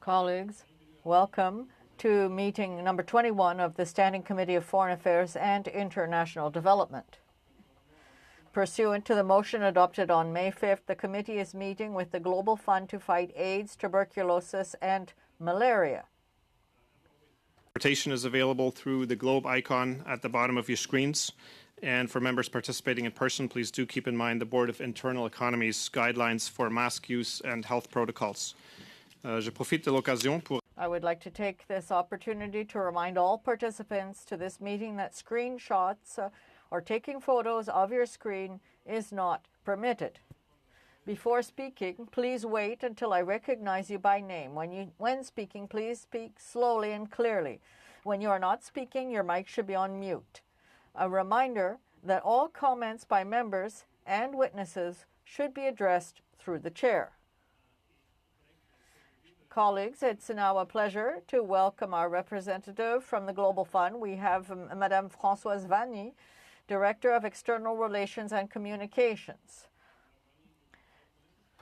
Colleagues, welcome to meeting number 21 of the Standing Committee of Foreign Affairs and International Development. Pursuant to the motion adopted on May 5th, the committee is meeting with the Global Fund to fight AIDS, tuberculosis, and malaria. Interpretation is available through the globe icon at the bottom of your screens. And for members participating in person, please do keep in mind the Board of Internal Economy's guidelines for mask use and health protocols. Je profite de l'occasion pour... I would like to take this opportunity to remind all participants to this meeting that screenshots or taking photos of your screen is not permitted. Before speaking, please wait until I recognize you by name. When speaking, please speak slowly and clearly. When you are not speaking, your mic should be on mute. A reminder that all comments by members and witnesses should be addressed through the chair. Colleagues, it's now a pleasure to welcome our representative from the Global Fund. We have Madame Françoise Vanny, Director of External Relations and Communications.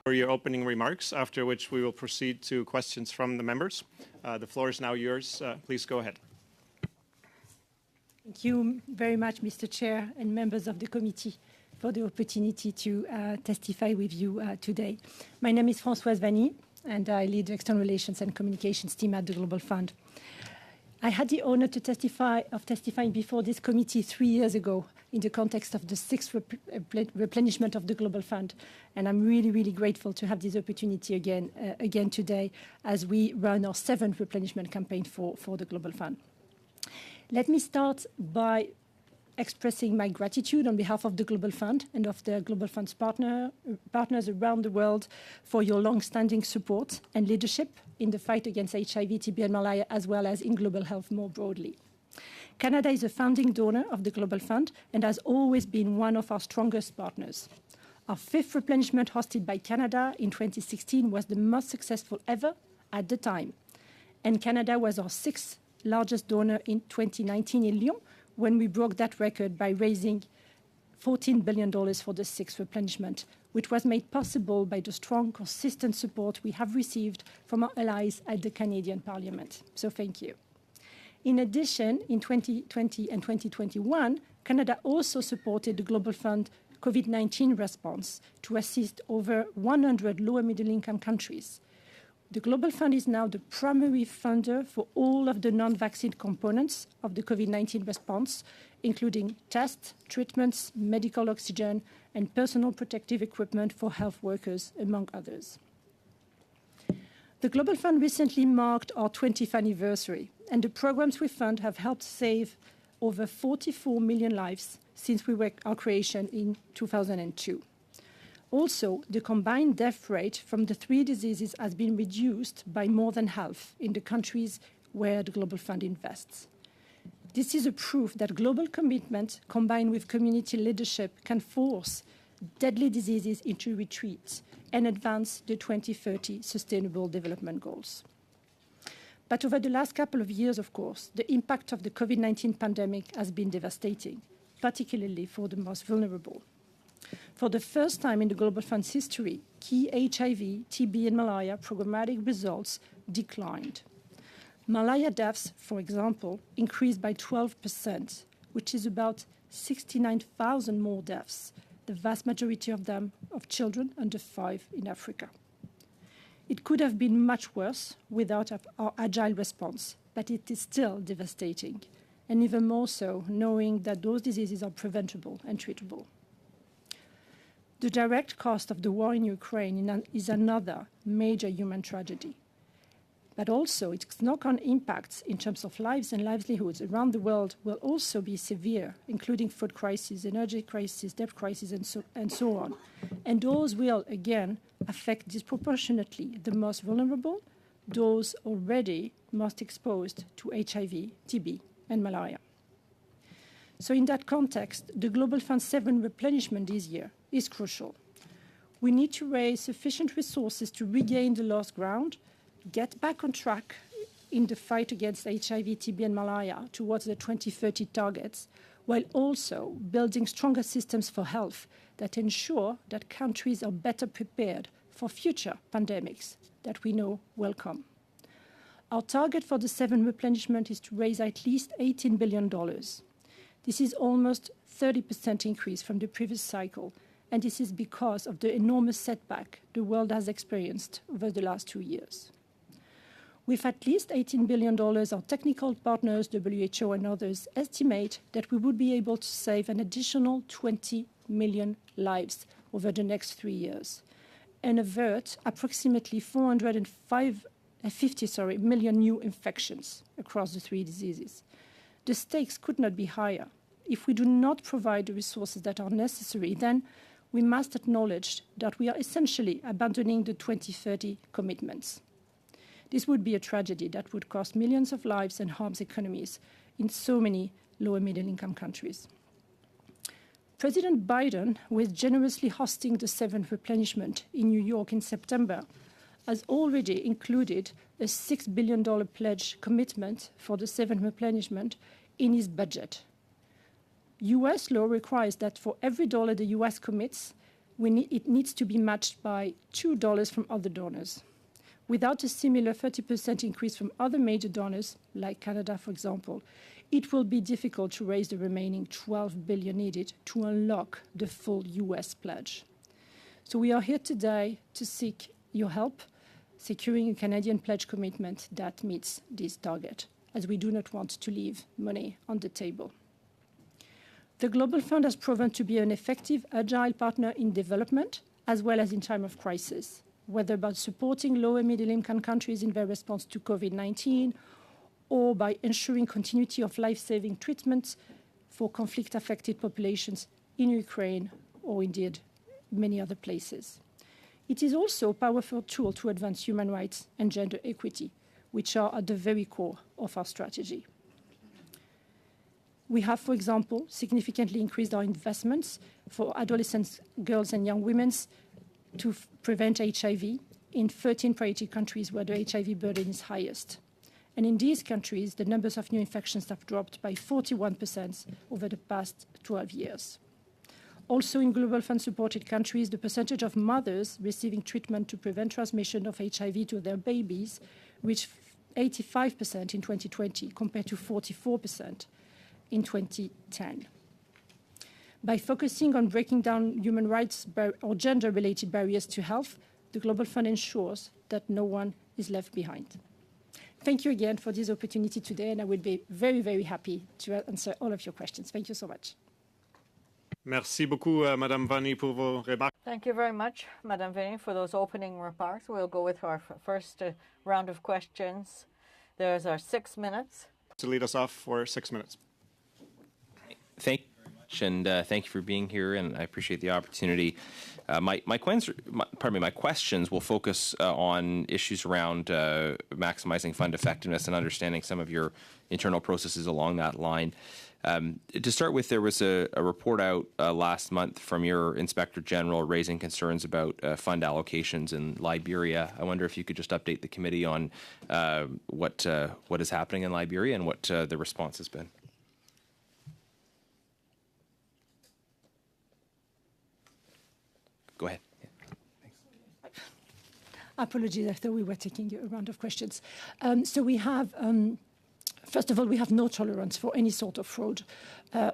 For your opening remarks, after which we will proceed to questions from the members. The floor is now yours. Please go ahead. Thank you very much, Mr. Chair and members of the committee, for the opportunity to testify with you today. My name is Françoise Vanny, and I lead the External Relations and Communications team at the Global Fund. I had the honor to testifying before this committee 3 years ago in the context of the sixth replenishment of the Global Fund, and I'm really, really grateful to have this opportunity again today as we run our seventh replenishment campaign for the Global Fund. Let me start by expressing my gratitude on behalf of the Global Fund and of the Global Fund's partners around the world for your long-standing support and leadership in the fight against HIV, TB, and malaria, as well as in global health more broadly. Canada is a founding donor of the Global Fund and has always been one of our strongest partners. Our fifth replenishment hosted by Canada in 2016 was the most successful ever at the time, and Canada was our sixth largest donor in 2019 in Lyon, when we broke that record by raising $14 billion for the sixth replenishment, which was made possible by the strong, consistent support we have received from our allies at the Canadian Parliament. So thank you. In addition, in 2020 and 2021, Canada also supported the Global Fund COVID-19 response to assist over 100 low and middle-income countries. The Global Fund is now the primary funder for all of the non-vaccine components of the COVID-19 response, including tests, treatments, medical oxygen, and personal protective equipment for health workers, among others. The Global Fund recently marked our 20th anniversary, and the programs we fund have helped save over 44 million lives since our creation in 2002. Also, the combined death rate from the three diseases has been reduced by more than half in the countries where the Global Fund invests. This is a proof that global commitment combined with community leadership can force deadly diseases into retreat and advance the 2030 Sustainable Development Goals. But over the last couple of years, of course, the impact of the COVID-19 pandemic has been devastating, particularly for the most vulnerable. For the first time in the Global Fund's history, key HIV, TB, and malaria programmatic results declined. Malaria deaths, for example, increased by 12%, which is about 69,000 more deaths, the vast majority of them of children under 5 in Africa. It could have been much worse without our agile response, but it is still devastating, and even more so knowing that those diseases are preventable and treatable. The direct cost of the war in Ukraine is another major human tragedy. But also, its knock-on impacts in terms of lives and livelihoods around the world will also be severe, including food crisis, energy crisis, debt crisis, and so on. And those will, again, affect disproportionately the most vulnerable, those already most exposed to HIV, TB, and malaria. So in that context, the Global Fund's 7th replenishment this year is crucial. We need to raise sufficient resources to regain the lost ground, get back on track in the fight against HIV, TB, and malaria towards the 2030 targets, while also building stronger systems for health that ensure that countries are better prepared for future pandemics that we know will come. Our target for the 7th replenishment is to raise at least $18 billion. This is almost 30% increase from the previous cycle, and this is because of the enormous setback the world has experienced over the last 2 years. With at least $18 billion, our technical partners, WHO and others, estimate that we would be able to save an additional 20 million lives over the next 3 years and avert approximately 450 million new infections across the 3 diseases. The stakes could not be higher. If we do not provide the resources that are necessary, then we must acknowledge that we are essentially abandoning the 2030 commitments. This would be a tragedy that would cost millions of lives and harm economies in so many low and middle-income countries. President Biden, who is generously hosting the 7th replenishment in New York in September, has already included a $6 billion pledge commitment for the 7th replenishment in his budget. U.S. law requires that for every dollar the U.S. commits, it needs to be matched by $2 from other donors. Without a similar 30% increase from other major donors, like Canada, for example, it will be difficult to raise the remaining $12 billion needed to unlock the full U.S. pledge. So we are here today to seek your help securing a Canadian pledge commitment that meets this target, as we do not want to leave money on the table. The Global Fund has proven to be an effective, agile partner in development as well as in time of crisis, whether about supporting low and middle-income countries in their response to COVID-19 or by ensuring continuity of life-saving treatments for conflict-affected populations in Ukraine or indeed many other places. It is also a powerful tool to advance human rights and gender equity, which are at the very core of our strategy. We have, for example, significantly increased our investments for adolescents, girls and young women to prevent HIV in 13 priority countries where the HIV burden is highest. And in these countries, the numbers of new infections have dropped by 41% over the past 12 years. Also in Global Fund-supported countries, the percentage of mothers receiving treatment to prevent transmission of HIV to their babies reached 85% in 2020 compared to 44% in 2010. By focusing on breaking down human rights or gender-related barriers to health, the Global Fund ensures that no one is left behind. Thank you again for this opportunity today, and I will be very, very happy to answer all of your questions. Thank you so much. Merci beaucoup, Madame Vanni, pour vos remarques. Thank you very much, Madame Vanni, for those opening remarks. We'll go with our first round of questions. There's our 6 minutes. To lead us off for 6 minutes. Thank you very much, and thank you for being here, and I appreciate the opportunity. My questions will focus on issues around maximizing fund effectiveness and understanding some of your internal processes along that line. To start with, there was a report out last month from your Inspector General raising concerns about fund allocations in Liberia. I wonder if you could just update the committee on what is happening in Liberia and what the response has been. Go ahead. Yeah. Thanks. Apologies, I thought we were taking a round of questions. So we have, first of all, we have no tolerance for any sort of fraud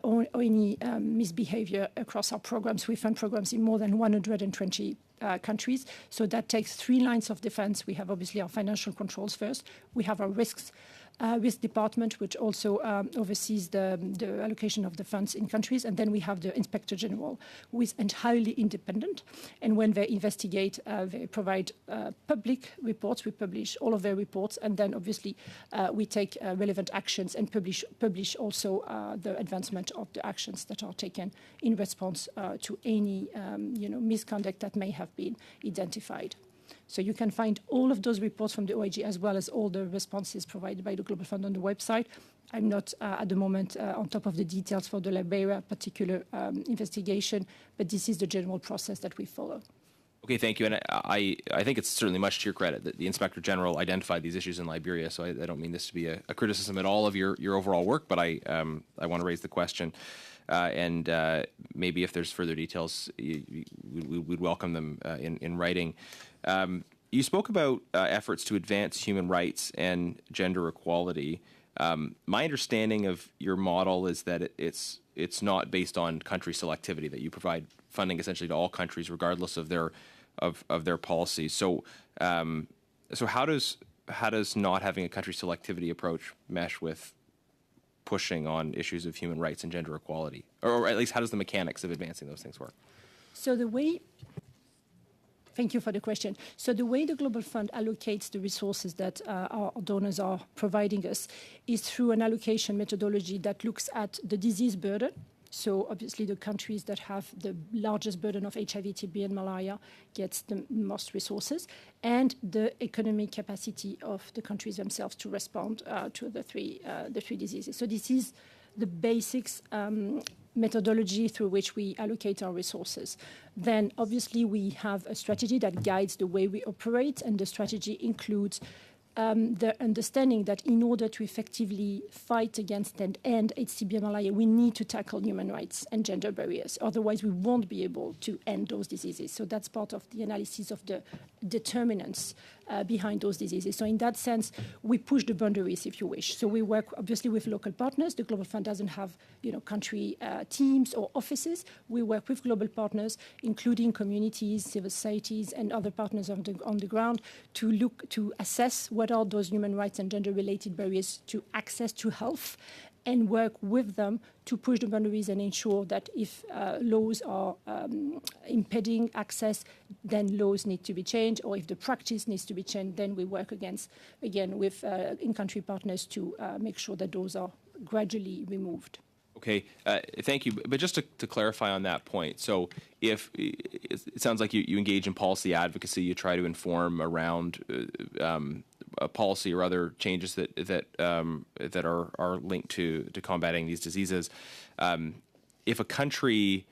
or any misbehavior across our programs. We fund programs in more than 120 countries. So that takes 3 lines of defense. We have obviously our financial controls first. We have our risk department, which also oversees the allocation of the funds in countries. And then we have the Inspector General, who is entirely independent. And when they investigate, they provide public reports. We publish all of their reports. And then obviously we take relevant actions and publish also the advancement of the actions that are taken in response to any misconduct that may have been identified. So you can find all of those reports from the OIG as well as all the responses provided by the Global Fund on the website. I'm not at the moment on top of the details for the Liberia particular investigation, but this is the general process that we follow. Okay, thank you. And I think it's certainly much to your credit that the Inspector General identified these issues in Liberia, so I don't mean this to be a criticism at all of your overall work, but I want to raise the question. and maybe if there's further details, we'd welcome them in writing. You spoke about efforts to advance human rights and gender equality. My understanding of your model is that it's not based on country selectivity, that you provide funding essentially to all countries regardless of their policies. So how does not having a country selectivity approach mesh with pushing on issues of human rights and gender equality, or at least how does the mechanics of advancing those things work? So thank you for the question. So the way the Global Fund allocates the resources that our donors are providing us is through an allocation methodology that looks at the disease burden. So obviously the countries that have the largest burden of HIV, TB, and malaria gets the most resources, and the economic capacity of the countries themselves to respond to the three diseases. So this is the basics methodology through which we allocate our resources. Then obviously we have a strategy that guides the way we operate, and the strategy includes the understanding that in order to effectively fight against and end HCB and malaria, we need to tackle human rights and gender barriers. Otherwise, we won't be able to end those diseases. So that's part of the analysis of the determinants behind those diseases. So in that sense, we push the boundaries, if you wish. So we work obviously with local partners. The Global Fund doesn't have, country teams or offices. We work with global partners, including communities, civil societies, and other partners on the ground to assess what are those human rights and gender-related barriers to access to health, and work with them to push the boundaries and ensure that if laws are impeding access, then laws need to be changed, or if the practice needs to be changed, then we work with in-country partners to make sure that those are gradually removed. Okay, thank you. But just to clarify on that point, so if it sounds like you engage in policy advocacy, you try to inform around policy or other changes that are linked to combating these diseases. If a country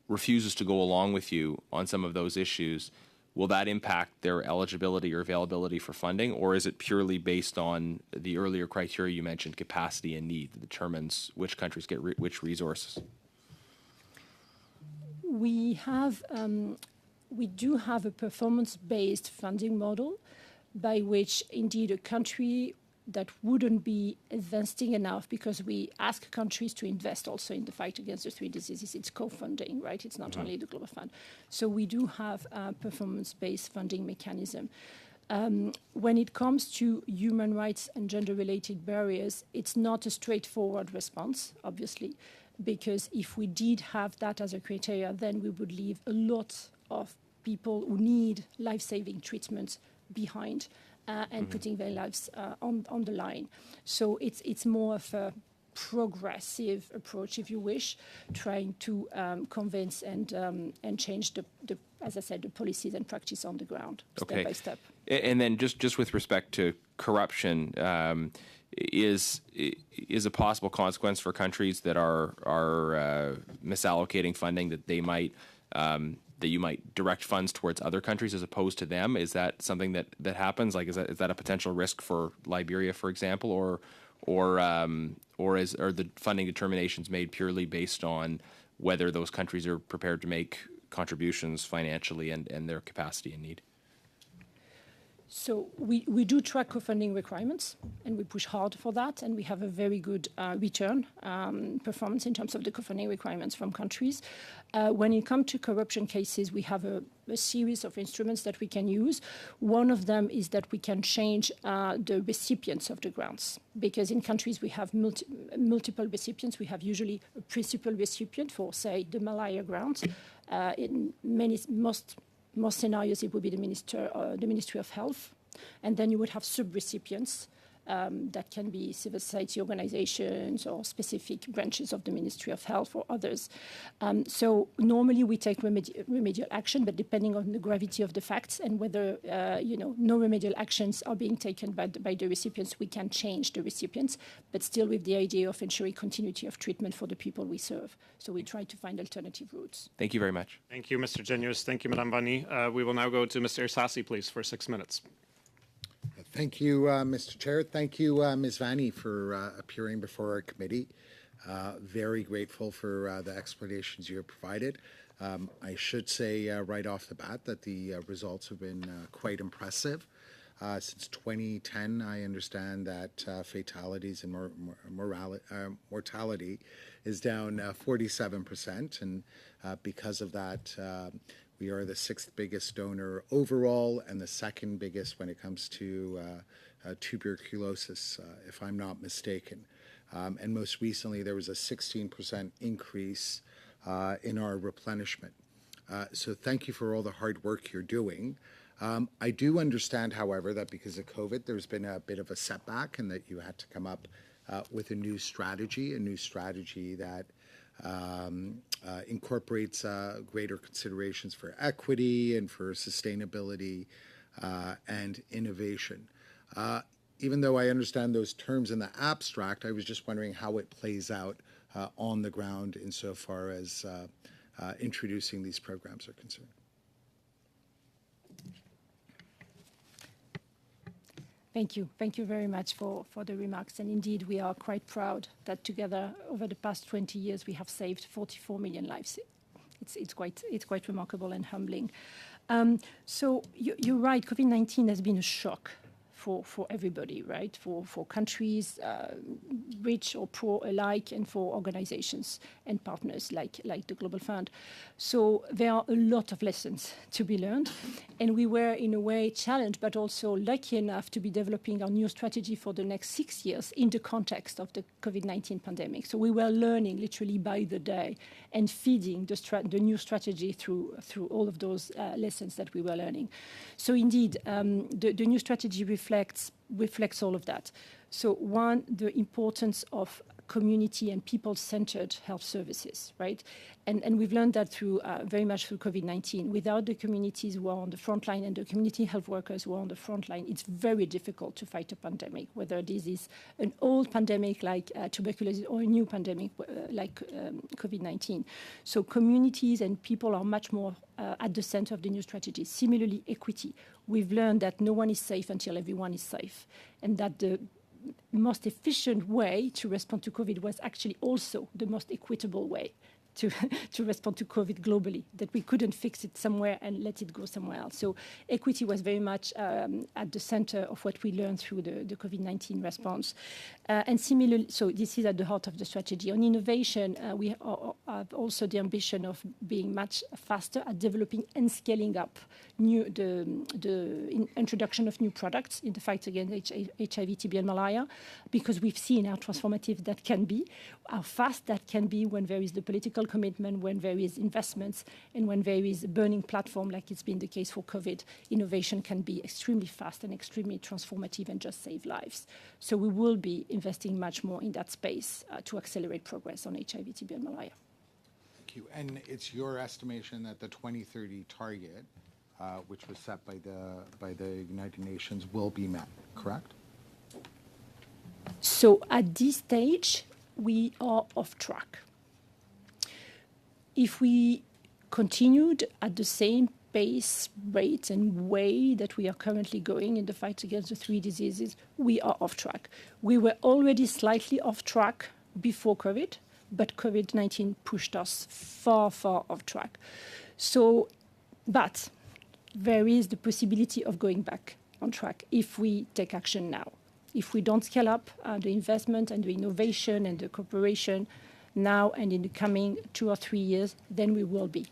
refuses to go along with you on some of those issues, will that impact their eligibility or availability for funding, or is it purely based on the earlier criteria you mentioned, capacity and need, that determines which countries get which resources? We do have a performance-based funding model by which, indeed, a country that wouldn't be investing enough, because we ask countries to invest also in the fight against the three diseases. It's co-funding, right? It's not only the Global Fund. So we do have a performance-based funding mechanism. When it comes to human rights and gender-related barriers, it's not a straightforward response, obviously, because if we did have that as a criteria, then we would leave a lot of people who need life-saving treatments behind and putting their lives on the line. So it's more of a progressive approach, if you wish, trying to convince and change the, as I said, the policies and practice on the ground, step by step. And then just with respect to corruption, is a possible consequence for countries that are misallocating funding that they might that you might direct funds towards other countries as opposed to them? Is that something that happens? Like, is that a potential risk for Liberia, for example, or are the funding determinations made purely based on whether those countries are prepared to make contributions financially and their capacity and need? So we do track co-funding requirements, and we push hard for that, and we have a very good return performance in terms of the co-funding requirements from countries. When it comes to corruption cases, we have a series of instruments that we can use. One of them is that we can change the recipients of the grants, because in countries we have multiple recipients. We have usually a principal recipient for, say, the malaria grant. In most scenarios, it would be the Ministry of Health, and then you would have sub-recipients that can be civil society organizations or specific branches of the Ministry of Health or others. So normally we take remedial action, but depending on the gravity of the facts and whether no remedial actions are being taken by the recipients, we can change the recipients, but still with the idea of ensuring continuity of treatment for the people we serve. So we try to find alternative routes. Thank you very much. Thank you, Mr. Genius. Thank you, Madame Vanni. We will now go to Mr. Irsassi, please, for 6 minutes. Thank you, Mr. Chair. Thank you, Ms. Vanni, for appearing before our committee. Very grateful for the explanations you have provided. I should say right off the bat that the results have been quite impressive. Since 2010, I understand that fatalities and mortality is down 47%, and because of that, we are the 6th biggest donor overall and the 2nd biggest when it comes to tuberculosis, if I'm not mistaken. And most recently, there was a 16% increase in our replenishment. So thank you for all the hard work you're doing. I do understand, however, that because of COVID, there's been a bit of a setback and that you had to come up with a new strategy that incorporates greater considerations for equity and for sustainability and innovation. Even though I understand those terms in the abstract, I was just wondering how it plays out on the ground insofar as introducing these programs are concerned. Thank you. Thank you very much for the remarks. And indeed, we are quite proud that together over the past 20 years, we have saved 44 million lives. It's quite remarkable and humbling. So you're right, COVID-19 has been a shock for everybody, right? For countries, rich or poor alike, and for organizations and partners like the Global Fund. So there are a lot of lessons to be learned, and we were in a way challenged, but also lucky enough to be developing our new strategy for the next 6 years in the context of the COVID-19 pandemic. So we were learning literally by the day and feeding the new strategy through all of those lessons that we were learning. So indeed, the new strategy reflects all of that. So one, the importance of community and people-centered health services, right? And we've learned that very much through COVID-19. Without the communities who are on the front line and the community health workers who are on the front line, it's very difficult to fight a pandemic, whether this is an old pandemic like tuberculosis or a new pandemic like COVID-19. So communities and people are much more at the center of the new strategy. Similarly, equity. We've learned that no one is safe until everyone is safe, and that the most efficient way to respond to COVID was actually also the most equitable way to respond to COVID globally, that we couldn't fix it somewhere and let it go somewhere else. So equity was very much at the center of what we learned through the COVID-19 response. And similarly, so this is at the heart of the strategy. On innovation, we have also the ambition of being much faster at developing and scaling up the introduction of new products in the fight against HIV, TB, and malaria, because we've seen how transformative that can be, how fast that can be when there is the political commitment, when there is investments, and when there is a burning platform, like it's been the case for COVID. Innovation can be extremely fast and extremely transformative and just save lives. So we will be investing much more in that space to accelerate progress on HIV, TB, and malaria. Thank you. And it's your estimation that the 2030 target, which was set by the United Nations, will be met, correct? So at this stage, we are off track. If we continued at the same pace, rate, and way that we are currently going in the fight against the 3 diseases, we are off track. We were already slightly off track before COVID, but COVID-19 pushed us far, far off track. So, but there is the possibility of going back on track if we take action now. If we don't scale up the investment and the innovation and the cooperation now and in the coming 2 or 3 years, then we will be.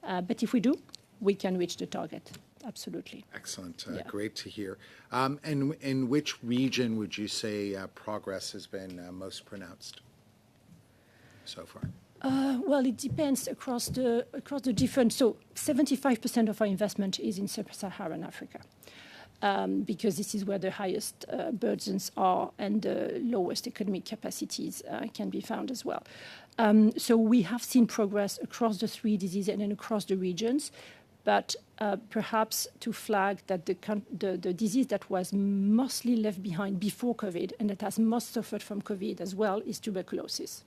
But if we do, we can reach the target. Absolutely. Excellent. Yeah. Great to hear. And in which region would you say progress has been most pronounced so far? Well, it depends across the different. So 75% of our investment is in sub-Saharan Africa. Because this is where the highest burdens are and the lowest economic capacities can be found as well. So we have seen progress across the 3 diseases and then across the regions, but perhaps to flag that the disease that was mostly left behind before COVID and that has most suffered from COVID as well is tuberculosis.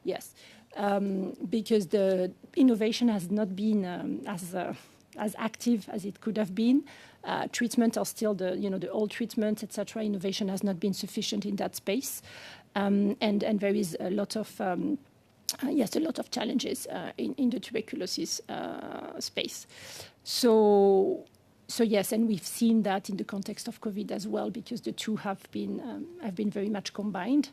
Yes, because the innovation has not been as active as it could have been. Treatments are still the old treatments, etc. Innovation has not been sufficient in that space. and there is a lot of yes, a lot of challenges in the tuberculosis space. So yes, and we've seen that in the context of COVID as well, because the two have been very much combined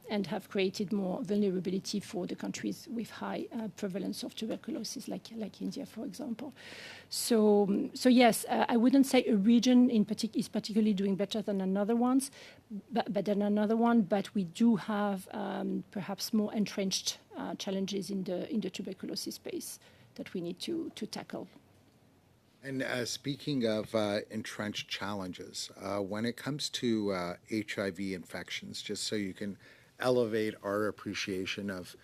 and have created more vulnerability for the countries with high prevalence of tuberculosis, like India, for example. So yes, I wouldn't say a region is particularly doing better than another one, but we do have perhaps more entrenched challenges in the tuberculosis space that we need to tackle. And speaking of entrenched challenges, when it comes to HIV infections, just so you can elevate our appreciation of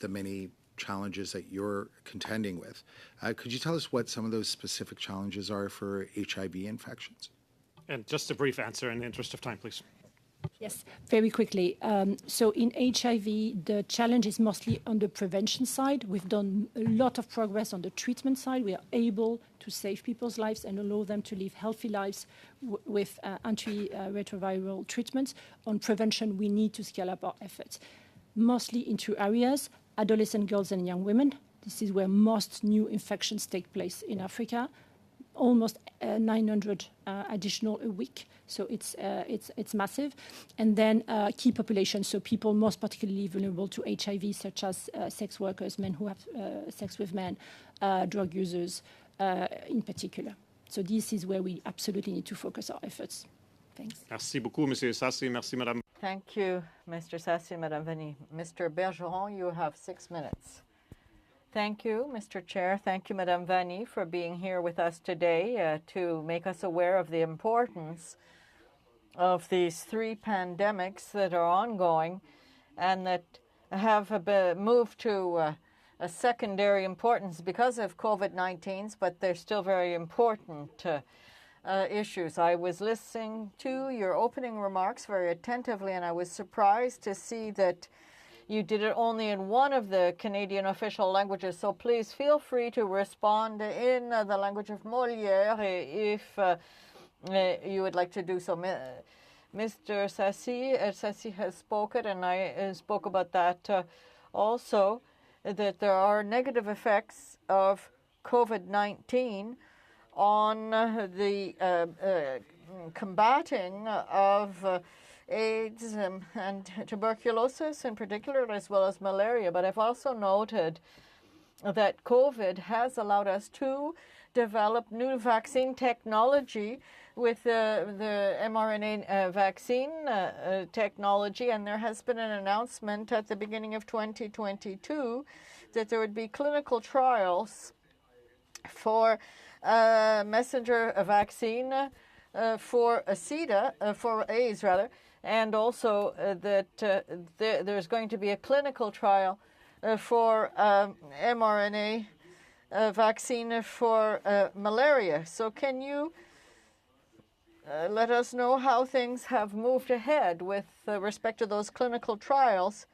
the many challenges that you're contending with, could you tell us what some of those specific challenges are for HIV infections? And just a brief answer in the interest of time, please. Yes, very quickly. So in HIV, the challenge is mostly on the prevention side. We've done a lot of progress on the treatment side. We are able to save people's lives and allow them to live healthy lives with antiretroviral treatments. On prevention, we need to scale up our efforts, mostly in two areas: adolescent girls and young women. This is where most new infections take place in Africa. Almost 900 additional a week, so it's massive. And then key populations, so people most particularly vulnerable to HIV, such as sex workers, men who have sex with men, drug users in particular. So this is where we absolutely need to focus our efforts. Thanks. Merci beaucoup, Monsieur Sassi. Merci, Madame. Thank you, Mr. Sassi, Madame Veni. Mr. Bergeron, you have 6 minutes. Thank you, Mr. Chair. Thank you, Madame Vani, for being here with us today to make us aware of the importance of these 3 pandemics that are ongoing and that have moved to a secondary importance because of COVID-19, but they're still very important issues. I was listening to your opening remarks very attentively, and I was surprised to see that you did it only in one of the Canadian official languages, so please feel free to respond in the language of Molière if you would like to do so. Mr. Sassi has spoken, and I spoke about that also, that there are negative effects of COVID-19 on the combating of AIDS and tuberculosis in particular, as well as malaria. But I've also noted that COVID has allowed us to develop new vaccine technology with the mRNA vaccine technology, and there has been an announcement at the beginning of 2022 that there would be clinical trials for messenger vaccine for SIDA, for AIDS rather, and also that there's going to be a clinical trial for mRNA vaccine for malaria. So can you let us know how things have moved ahead with respect to those clinical trials,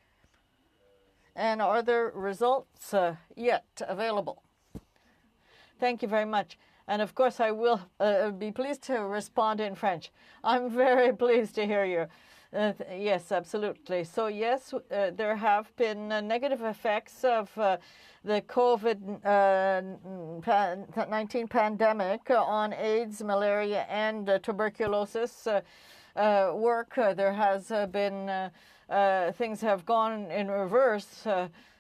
and are there results yet available? Thank you very much. And of course, I will be pleased to respond in French. I'm very pleased to hear you. Yes, absolutely. So yes, there have been negative effects of the COVID-19 pandemic on AIDS, malaria, and tuberculosis work. There has been things have gone in reverse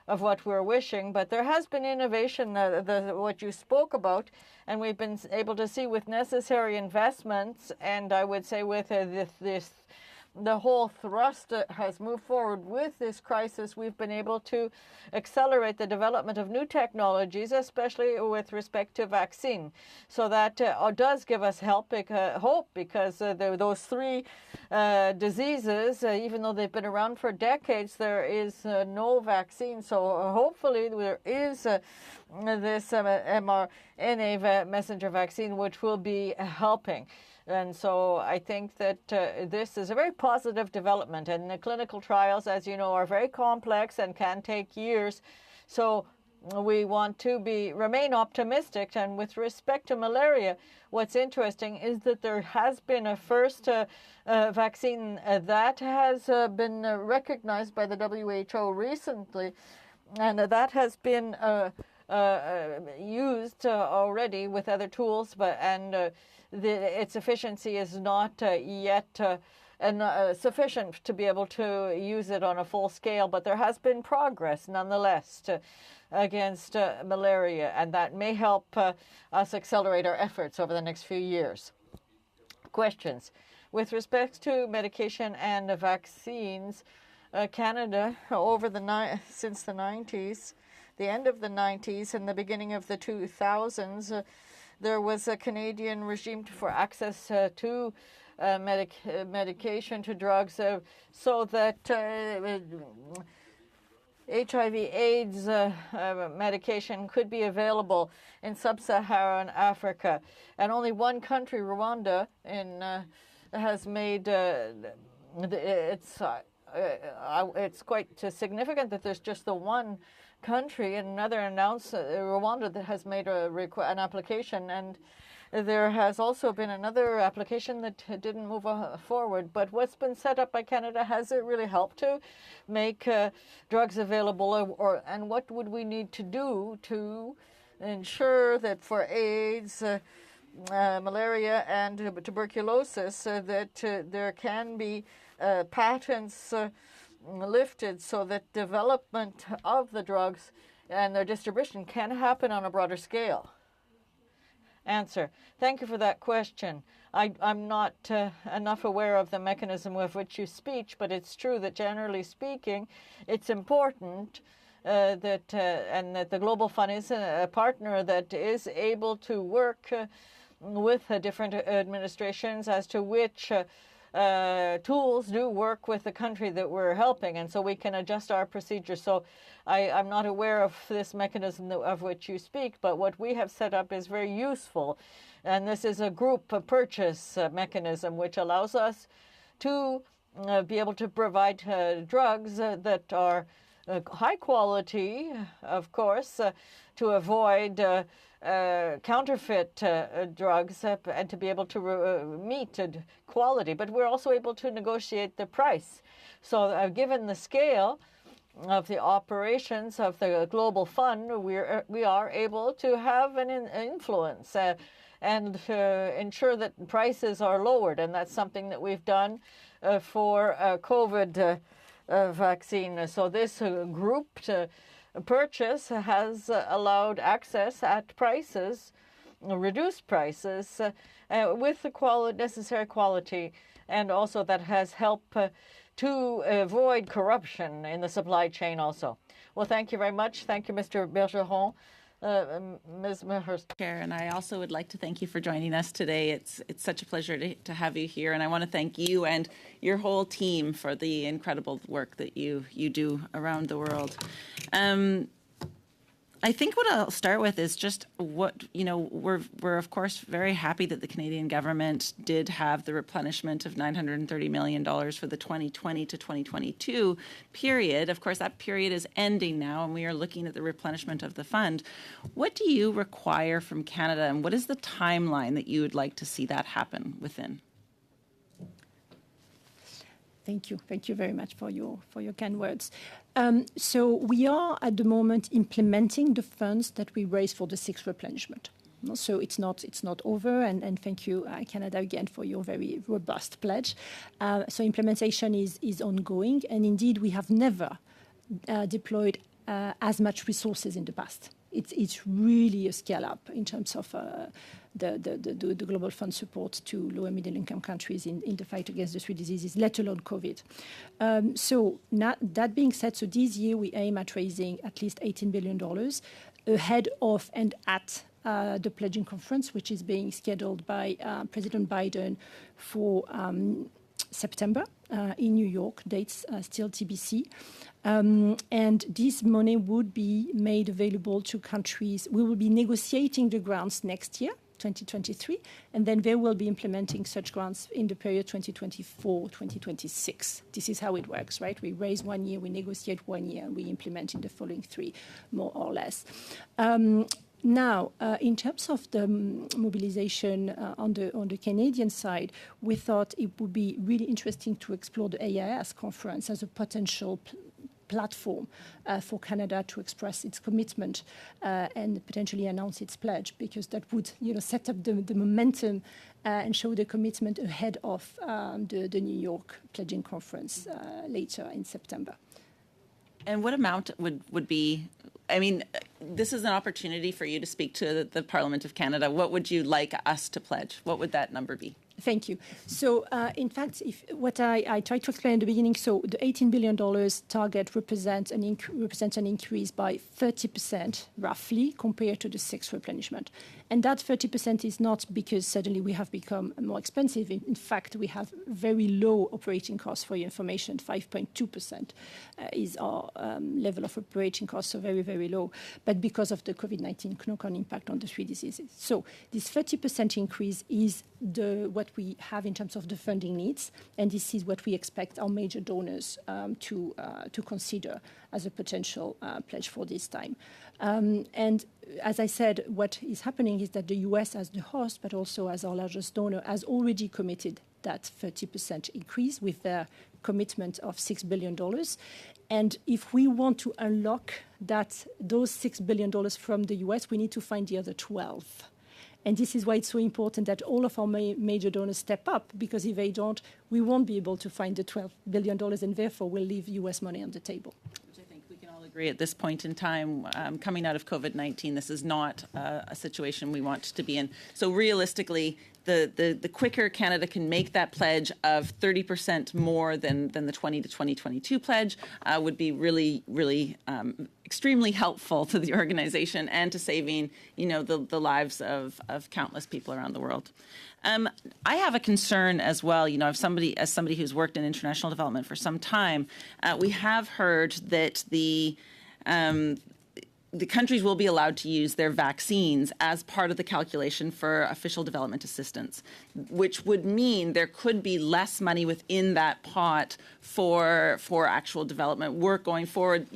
of what we're wishing, but there has been innovation, what you spoke about, and we've been able to see with necessary investments, and I would say with the whole thrust has moved forward with this crisis. We've been able to accelerate the development of new technologies, especially with respect to vaccine. So that does give us hope, because those 3 diseases, even though they've been around for decades, there is no vaccine. So hopefully there is this mRNA messenger vaccine, which will be helping. And so I think that this is a very positive development. And the clinical trials, as you know, are very complex and can take years. So we want to remain optimistic. And with respect to malaria, what's interesting is that there has been a first vaccine that has been recognized by the WHO recently, and that has been used already with other tools, its efficiency is not yet sufficient to be able to use it on a full scale, but there has been progress nonetheless against malaria, and that may help us accelerate our efforts over the next few years. Questions. With respect to medication and vaccines, Canada, since the 90s, the end of the 90s and the beginning of the 2000s, there was a Canadian regime for access to medication, to drugs, so that HIV/AIDS medication could be available in sub-Saharan Africa. And only one country, Rwanda, has made it's quite significant that there's just the one country, and another announced Rwanda that has made an application, and there has also been another application that didn't move forward. But what's been set up by Canada, has it really helped to make drugs available, and what would we need to do to ensure that for AIDS, malaria and tuberculosis, that there can be patents lifted so that development of the drugs and their distribution can happen on a broader scale? Answer. Thank you for that question. I'm not enough aware of the mechanism of which you speak, but it's true that generally speaking, it's important that the Global Fund is a partner that is able to work with different administrations as to which tools do work with the country that we're helping, and so we can adjust our procedures. So I'm not aware of this mechanism of which you speak, but what we have set up is very useful, and this is a group purchase mechanism which allows us to be able to provide drugs that are high quality, of course, to avoid counterfeit drugs and to be able to meet quality. But we're also able to negotiate the price. So given the scale of the operations of the Global Fund, we are able to have an influence and ensure that prices are lowered. And that's something that we've done for COVID vaccine. So this grouped purchase has allowed access at prices, reduced prices, with the necessary quality, and also that has helped to avoid corruption in the supply chain also. Well, thank you very much. Thank you, Mr. Bergeron. Ms. Mehurst. Chair, and I also would like to thank you for joining us today. It's such a pleasure to have you here, and I want to thank you and your whole team for the incredible work that you do around the world. I think what I'll start with is just we're of course very happy that the Canadian government did have the replenishment of $930 million for the 2020 to 2022 period. Of course, that period is ending now, and we are looking at the replenishment of the fund. What do you require from Canada, and what is the timeline that you would like to see that happen within? Thank you. Thank you very much for your kind words. So we are at the moment implementing the funds that we raised for the sixth replenishment. So it's not over, and thank you, Canada, again for your very robust pledge. So implementation is ongoing, and indeed we have never deployed as much resources in the past. It's really a scale up in terms of the Global Fund support to low and middle income countries in the fight against the three diseases, let alone COVID. So that being said, so this year we aim at raising at least $18 billion ahead of and at the pledging conference, which is being scheduled by President Biden for September in New York. Dates still TBC. And this money would be made available to countries. We will be negotiating the grants next year 2023, and then they will be implementing such grants in the period 2024-2026. This is how it works, right? We raise 1 year, we negotiate 1 year, and we implement in the following 3, more or less. Now, in terms of the mobilization on the Canadian side, we thought it would be really interesting to explore the AIS conference as a potential platform for Canada to express its commitment and potentially announce its pledge, because that would, set up the momentum and show the commitment ahead of the New York pledging conference later in September. And what amount would be? I mean, this is an opportunity for you to speak to the Parliament of Canada. What would you like us to pledge? What would that number be? Thank you. So, in fact, what I tried to explain at the beginning, so the $18 billion target represents an increase by 30%, roughly, compared to the 6 replenishment. And that 30% is not because suddenly we have become more expensive. In fact, we have very low operating costs, for your information. 5.2% is our level of operating costs, so very, very low. But because of the COVID-19 knock-on impact on the 3 diseases. So this 30% increase is what we have in terms of the funding needs, and this is what we expect our major donors to consider as a potential pledge for this time. And as I said, what is happening is that the US as the host, but also as our largest donor, has already committed that 30% increase with their commitment of $6 billion. And if we want to unlock those $6 billion from the US, we need to find the other 12. And this is why it's so important that all of our major donors step up, because if they don't, we won't be able to find the $12 billion, and therefore we'll leave US money on the table. Which I think we can all agree at this point in time, coming out of COVID-19, this is not a situation we want to be in. So realistically, the quicker Canada can make that pledge of 30% more than the 20 to 2022 pledge would be really, really extremely helpful to the organization and to saving, the lives of countless people around the world. I have a concern as well, as somebody who's worked in international development for some time, we have heard that the countries will be allowed to use their vaccines as part of the calculation for official development assistance, which would mean there could be less money within that pot for actual development work going forward.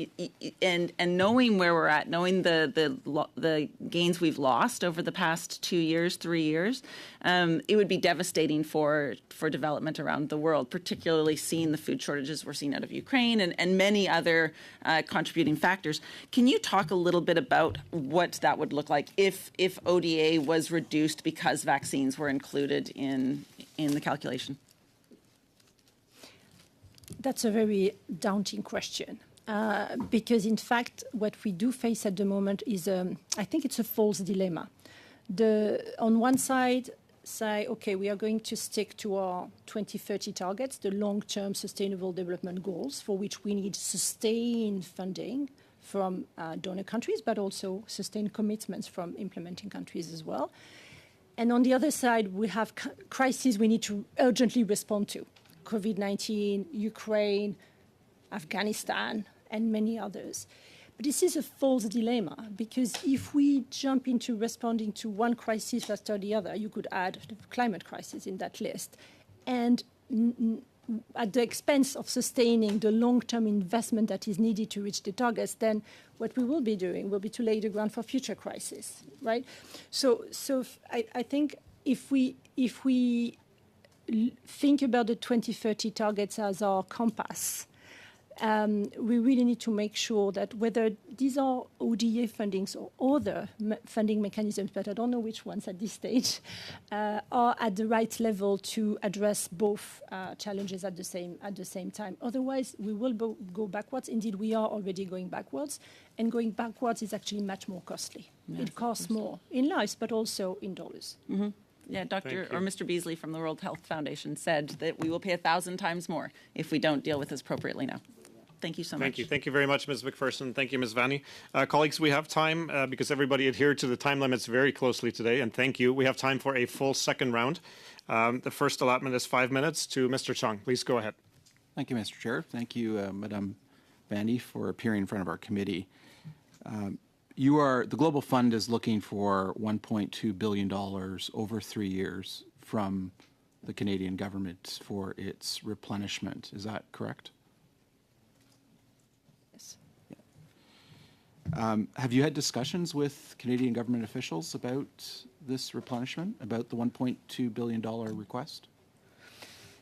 And knowing where we're at, knowing the gains we've lost over the past 2 years, 3 years, it would be devastating for development around the world, particularly seeing the food shortages we're seeing out of Ukraine and many other contributing factors. Can you talk a little bit about what that would look like if ODA was reduced because vaccines were included in the calculation? That's a very daunting question. Because in fact, what we do face at the moment is, I think it's a false dilemma. On one side, say, okay, we are going to stick to our 2030 targets, the long-term sustainable development goals, for which we need sustained funding from donor countries, but also sustained commitments from implementing countries as well. And on the other side, we have crises we need to urgently respond to. COVID-19, Ukraine, Afghanistan, and many others. But this is a false dilemma, because if we jump into responding to one crisis after the other, you could add the climate crisis in that list, and at the expense of sustaining the long-term investment that is needed to reach the targets, then what we will be doing will be to lay the ground for future crises, right? So I think if we think about the 2030 targets as our compass, we really need to make sure that whether these are ODA fundings or other funding mechanisms, but I don't know which ones at this stage, are at the right level to address both challenges at the same time. Otherwise, we will go backwards. Indeed, we are already going backwards, and going backwards is actually much more costly. Yeah, it costs more in lives, but also in dollars. Mm-hmm. Yeah, Mr. Beasley from the World Health Foundation said that we will pay 1,000 times more if we don't deal with this appropriately now. Thank you so much. Thank you. Thank you very much, Ms. McPherson. Thank you, Ms. Vanni. Colleagues, we have time because everybody adhered to the time limits very closely today, and thank you. We have time for a full second round. The first allotment is 5 minutes to Mr. Chung. Please go ahead. Thank you, Mr. Chair. Thank you, Madame Vanni, for appearing in front of our committee. the Global Fund is looking for $1.2 billion over 3 years from the Canadian government for its replenishment. Is that correct? Yes. Have you had discussions with Canadian government officials about this replenishment, about the $1.2 billion request?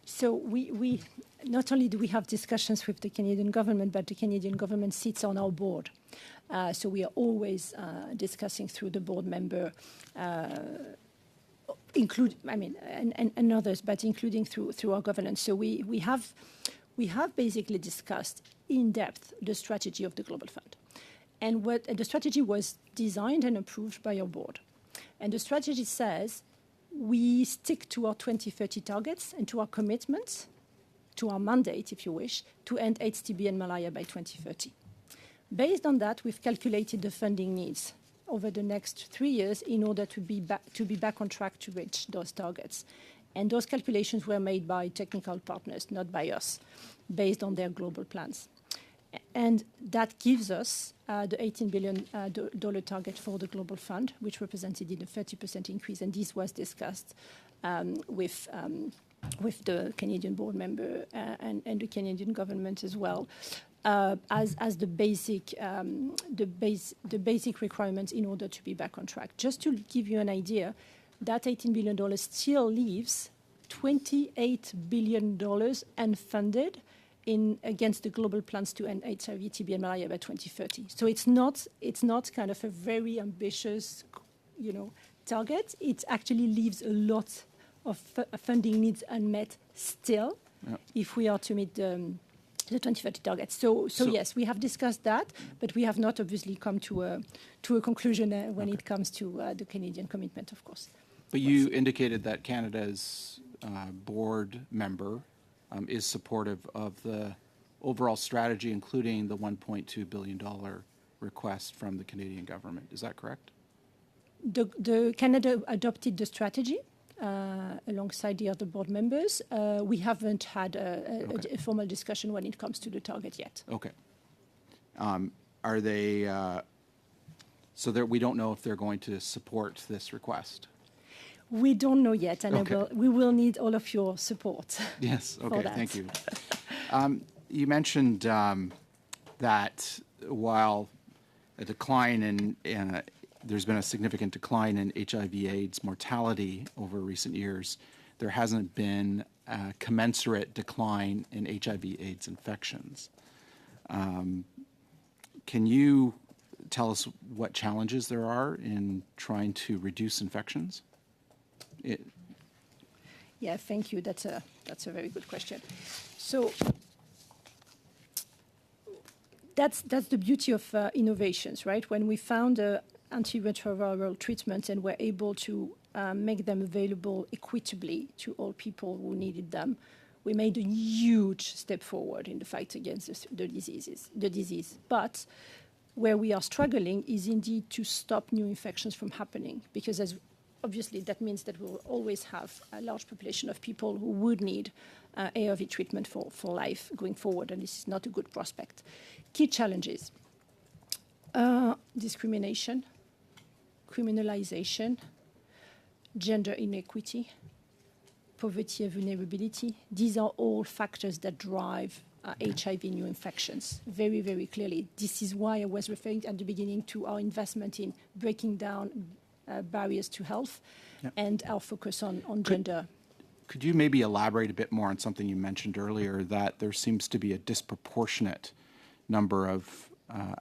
So we not only do we have discussions with the Canadian government, but the Canadian government sits on our board. So we are always discussing through the board member, and others, but including through our governance. So we have basically discussed in depth the strategy of the Global Fund, and the strategy was designed and approved by our board. And the strategy says we stick to our 2030 targets and to our commitments, to our mandate, if you wish, to end AIDS, TB, and malaria by 2030. Based on that, we've calculated the funding needs over the next 3 years in order to be back on track to reach those targets. And those calculations were made by technical partners, not by us, based on their global plans. And that gives us the $18 billion target for the Global Fund, which represented a 30% increase. And this was discussed with the Canadian board member and the Canadian government as well, as the basic requirements in order to be back on track. Just to give you an idea, that $18 billion still leaves $28 billion unfunded against the global plans to end HIV, TB, and malaria by 2030. So it's not kind of a very ambitious, target. It actually leaves a lot of funding needs unmet still, if we are to meet the 2030 targets. So yes, we have discussed that, but we have not obviously come to a conclusion when it comes to the Canadian commitment, of course. But you indicated that Canada's board member is supportive of the overall strategy, including the $1.2 billion request from the Canadian government. Is that correct? The Canada adopted the strategy alongside the other board members. We haven't had a formal discussion when it comes to the target yet. Okay. Are they? So we don't know if they're going to support this request. We don't know yet, and Okay. we will need all of your support. Yes. for Okay. that. Thank you. You mentioned that while a decline in there's been a significant decline in HIV/AIDS mortality over recent years, there hasn't been a commensurate decline in HIV/AIDS infections. Can you tell us what challenges there are in trying to reduce infections? Yeah, thank you. That's a very good question. So that's the beauty of innovations, right? When we found antiretroviral treatments and were able to make them available equitably to all people who needed them, we made a huge step forward in the fight against the disease. But where we are struggling is indeed to stop new infections from happening, because obviously that means that we'll always have a large population of people who would need ARV treatment for life going forward, and this is not a good prospect. Key challenges: discrimination, criminalization, gender inequity, poverty and vulnerability. These are all factors that drive HIV new infections very, very clearly. This is why I was referring at the beginning to our investment in breaking down barriers to health and our focus on gender. Could you maybe elaborate a bit more on something you mentioned earlier, that there seems to be a disproportionate number of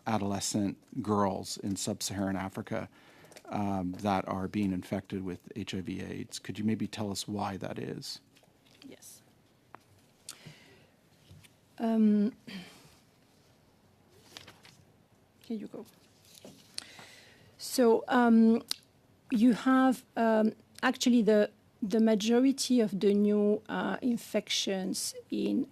adolescent girls in sub-Saharan Africa that are being infected with HIV/AIDS. Could you maybe tell us why that is? Yes. Here you go. So you have actually the majority of the new infections in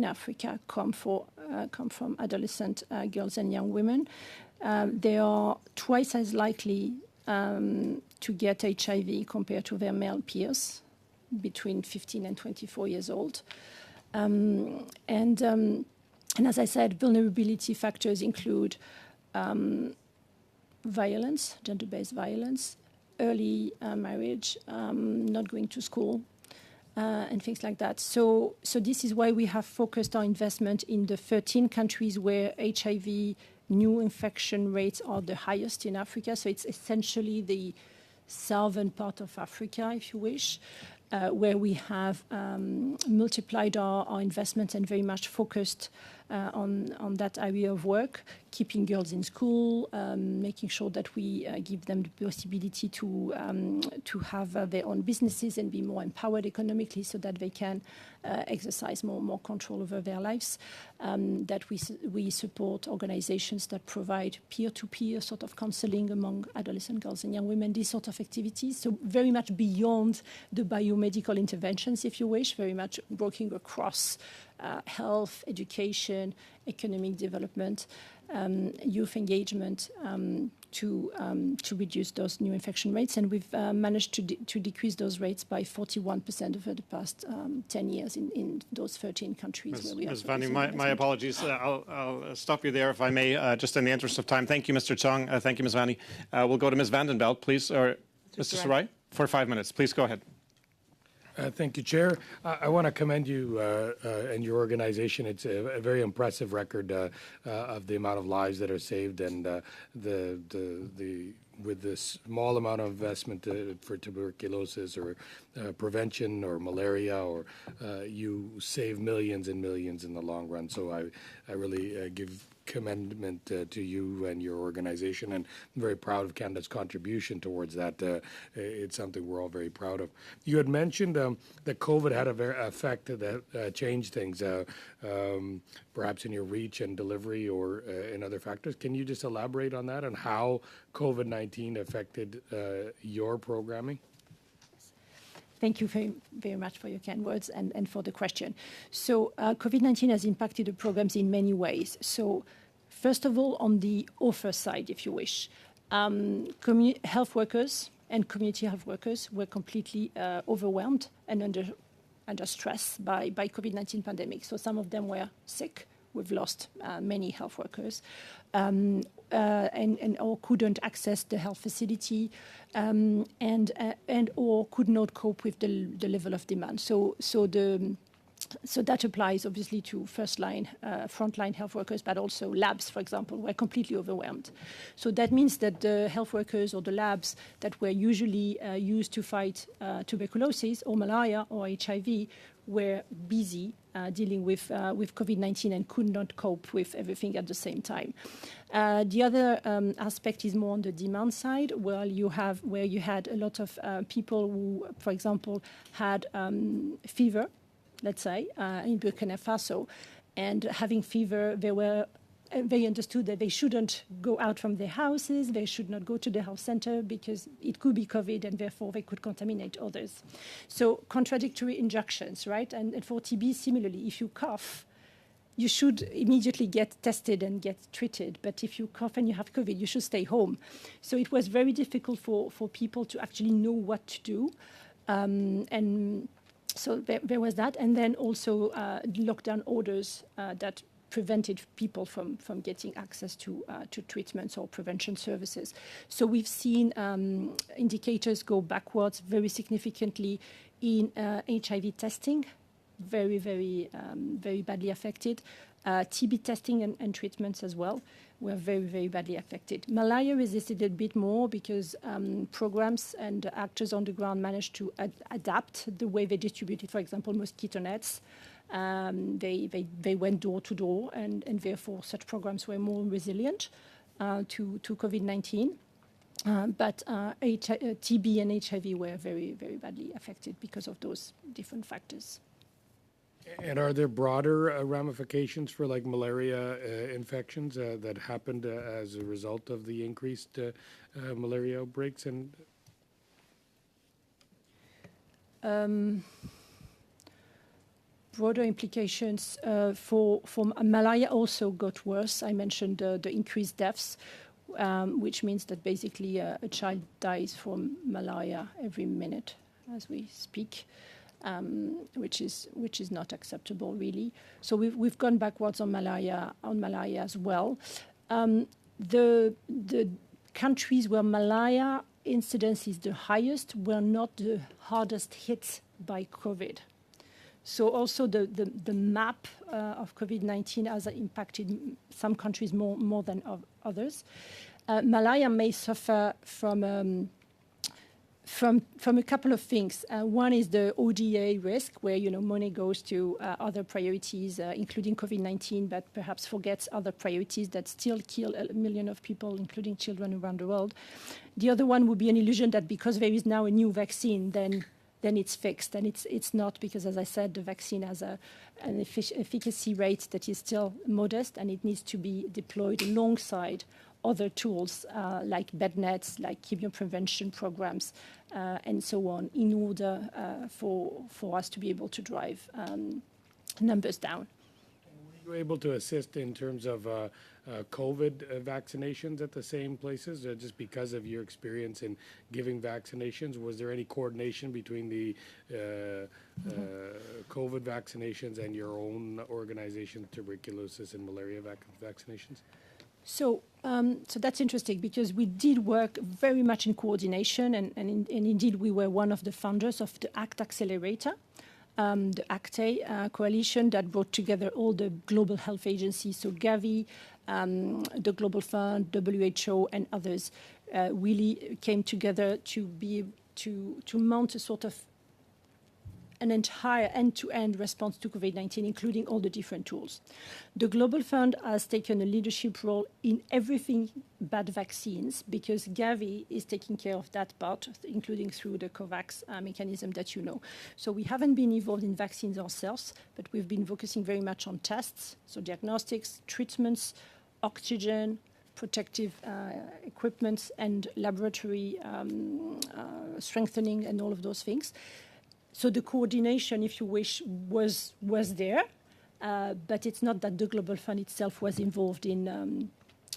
Africa come from adolescent girls and young women. They are twice as likely to get HIV compared to their male peers, between 15 and 24 years old. And as I said, vulnerability factors include violence, gender-based violence, early marriage, not going to school, and things like that. So this is why we have focused our investment in the 13 countries where HIV new infection rates are the highest in Africa. So it's essentially the southern part of Africa, if you wish, where we have multiplied our investments and very much focused on that area of work, keeping girls in school, making sure that we give them the possibility to have their own businesses and be more empowered economically so that they can exercise more control over their lives, that we support organizations that provide peer-to-peer sort of counseling among adolescent girls and young women, these sort of activities. So very much beyond the biomedical interventions, if you wish, very much working across health, education, economic development, youth engagement to reduce those new infection rates. And we've managed to decrease those rates by 41% over the past 10 years in those 13 countries where we are. Ms. Vanny, my apologies. I'll stop you there if I may, just in the interest of time. Thank you, Mr. Chong. Thank you, Ms. Vanny. We'll go to Ms. Vandenbelt, please, or Mr. Sarai, for 5 minutes. Please go ahead. Thank you, Chair. I want to commend you and your organization. It's a very impressive record of the amount of lives that are saved and with the small amount of investment for tuberculosis or prevention or malaria, or you save millions and millions in the long run. So I really give commendament to you and your organization, and I'm very proud of Canada's contribution towards that. It's something we're all very proud of. You had mentioned that COVID had a very effect that changed things, perhaps in your reach and delivery or in other factors. Can you just elaborate on that and how COVID-19 affected your programming? Thank you very, very much for your kind words and for the question. So COVID-19 has impacted the programs in many ways. So first of all, on the offer side, if you wish, health workers and community health workers were completely overwhelmed and under stress by COVID-19 pandemic. So some of them were sick. We've lost many health workers and or couldn't access the health facility and or could not cope with the level of demand. So that applies obviously to frontline health workers, but also labs, for example, were completely overwhelmed. So that means that the health workers or the labs that were usually used to fight tuberculosis or malaria or HIV were busy dealing with COVID-19 and could not cope with everything at the same time. The other aspect is more on the demand side, where you had a lot of people who, for example, had fever, let's say, in Burkina Faso, and having fever, they understood that they shouldn't go out from their houses, they should not go to the health center because it could be COVID and therefore they could contaminate others. So contradictory injunctions, right? And for TB, similarly, if you cough, you should immediately get tested and get treated. But if you cough and you have COVID, you should stay home. So it was very difficult for people to actually know what to do. And so there was that. And then also lockdown orders that prevented people from getting access to treatments or prevention services. So we've seen indicators go backwards very significantly in HIV testing, very, very, very badly affected. TB testing and treatments as well were very, very badly affected. Malaria resisted a bit more because programs and actors on the ground managed to adapt the way they distributed, for example, mosquito nets. They went door to door, and therefore such programs were more resilient to COVID-19. But TB and HIV were very, very badly affected because of those different factors. And are there broader ramifications for like malaria infections that happened as a result of the increased malaria outbreaks? And broader implications for malaria also got worse. I mentioned the increased deaths, which means that basically a child dies from malaria every minute as we speak. Which is not acceptable, really. So we've gone backwards on malaria as well. The countries where malaria incidence is the highest were not the hardest hit by COVID. So also the map of COVID-19 has impacted some countries more than others. Malaria may suffer from a couple of things. One is the ODA risk, where money goes to other priorities, including COVID-19, but perhaps forgets other priorities that still kill 1 million of people, including children around the world. The other one would be an illusion that because there is now a new vaccine, then it's fixed. And it's not, because, as I said, the vaccine has an efficacy rate that is still modest, and it needs to be deployed alongside other tools like bed nets, like chemio prevention programs, and so on, in order for us to be able to drive numbers down. Were you able to assist in terms of COVID vaccinations at the same places, just because of your experience in giving vaccinations? Was there any coordination between the COVID vaccinations and your own organization, tuberculosis and malaria vaccinations? So that's interesting, because we did work very much in coordination, and indeed we were one of the founders of the ACT Accelerator, the ACT coalition that brought together all the global health agencies, so Gavi, the Global Fund, WHO, and others really came together to mount a sort of an entire end-to-end response to COVID-19, including all the different tools. The Global Fund has taken a leadership role in everything but vaccines, because Gavi is taking care of that part, including through the COVAX mechanism that you know. So we haven't been involved in vaccines ourselves, but we've been focusing very much on tests, so diagnostics, treatments, oxygen, protective equipment, and laboratory strengthening, and all of those things. So the coordination, if you wish, was there, but it's not that the Global Fund itself was involved in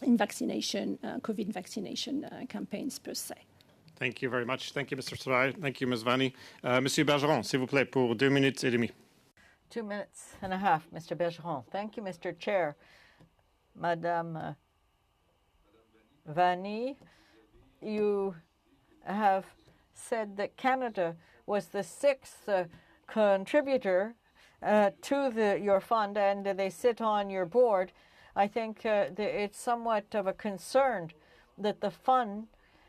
vaccination, COVID vaccination campaigns per se. Thank you very much. Thank you, Mr. Sarai. Thank you, Ms. Vanni. Monsieur Bergeron, s'il vous plaît, pour 2 minutes et demie. 2 minutes and a half, Mr. Bergeron. Thank you, Mr. Chair. Madame Vanni, you have said that Canada was the 6th contributor to your fund, and they sit on your board. I think it's somewhat of a concern that the fund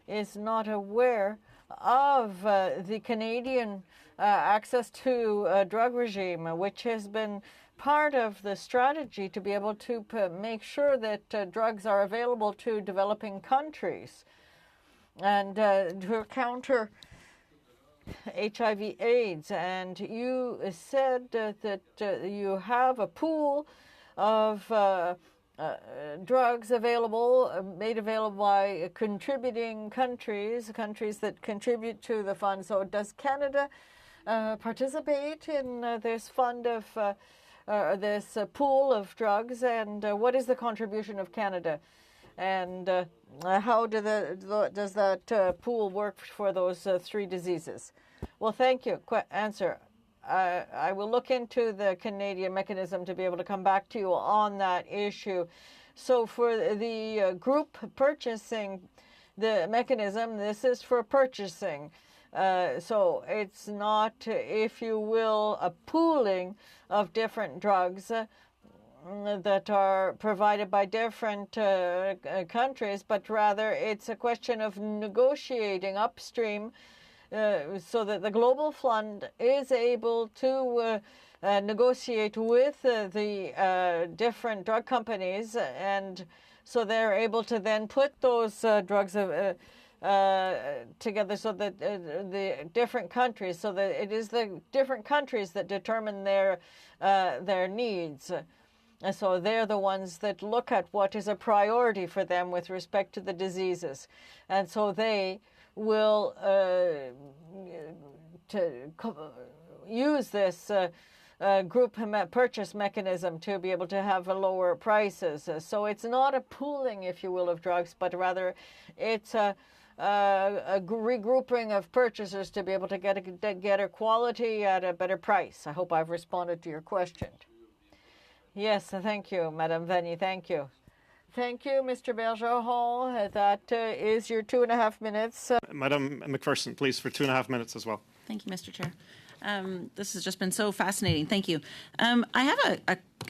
is not aware of the Canadian access to a drug regime, which has been part of the strategy to be able to make sure that drugs are available to developing countries and to counter HIV/AIDS. And you said that you have a pool of drugs available, made available by contributing countries that contribute to the fund. So does Canada participate in this fund of this pool of drugs, and what is the contribution of Canada? And how does that pool work for those 3 diseases? Well, thank you. Answer. I will look into the Canadian mechanism to be able to come back to you on that issue. So for the group purchasing, the mechanism, this is for purchasing. So it's not, if you will, a pooling of different drugs that are provided by different countries, but rather it's a question of negotiating upstream so that the Global Fund is able to negotiate with the different drug companies, and so they're able to then put those drugs together, so that the different countries, so that it is the different countries that determine their needs. And so they're the ones that look at what is a priority for them with respect to the diseases. And so they will use this group purchase mechanism to be able to have lower prices. So it's not a pooling, if you will, of drugs, but rather it's a regrouping of purchasers to be able to get a quality at a better price. I hope I've responded to your question. Yes, thank you, Madame Vanni, thank you. Thank you, Mr. Bergeron. That is your 2.5 minutes. Madam McPherson, please, for 2.5 minutes as well. Thank you, Mr. Chair. This has just been so fascinating. Thank you. I have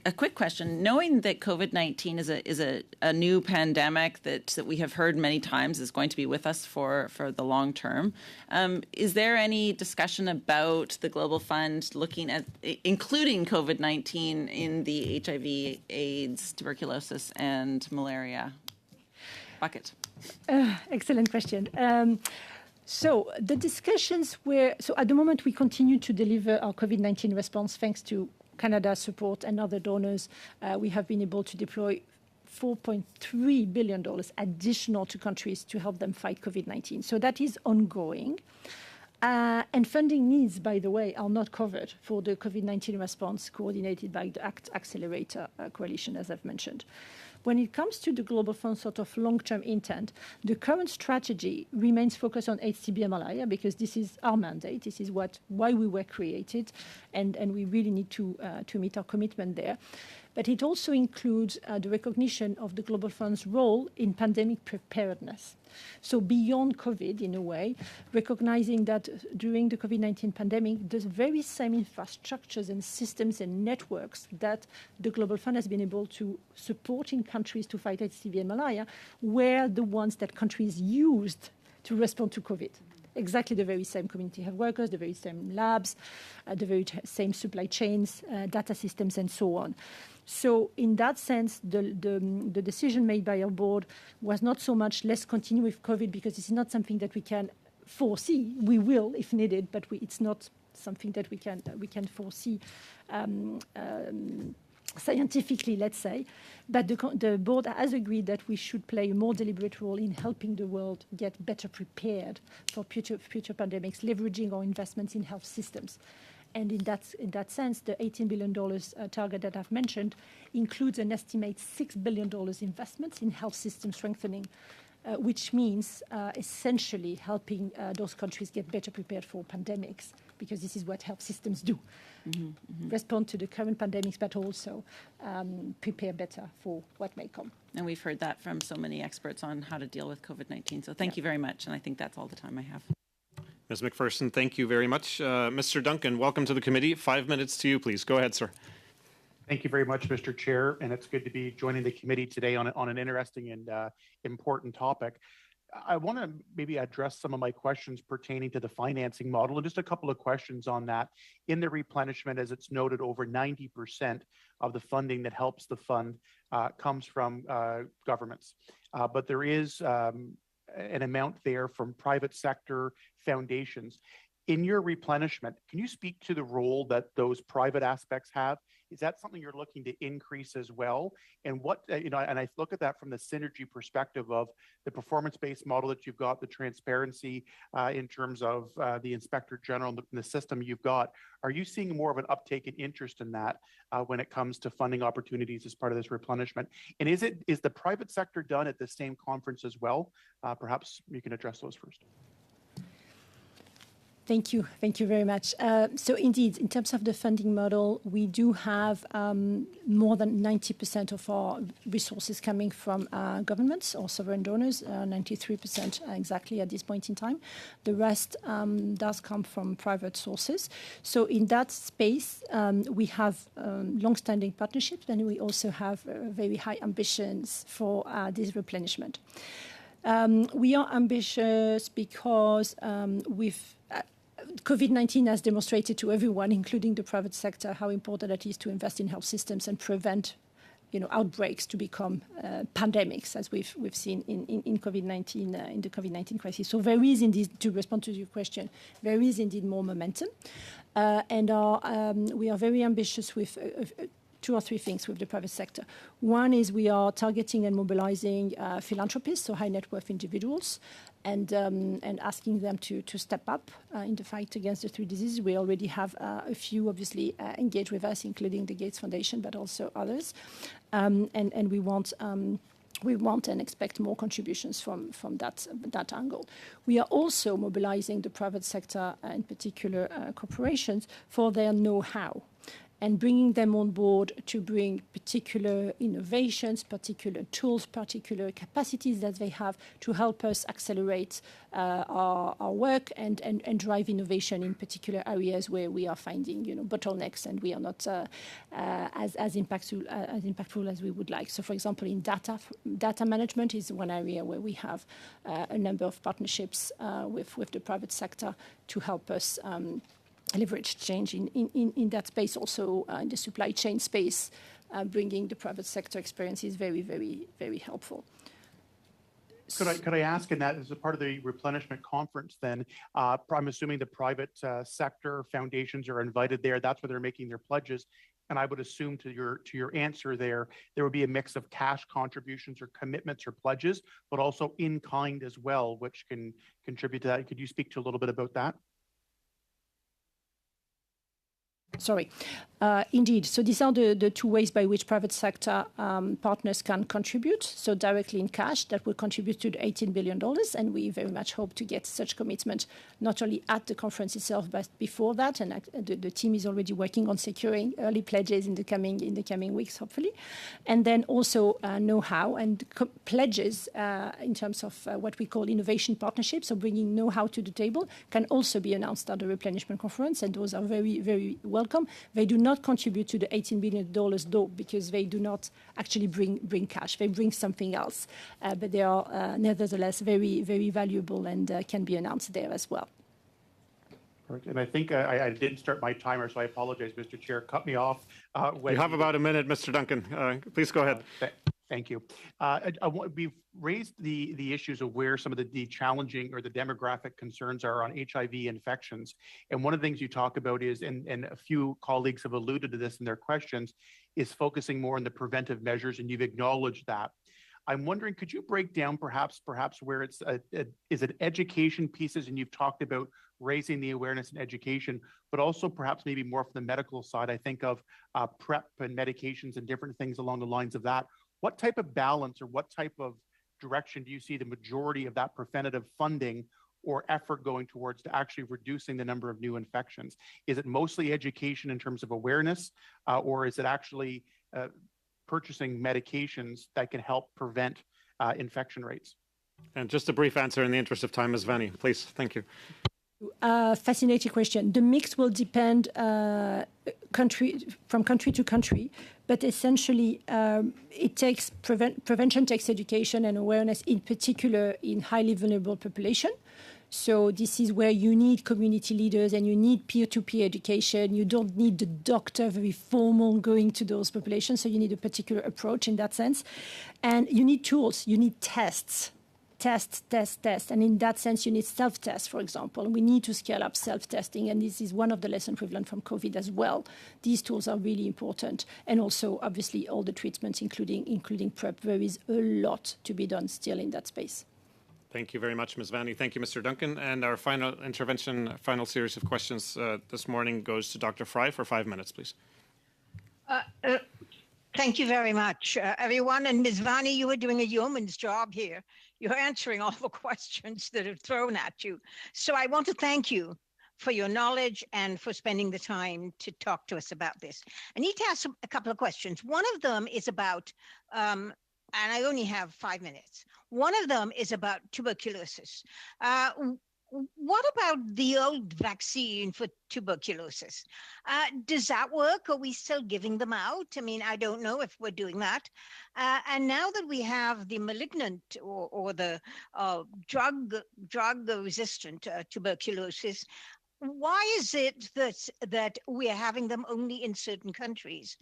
a quick question. Knowing that COVID-19 is a new pandemic that we have heard many times is going to be with us for the long term, is there any discussion about the Global Fund looking at including COVID-19 in the HIV, AIDS, tuberculosis, and malaria bucket? Excellent question. So the discussions were, so at the moment we continue to deliver our COVID-19 response thanks to Canada's support and other donors. We have been able to deploy $4.3 billion additional to countries to help them fight COVID-19. So that is ongoing. And funding needs, by the way, are not covered for the COVID-19 response coordinated by the ACT Accelerator Coalition, as I've mentioned. When it comes to the Global Fund sort of long-term intent, the current strategy remains focused on AIDS, TB, and malaria because this is our mandate. This is why we were created, and we really need to meet our commitment there. But it also includes the recognition of the Global Fund's role in pandemic preparedness. So beyond COVID, in a way, recognizing that during the COVID-19 pandemic, the very same infrastructures and systems and networks that the Global Fund has been able to support in countries to fight AIDS, TB, and malaria were the ones that countries used to respond to COVID. Exactly the very same community health workers, the very same labs, the very same supply chains, data systems, and so on. So in that sense, the decision made by our board was not so much let's continue with COVID because it's not something that we can foresee. We will if needed, but it's not something that we can foresee scientifically, let's say. But the board has agreed that we should play a more deliberate role in helping the world get better prepared for future pandemics, leveraging our investments in health systems. And in that sense, the $18 billion target that I've mentioned includes an estimated $6 billion investments in health system strengthening, which means essentially helping those countries get better prepared for pandemics, because this is what health systems do. Respond to the current pandemics, but also prepare better for what may come. And we've heard that from so many experts on how to deal with COVID-19. So thank you very much. And I think that's all the time I have. Ms. McPherson, thank you very much. Mr. Duncan, welcome to the committee. 5 minutes to you, please. Go ahead, sir. Thank you very much, Mr. Chair, and it's good to be joining the committee today on an interesting and important topic. I want to maybe address some of my questions pertaining to the financing model, and just a couple of questions on that. In the replenishment, as it's noted, over 90% of the funding that helps the fund comes from governments, but there is an amount there from private sector foundations. In your replenishment, can you speak to the role that those private aspects have? Is that something you're looking to increase as well? And what, and I look at that from the synergy perspective of the performance-based model that you've got, the transparency in terms of the Inspector General and the system you've got. Are you seeing more of an uptake in interest in that when it comes to funding opportunities as part of this replenishment? And is the private sector done at the same conference as well? Perhaps you can address those first. Thank you very much. So indeed, in terms of the funding model, we do have more than 90% of our resources coming from governments or sovereign donors, 93% exactly at this point in time. The rest does come from private sources. So in that space, we have long-standing partnerships, and we also have very high ambitions for this replenishment. We are ambitious because COVID-19 has demonstrated to everyone, including the private sector, how important it is to invest in health systems and prevent, outbreaks to become pandemics, as we've seen in COVID-19 in the COVID-19 crisis. So there is indeed, to respond to your question, there is indeed more momentum, and we are very ambitious with. 2 or 3 things with the private sector. One is we are targeting and mobilizing philanthropists, so high net worth individuals, and asking them to step up in the fight against the 3 diseases. We already have a few, obviously, engaged with us, including the Gates Foundation, but also others. And we want and expect more contributions from that angle. We are also mobilizing the private sector, in particular corporations, for their know-how. and bringing them on board to bring particular innovations, particular tools, particular capacities that they have to help us accelerate our work and drive innovation in particular areas where we are finding bottlenecks and we are not as impactful as we would like. So, for example, in data management is one area where we have a number of partnerships with the private sector to help us leverage change in that space. Also in the supply chain space, bringing the private sector experience is very, very, very helpful. Could I ask, in that as a part of the replenishment conference, then I'm assuming the private sector foundations are invited there. That's where they're making their pledges. And I would assume to your answer there would be a mix of cash contributions or commitments or pledges, but also in kind as well, which can contribute to that. Could you speak to a little bit about that? Sorry. Indeed. So these are the two ways by which private sector partners can contribute. So directly in cash, that will contribute to the $18 billion. And we very much hope to get such commitment, not only at the conference itself, but before that. And the team is already working on securing early pledges in the coming weeks, hopefully. And then also know-how and pledges in terms of what we call innovation partnerships, so bringing know-how to the table, can also be announced at the replenishment conference. And those are very, very welcome. They do not contribute to the $18 billion though, because they do not actually bring cash. They bring something else, but they are nevertheless very, very valuable and can be announced there as well. Correct. And I think I didn't start my timer, so I apologize, Mr. Chair. Cut me off. You have about a minute, Mr. Duncan. Please go ahead. Thank you. We've raised the issues of where some of the challenging or the demographic concerns are on HIV infections. And one of the things you talk about is, and a few colleagues have alluded to this in their questions, is focusing more on the preventive measures, and you've acknowledged that. I'm wondering, could you break down perhaps where it's is it education pieces, and you've talked about raising the awareness and education, but also perhaps maybe more from the medical side. I think of PrEP and medications and different things along the lines of that. What type of balance or what type of direction do you see the majority of that preventative funding or effort going towards to actually reducing the number of new infections? Is it mostly education in terms of awareness, or is it actually purchasing medications that can help prevent infection rates? And just a brief answer in the interest of time, Ms. Vanni, please. Thank you. Fascinating question. The mix will depend from country to country, but essentially it takes prevention takes education and awareness, in particular in highly vulnerable population. So this is where you need community leaders and you need peer-to-peer education. You don't need the doctor very formal going to those populations. So you need a particular approach in that sense. And you need tools, you need tests. Test. And in that sense, you need self-tests, for example. We need to scale up self-testing. And this is one of the lessons we've learned from COVID as well. These tools are really important. And also, obviously, all the treatments, including PrEP. There is a lot to be done still in that space. Thank you very much, Ms. Vanni. Thank you, Mr. Duncan. And our final intervention, final series of questions this morning goes to Dr. Fry for 5 minutes, please. Thank you very much, everyone. And Ms. Vanni, you are doing a yeoman's job here. You're answering all the questions that are thrown at you. So I want to thank you for your knowledge and for spending the time to talk to us about this. I need to ask a couple of questions. One of them is about, and I only have 5 minutes. One of them is about tuberculosis. What about the old vaccine for tuberculosis? Does that work? Are we still giving them out? I mean, I don't know if we're doing that. And now that we have the malignant or the drug-resistant tuberculosis, why is it that we are having them only in certain countries?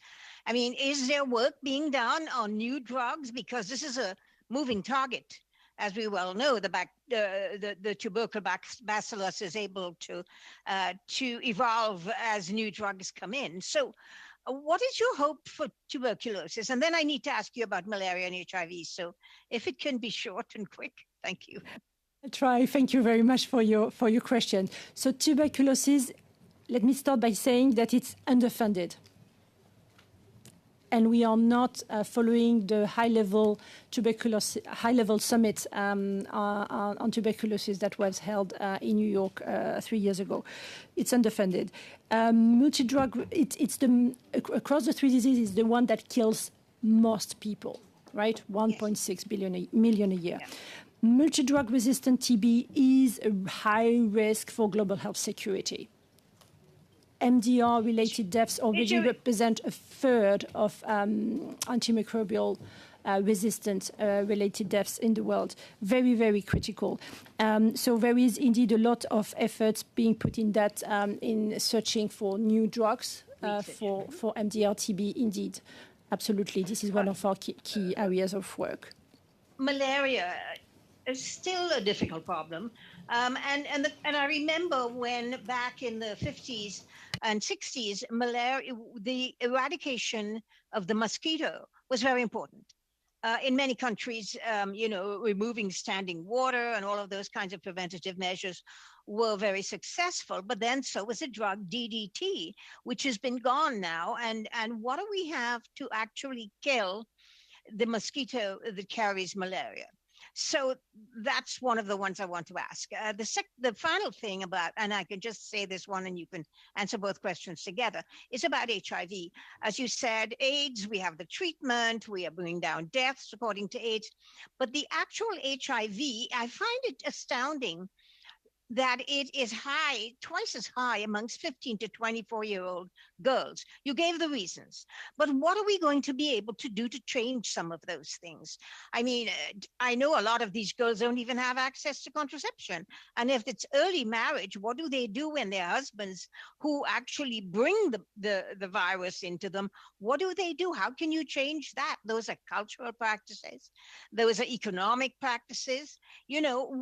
I mean, is there work being done on new drugs? Because this is a moving target. As we well know, the tubercle bacillus is able to evolve as new drugs come in. So what is your hope for tuberculosis? And then I need to ask you about malaria and HIV. So if it can be short and quick, thank you. I try. Thank you very much for your question. So tuberculosis, let me start by saying that it's underfunded. and we are not following the high-level summit on tuberculosis that was held in New York 3 years ago. It's underfunded. Multi-drug, across the three diseases, the one that kills most people, right? 1.6 million a year. Yeah. Multi-drug resistant TB is a high risk for global health security. MDR-related deaths already represent a third of antimicrobial resistant related deaths in the world. Very, very critical. So there is indeed a lot of efforts being put in that in searching for new drugs for MDR-TB. Indeed, absolutely. This is one of our key areas of work. Malaria is still a difficult problem. And I remember when back in the 50s and 60s, malaria, the eradication of the mosquito was very important. In many countries, removing standing water and all of those kinds of preventative measures were very successful. But then so was the drug DDT, which has been gone now. And what do we have to actually kill the mosquito that carries malaria? So that's one of the ones I want to ask. The final thing about, and I can just say this one and you can answer both questions together, is about HIV. As you said, AIDS, we have the treatment, we are bringing down deaths according to AIDS, but the actual HIV, I find it astounding that it is high, twice as high amongst 15 to 24-year-old girls. You gave the reasons, but what are we going to be able to do to change some of those things? I mean, I know a lot of these girls don't even have access to contraception. And if it's early marriage, what do they do when their husbands who actually bring the virus into them, what do they do? How can you change that? Those are cultural practices. Those are economic practices. You know,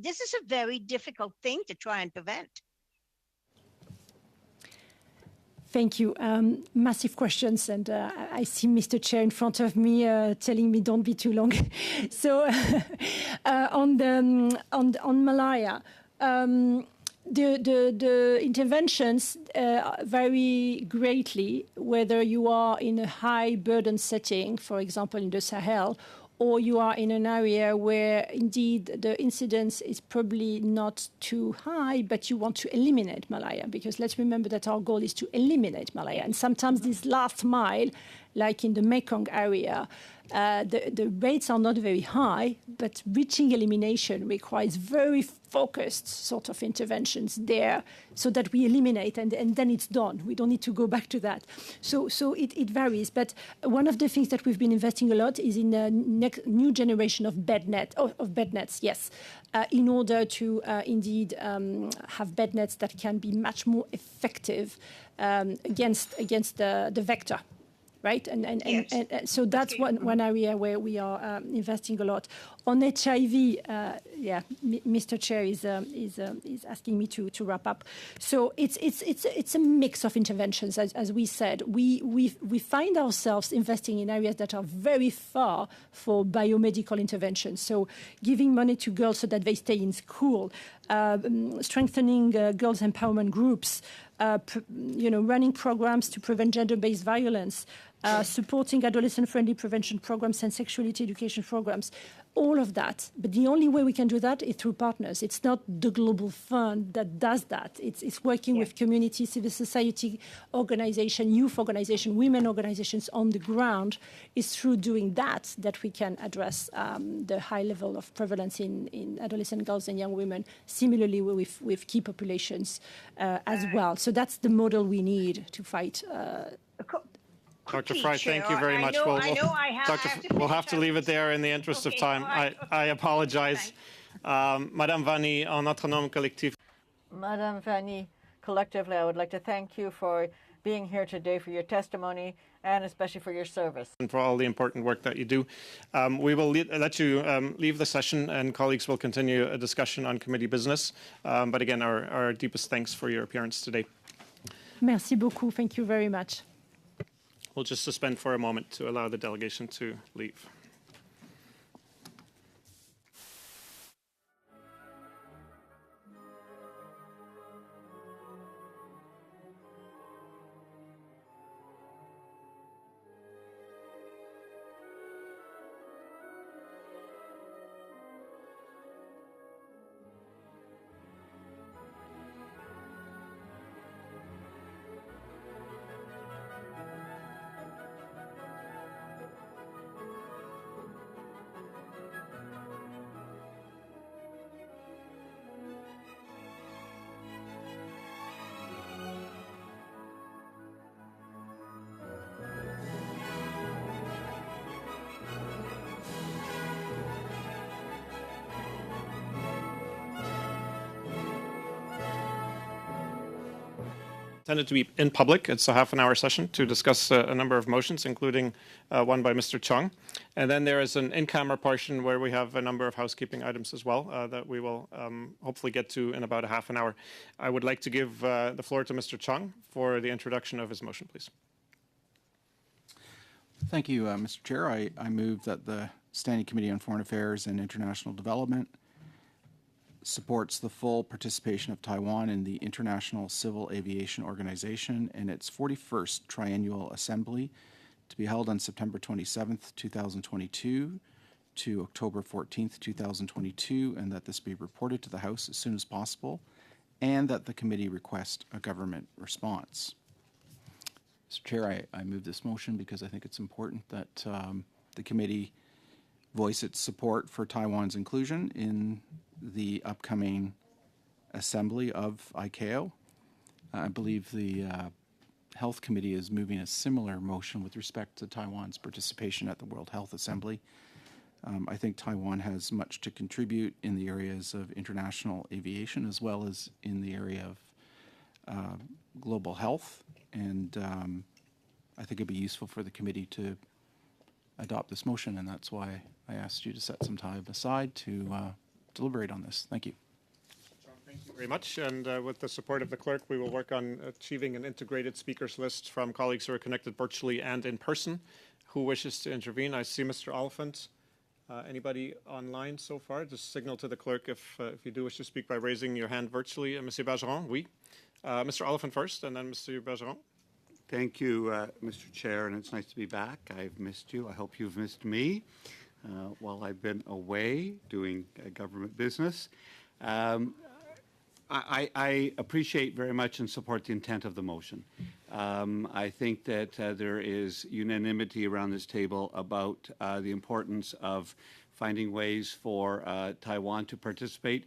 this is a very difficult thing to try and prevent. Thank you. Massive questions, and I see Mr. Chair in front of me telling me don't be too long. So on malaria, the interventions vary greatly whether you are in a high burden setting, for example in the Sahel, or you are in an area where indeed the incidence is probably not too high, but you want to eliminate malaria, because let's remember that our goal is to eliminate malaria. And sometimes this last mile, like in the Mekong area, the rates are not very high, but reaching elimination requires very focused sort of interventions there so that we eliminate and then it's done. We don't need to go back to that. So it varies. But one of the things that we've been investing a lot is in a new generation of bed nets, yes, in order to indeed have bed nets that can be much more effective against the vector. Right, and so that's one area where we are investing a lot. On HIV, Mr. Chair is asking me to wrap up. So it's a mix of interventions, as we said. We find ourselves investing in areas that are very far for biomedical interventions. So giving money to girls so that they stay in school, strengthening girls' empowerment groups, running programs to prevent gender-based violence, supporting adolescent-friendly prevention programs and sexuality education programs, all of that. But the only way we can do that is through partners. It's not the Global Fund that does that. It's working with community, civil society organization, youth organization, women organizations on the ground. It's through doing that we can address the high level of prevalence in adolescent girls and young women, similarly with key populations as well. So that's the model we need to fight. Dr. Fry, thank you very much. We'll have to leave it there in the interest of time. I apologize. Madame Vanni, en notre nom collectif. Madame Vanni, collectively, I would like to thank you for being here today, for your testimony, and especially for your service. And for all the important work that you do. We will let you leave the session, and colleagues will continue a discussion on committee business. But again, our deepest thanks for your appearance today. Merci beaucoup. Thank you very much. We'll just suspend for a moment to allow the delegation to leave. Intended to be in public. It's a half-an-hour session to discuss a number of motions, including one by Mr. Chung. And then there is an in-camera portion where we have a number of housekeeping items as well that we will hopefully get to in about a half an hour. I would like to give the floor to Mr. Chung for the introduction of his motion, please. Thank you, Mr. Chair. I move that the Standing Committee on Foreign Affairs and International Development supports the full participation of Taiwan in the International Civil Aviation Organization and its 41st Triennial Assembly to be held on September 27th, 2022 to October 14th, 2022, and that this be reported to the House as soon as possible, and that the committee request a government response. Mr. Chair, I move this motion because I think it's important that the committee voice its support for Taiwan's inclusion in the upcoming assembly of ICAO. I believe the Health Committee is moving a similar motion with respect to Taiwan's participation at the World Health Assembly. I think Taiwan has much to contribute in the areas of international aviation as well as in the area of global health, and I think it'd be useful for the committee to adopt this motion, and that's why I asked you to set some time aside to deliberate on this. Thank you. Thank you very much. And with the support of the clerk, we will work on achieving an integrated speakers list from colleagues who are connected virtually and in person. Who wishes to intervene? I see Mr. Oliphant. Anybody online so far? Just signal to the clerk if you do wish to speak by raising your hand virtually. Monsieur Bergeron, oui. Mr. Oliphant first, and then Mr. Bergeron. Thank you, Mr. Chair, and it's nice to be back. I've missed you. I hope you've missed me while I've been away doing government business. I appreciate very much and support the intent of the motion. I think that there is unanimity around this table about the importance of finding ways for Taiwan to participate,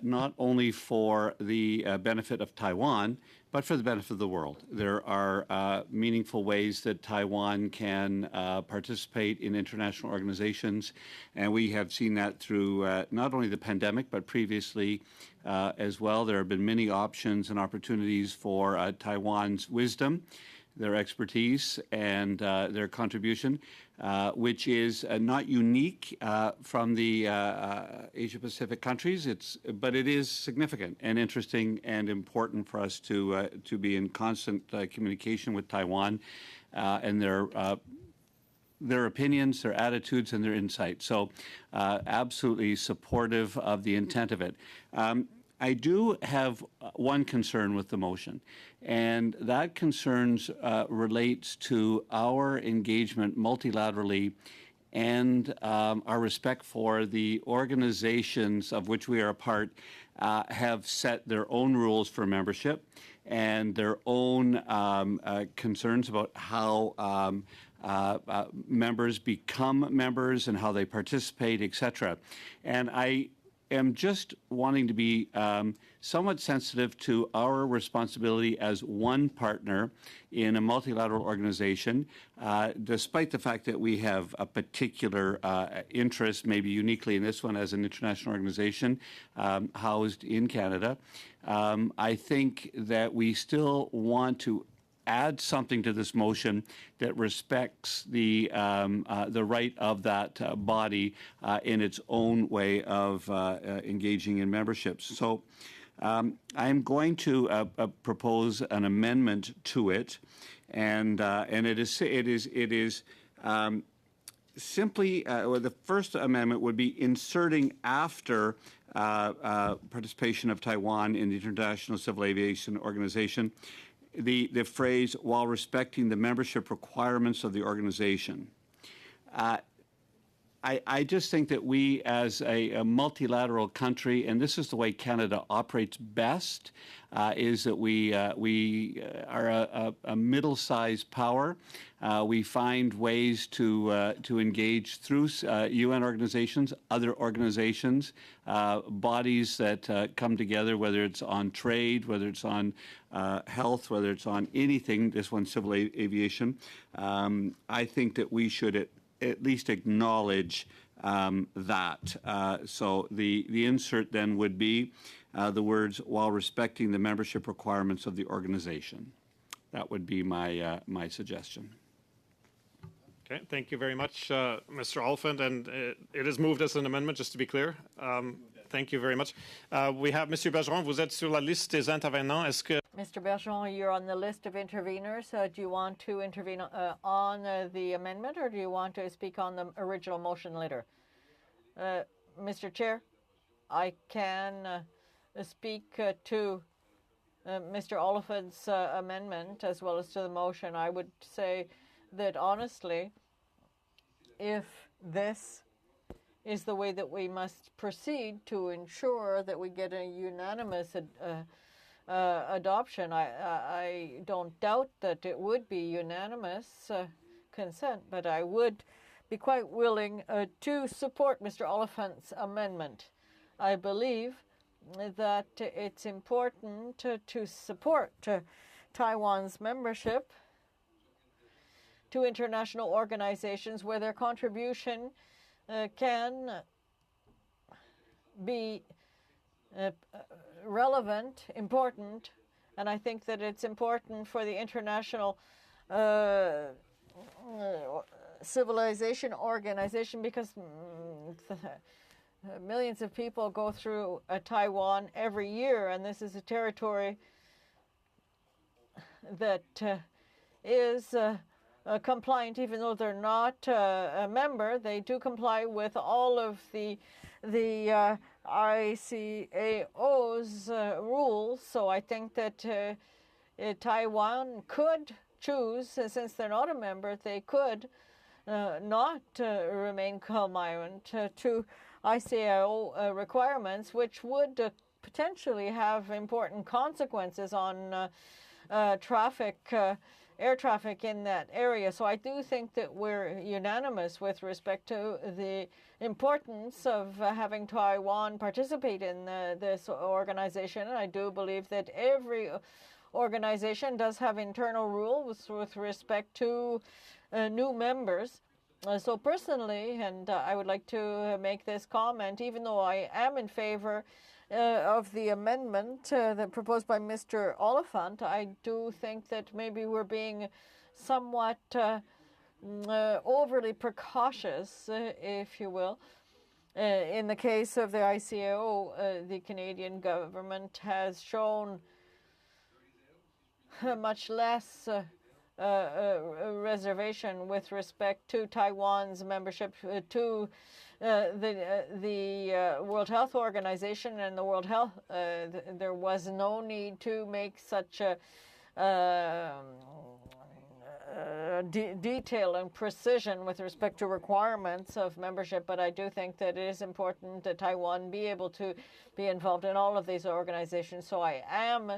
not only for the benefit of Taiwan, but for the benefit of the world. There are meaningful ways that Taiwan can participate in international organizations, and we have seen that through not only the pandemic, but previously as well. There have been many options and opportunities for Taiwan's wisdom, their expertise, and their contribution, which is not unique from the Asia-Pacific countries. But it is significant and interesting and important for us to be in constant communication with Taiwan and their opinions, their attitudes, and their insights. So absolutely supportive of the intent of it. I do have one concern with the motion, and that concern relates to our engagement multilaterally and our respect for the organizations of which we are a part have set their own rules for membership and their own concerns about how members become members and how they participate, etc. And I am just wanting to be somewhat sensitive to our responsibility as one partner in a multilateral organization, despite the fact that we have a particular interest, maybe uniquely in this one as an international organization housed in Canada. I think that we still want to add something to this motion that respects the right of that body in its own way of engaging in memberships. So I'm going to propose an amendment to it, and it is simply the first amendment would be inserting after participation of Taiwan in the International Civil Aviation Organization the phrase, while respecting the membership requirements of the organization. I just think that we, as a multilateral country, and this is the way Canada operates best, is that we are a middle-sized power. We find ways to engage through UN organizations, other organizations, bodies that come together, whether it's on trade, whether it's on health, whether it's on anything, this one, civil aviation. I think that we should at least acknowledge that. So the insert then would be the words while respecting the membership requirements of the organization. That would be my suggestion. Okay, thank you very much, Mr. Oliphant, and it is moved as an amendment, just to be clear. Thank you very much. We have Monsieur Bergeron, vous êtes sur la liste des intervenants. Est-ce que Mr. Bergeron, you're on the list of interveners. Do you want to intervene on the amendment, or do you want to speak on the original motion later? Mr. Chair, I can speak to Mr. Oliphant's amendment as well as to the motion. I would say that honestly, if this is the way that we must proceed to ensure that we get a unanimous adoption, I don't doubt that it would be unanimous consent, but I would be quite willing to support Mr. Oliphant's amendment. I believe that it's important to support Taiwan's membership to international organizations where their contribution can be relevant, important, and I think that it's important for the international civilization organization because millions of people go through Taiwan every year, and this is a territory that is compliant, even though they're not a member. They do comply with all of the ICAO's rules. So I think that Taiwan could choose, since they're not a member, they could not remain compliant to ICAO requirements, which would potentially have important consequences on air traffic in that area. So I do think that we're unanimous with respect to the importance of having Taiwan participate in this organization. And I do believe that every organization does have internal rules with respect to new members. So personally, and I would like to make this comment, even though I am in favor of the amendment that proposed by Mr. Oliphant, I do think that maybe we're being somewhat overly precautious, if you will. In the case of the ICAO, the Canadian government has shown much less reservation with respect to Taiwan's membership to the World Health Organization and the World Health. There was no need to make such a detail and precision with respect to requirements of membership, but I do think that it is important that Taiwan be able to be involved in all of these organizations. So I am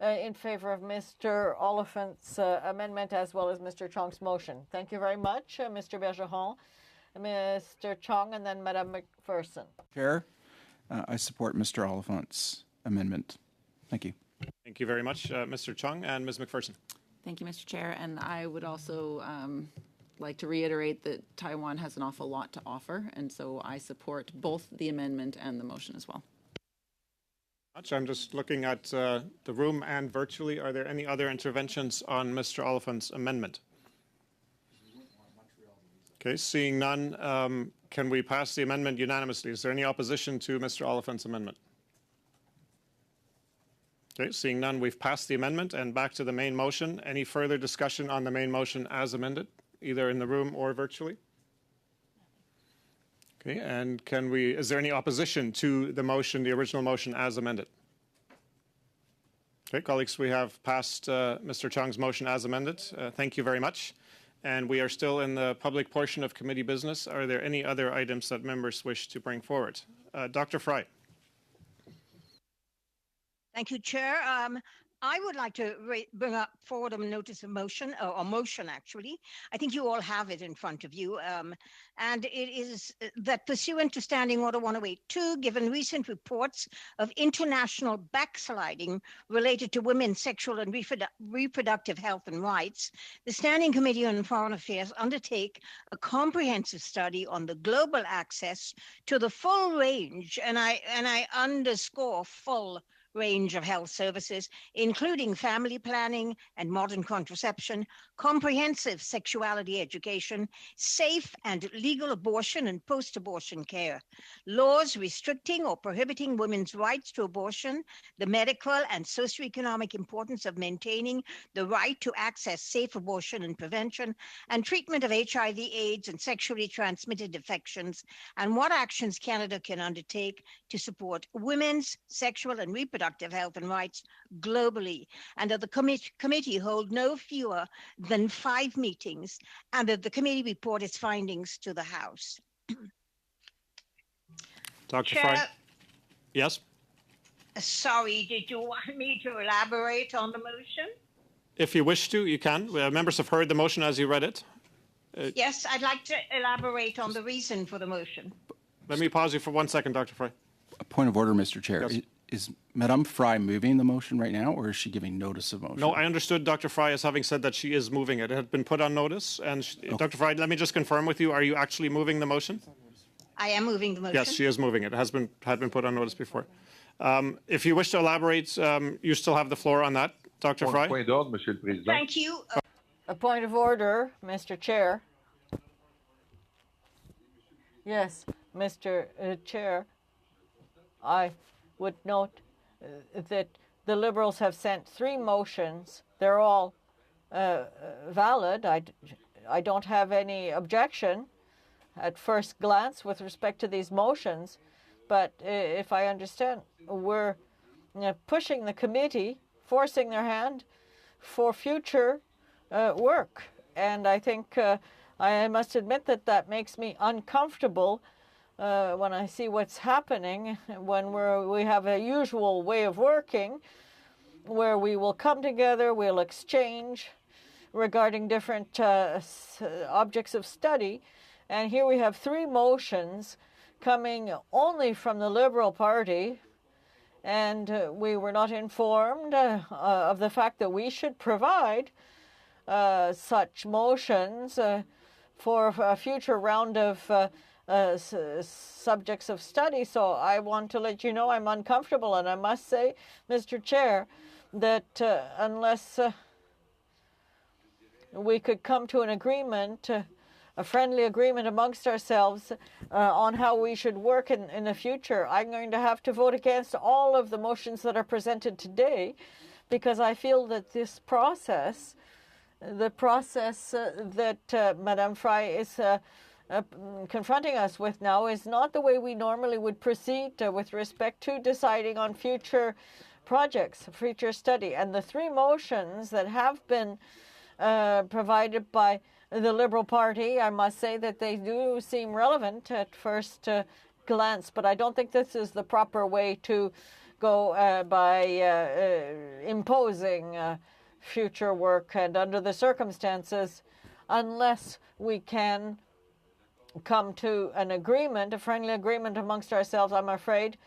in favor of Mr. Oliphant's amendment as well as Mr. Chong's motion. Thank you very much, Mr. Bergeron, Mr. Chong, and then Madame McPherson. Chair, I support Mr. Oliphant's amendment. Thank you. Thank you very much, Mr. Chong and Ms. McPherson. Thank you, Mr. Chair. And I would also like to reiterate that Taiwan has an awful lot to offer, and so I support both the amendment and the motion as well. I'm just looking at the room and virtually. Are there any other interventions on Mr. Oliphant's amendment? Okay, seeing none, can we pass the amendment unanimously? Is there any opposition to Mr. Oliphant's amendment? Okay, seeing none, we've passed the amendment and back to the main motion. Any further discussion on the main motion as amended, either in the room or virtually? Okay, and is there any opposition to the motion, the original motion as amended? Okay, colleagues, we have passed Mr. Chong's motion as amended. Thank you very much. And we are still in the public portion of committee business. Are there any other items that members wish to bring forward? Dr. Fry. Thank you, Chair. I would like to bring up forward a notice of motion, or motion actually. I think you all have it in front of you. And it is that pursuant to Standing Order 1082, given recent reports of international backsliding related to women's sexual and reproductive health and rights, the Standing Committee on Foreign Affairs undertake a comprehensive study on the global access to the full range, and I underscore full range of health services, including family planning and modern contraception, comprehensive sexuality education, safe and legal abortion and post-abortion care, laws restricting or prohibiting women's rights to abortion, the medical and socioeconomic importance of maintaining the right to access safe abortion and prevention, and treatment of HIV, AIDS, and sexually transmitted infections, and what actions Canada can undertake to support women's sexual and reproductive health and rights globally, and that the committee hold no fewer than 5 meetings, and that the committee report its findings to the House. Dr. Chair, Fry? Yes? Sorry, did you want me to elaborate on the motion? If you wish to, you can. Members have heard the motion as you read it. Yes, I'd like to elaborate on the reason for the motion. Let me pause you for 1 second, Dr. Fry. A point of order, Mr. Chair. Yes. Is Madame Fry moving the motion right now, or is she giving notice of motion? No, I understood Dr. Fry as having said that she is moving it. It had been put on notice. And Dr. Fry, let me just confirm with you, are you actually moving the motion? I am moving the motion. Yes, she is moving it. It had been put on notice before. If you wish to elaborate, you still have the floor on that, Dr. Fry. Point d'ordre, Monsieur le Président. Thank you. A point of order, Mr. Chair. Yes, Mr. Chair, I would note that the Liberals have sent 3 motions. They're all valid. I don't have any objection at first glance with respect to these motions, but if I understand, we're pushing the committee, forcing their hand for future work. And I think I must admit that makes me uncomfortable when I see what's happening, when we have a usual way of working where we will come together, we'll exchange regarding different objects of study. And here we have 3 motions coming only from the Liberal Party, and we were not informed of the fact that we should provide such motions for a future round of subjects of study. So I want to let you know I'm uncomfortable, and I must say, Mr. Chair, that unless we could come to an agreement, a friendly agreement amongst ourselves on how we should work in the future, I'm going to have to vote against all of the motions that are presented today, because I feel that this process, the process that Madame Fry is confronting us with now, is not the way we normally would proceed with respect to deciding on future projects, future study. And the 3 motions that have been provided by the Liberal Party, I must say that they do seem relevant at first glance, but I don't think this is the proper way to go by imposing future work. And under the circumstances, unless we can come to an agreement, a friendly agreement amongst ourselves, I'm afraid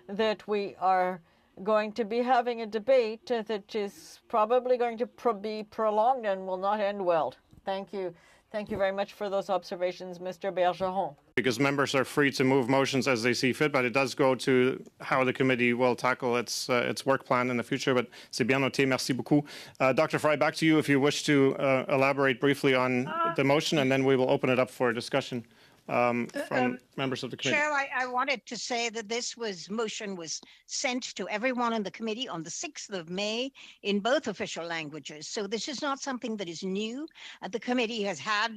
that we are going to be having a debate that is probably going to be prolonged and will not end well. Thank you. Thank you very much for those observations, Mr. Bergeron. Because members are free to move motions as they see fit, but it does go to how the committee will tackle its work plan in the future. But c'est bien noté. Merci beaucoup. Dr. Fry, back to you if you wish to elaborate briefly on the motion, and then we will open it up for discussion from members of the committee. Chair, I wanted to say that this motion was sent to everyone in the committee on the 6th of May in both official languages. So this is not something that is new. The committee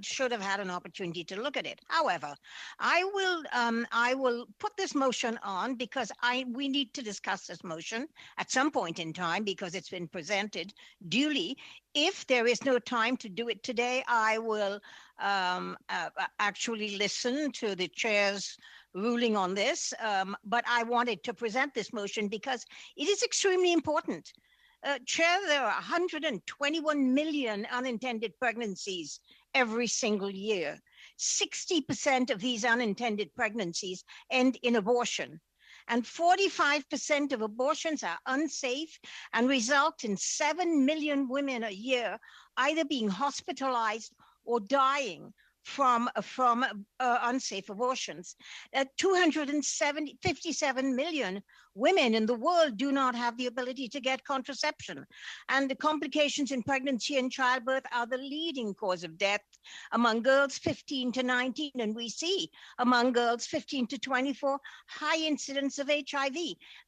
should have had an opportunity to look at it. However, I will put this motion on because we need to discuss this motion at some point in time because it's been presented duly. If there is no time to do it today, I will actually listen to the chair's ruling on this. But I wanted to present this motion because it is extremely important. Chair, there are 121 million unintended pregnancies every single year. 60% of these unintended pregnancies end in abortion. And 45% of abortions are unsafe and result in 7 million women a year either being hospitalized or dying from unsafe abortions. 257 million women in the world do not have the ability to get contraception. And the complications in pregnancy and childbirth are the leading cause of death among girls 15 to 19. And we see among girls 15 to 24 high incidence of HIV.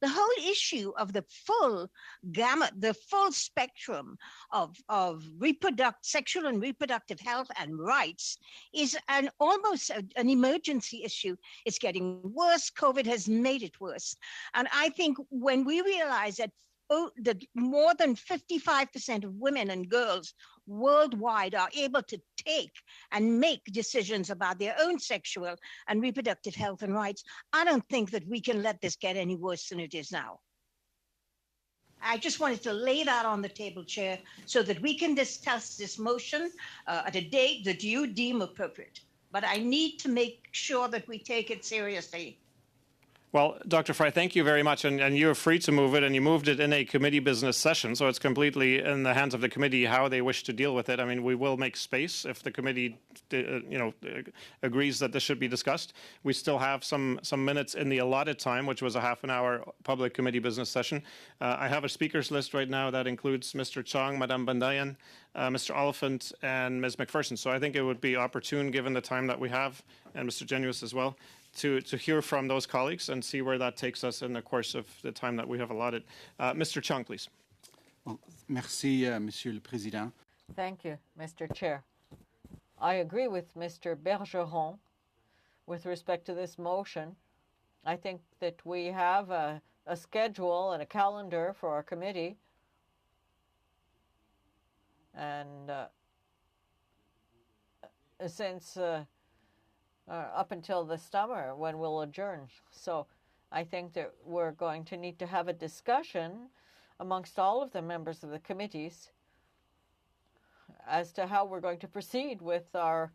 The whole issue of the full gamut, the full spectrum of sexual and reproductive health and rights is almost an emergency issue. It's getting worse. COVID has made it worse. And I think when we realize that more than 55% of women and girls worldwide are able to take and make decisions about their own sexual and reproductive health and rights, I don't think that we can let this get any worse than it is now. I just wanted to lay that on the table, Chair, so that we can discuss this motion at a date that you deem appropriate. But I need to make sure that we take it seriously. Well, Dr. Fry, thank you very much. And you're free to move it, and you moved it in a committee business session, so it's completely in the hands of the committee how they wish to deal with it. I mean, we will make space if the committee, agrees that this should be discussed. We still have some minutes in the allotted time, which was a half an hour public committee business session. I have a speakers list right now that includes Mr. Chong, Madame Bandayan, Mr. Oliphant, and Ms. McPherson. So I think it would be opportune, given the time that we have, and Mr. Genuis as well, to hear from those colleagues and see where that takes us in the course of the time that we have allotted. Mr. Chung, please. Well, merci, Monsieur le Président. Thank you, Mr. Chair. I agree with Mr. Bergeron with respect to this motion. I think that we have a schedule and a calendar for our committee. And since up until the summer when we'll adjourn. So I think that we're going to need to have a discussion amongst all of the members of the committees as to how we're going to proceed with our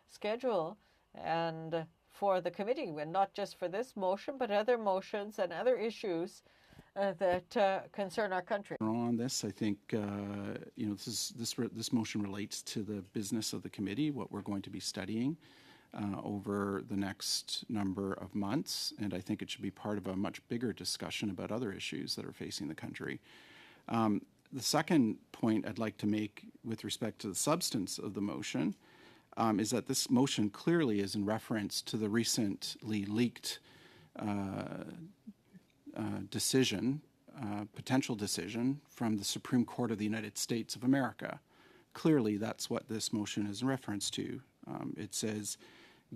schedule and for the committee, and not just for this motion, but other motions and other issues that concern our country. On this, I think this motion relates to the business of the committee, what we're going to be studying over the next number of months, and I think it should be part of a much bigger discussion about other issues that are facing the country. The second point I'd like to make with respect to the substance of the motion is that this motion clearly is in reference to the recently leaked potential decision from the Supreme Court of the United States of America. Clearly, that's what this motion is in reference to. It says,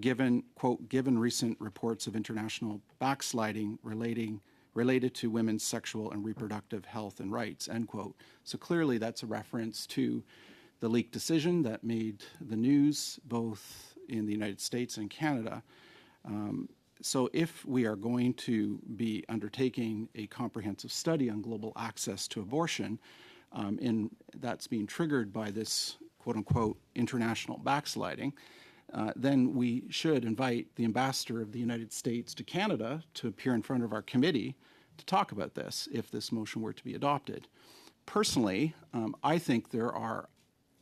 given recent reports of international backsliding related to women's sexual and reproductive health and rights, end quote. So clearly that's a reference to the leaked decision that made the news both in the United States and Canada. So if we are going to be undertaking a comprehensive study on global access to abortion, and that's being triggered by this quote-unquote international backsliding, then we should invite the ambassador of the United States to Canada to appear in front of our committee to talk about this if this motion were to be adopted. Personally, I think there are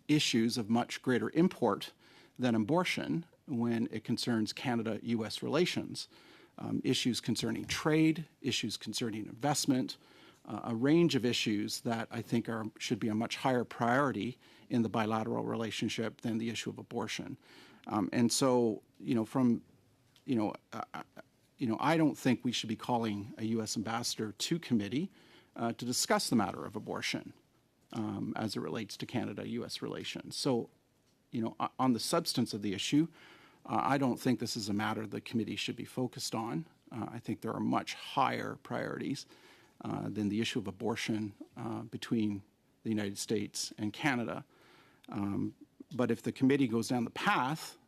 issues of much greater import than abortion when it concerns Canada-U.S. relations, issues concerning trade, issues concerning investment, a range of issues that I think should be a much higher priority in the bilateral relationship than the issue of abortion. And so, I don't think we should be calling a U.S. ambassador to committee to discuss the matter of abortion as it relates to Canada-U.S. relations. So, on the substance of the issue, I don't think this is a matter the committee should be focused on. I think there are much higher priorities than the issue of abortion between the United States and Canada. But if the committee goes down the path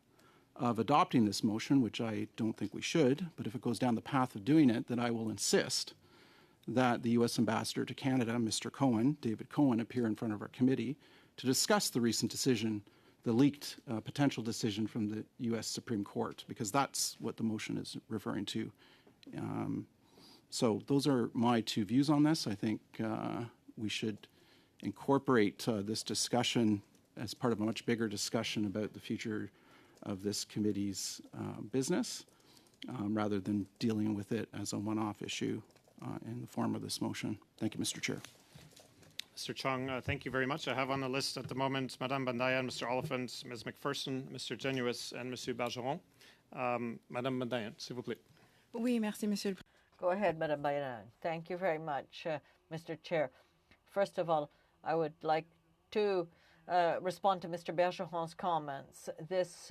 of adopting this motion, which I don't think we should, but if it goes down the path of doing it, then I will insist that the U.S. Ambassador to Canada, Mr. Cohen, David Cohen, appear in front of our committee to discuss the recent decision, the leaked potential decision from the U.S. Supreme Court, because that's what the motion is referring to. So those are my two views on this. I think we should incorporate this discussion as part of a much bigger discussion about the future of this committee's business, rather than dealing with it as a one-off issue in the form of this motion. Thank you, Mr. Chair. Mr. Chong, thank you very much. I have on the list at the moment Madame Bandayan, Mr. Oliphant, Ms. McPherson, Mr. Genuis, and Monsieur Bergeron. Madame Bandayan, s'il vous plaît. Oui, merci, Monsieur le Président. Go ahead, Madame Bandayan. Thank you very much, Mr. Chair. First of all, I would like to respond to Mr. Bergeron's comments. This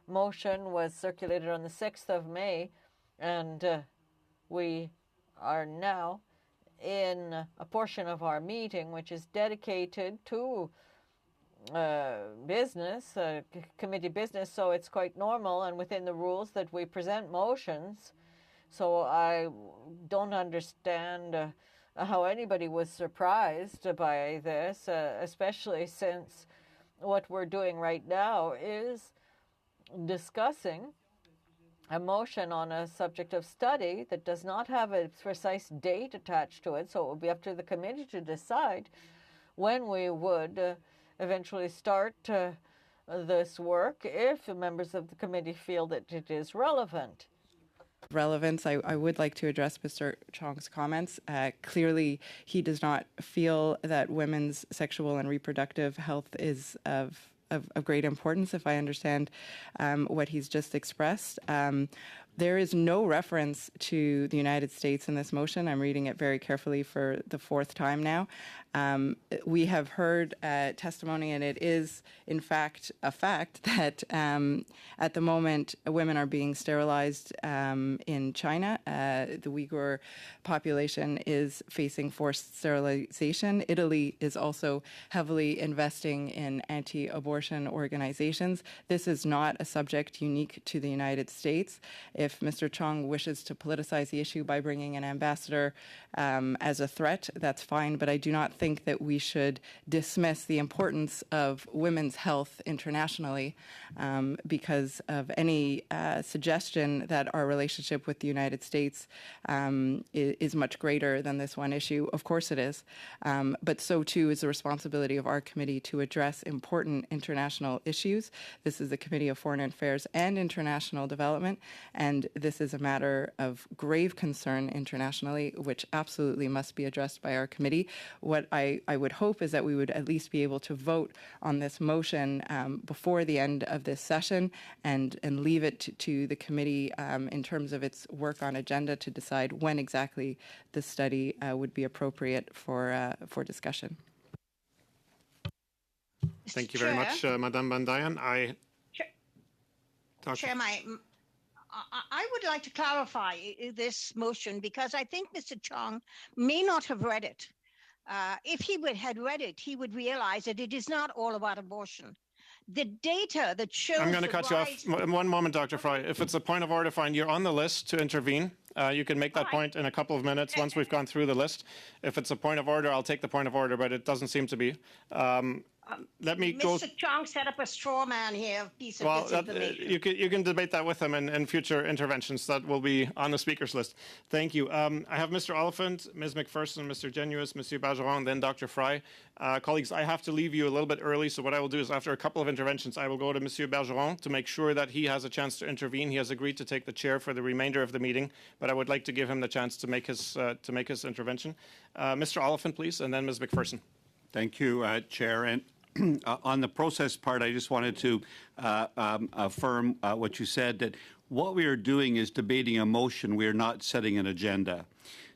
motion was circulated on the 6th of May, and we are now in a portion of our meeting which is dedicated to business, committee business, so it's quite normal and within the rules that we present motions. So I don't understand how anybody was surprised by this, especially since what we're doing right now is discussing a motion on a subject of study that does not have a precise date attached to it. So it will be up to the committee to decide when we would eventually start this work if the members of the committee feel that it is relevant. Relevance, I would like to address Mr. Chong's comments. Clearly, he does not feel that women's sexual and reproductive health is of great importance, if I understand what he's just expressed. There is no reference to the United States in this motion. I'm reading it very carefully for the fourth time now. We have heard testimony, and it is, in fact, a fact that at the moment women are being sterilized in China. The Uyghur population is facing forced sterilization. Italy is also heavily investing in anti-abortion organizations. This is not a subject unique to the United States. If Mr. Chong wishes to politicize the issue by bringing an ambassador as a threat, that's fine, but I do not think that we should dismiss the importance of women's health internationally because of any suggestion that our relationship with the United States is much greater than this one issue. Of course it is, but so too is the responsibility of our committee to address important international issues. This is the Committee of Foreign Affairs and International Development, and this is a matter of grave concern internationally, which absolutely must be addressed by our committee. What I would hope is that we would at least be able to vote on this motion before the end of this session and leave it to the committee in terms of its work on agenda to decide when exactly the study would be appropriate for discussion. Thank you very much, Madame Bandayan. Chair, I would like to clarify this motion because I think Mr. Chong may not have read it. If he had read it, he would realize that it is not all about abortion. The data that shows... I'm going to cut you off. One moment, Dr. Fry. If it's a point of order, fine. You're on the list to intervene. You can make that point in a couple of minutes once we've gone through the list. If it's a point of order, I'll take the point of order, but it doesn't seem to be. Let me go... Mr. Chong set up a straw man here, piece of disinformation. You can debate that with him in future interventions. That will be on the speakers list. Thank you. I have Mr. Oliphant, Ms. McPherson, Mr. Genuis, Monsieur Bergeron, and then Dr. Fry. Colleagues, I have to leave you a little bit early, so what I will do is after a couple of interventions, I will go to Monsieur Bergeron to make sure that he has a chance to intervene. He has agreed to take the chair for the remainder of the meeting, but I would like to give him the chance to make his intervention. Mr. Oliphant, please, and then Ms. McPherson. Thank you, Chair. And on the process part, I just wanted to affirm what you said, that what we are doing is debating a motion. We are not setting an agenda.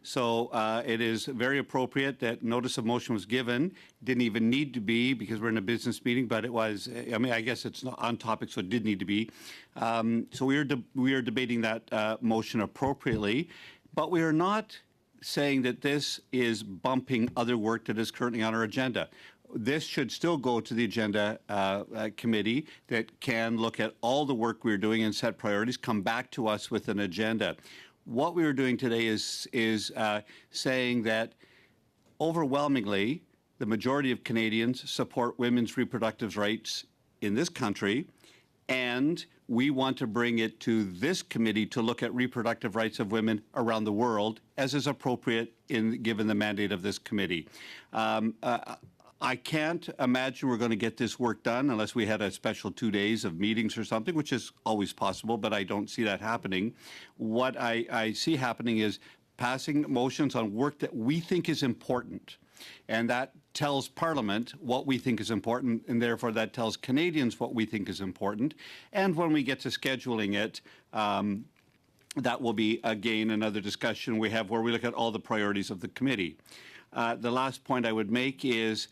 So it is very appropriate that notice of motion was given. Didn't even need to be because we're in a business meeting, but it was, I mean, I guess it's not on topic, so it did need to be. So we are debating that motion appropriately, but we are not saying that this is bumping other work that is currently on our agenda. This should still go to the agenda committee that can look at all the work we're doing and set priorities, come back to us with an agenda. what we were doing today is saying that overwhelmingly, the majority of Canadians support women's reproductive rights in this country, and we want to bring it to this committee to look at reproductive rights of women around the world, as is appropriate given the mandate of this committee. I can't imagine we're going to get this work done unless we had a special 2 days of meetings or something, which is always possible, but I don't see that happening. What I see happening is passing motions on work that we think is important. And that tells Parliament what we think is important, and therefore that tells Canadians what we think is important. And when we get to scheduling it, that will be, again, another discussion we have where we look at all the priorities of the committee. The last point I would make is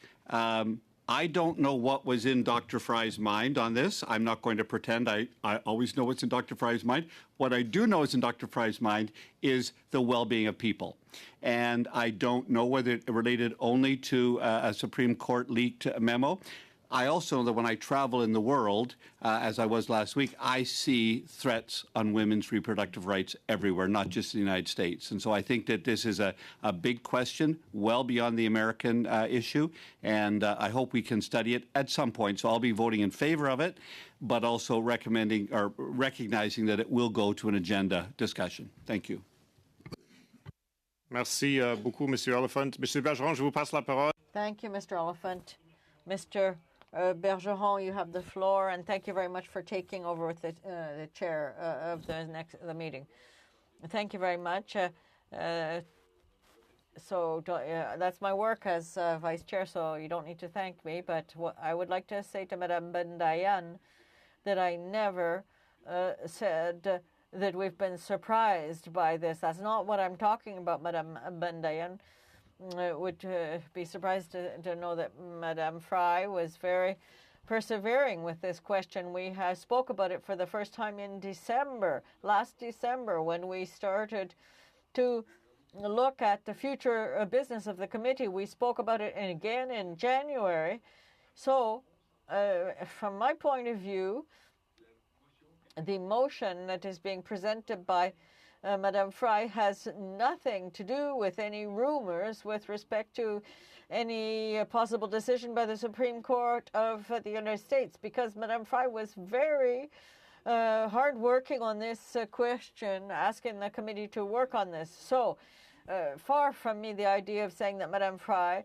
I don't know what was in Dr. Fry's mind on this. I'm not going to pretend I always know what's in Dr. Fry's mind. What I do know is in Dr. Fry's mind is the well-being of people. And I don't know whether it related only to a Supreme Court leaked memo. I also know that when I travel in the world, as I was last week, I see threats on women's reproductive rights everywhere, not just in the United States. And so I think that this is a big question, well beyond the American issue, and I hope we can study it at some point. So I'll be voting in favor of it, but also recommending or recognizing that it will go to an agenda discussion. Thank you. Merci beaucoup, Monsieur Oliphant. Monsieur Bergeron, je vous passe la parole. Thank you, Mr. Oliphant. Mr. Bergeron, you have the floor, and thank you very much for taking over with the chair of the meeting. Thank you very much. That's my work as vice chair, so you don't need to thank me. But what I would like to say to Madame Bendayan that I never said that we've been surprised by this. That's not what I'm talking about, Madame Bendayan. Would be surprised to know that Madame Fry was very persevering with this question. We spoke about it for the first time in last December, when we started to look at the future business of the committee. We spoke about it again in January. So, from my point of view, the motion that is being presented by Madame Fry has nothing to do with any rumors with respect to any possible decision by the Supreme Court of the United States, because Madame Fry was very hard working on this question, asking the committee to work on this. So far from me the idea of saying that Madame Fry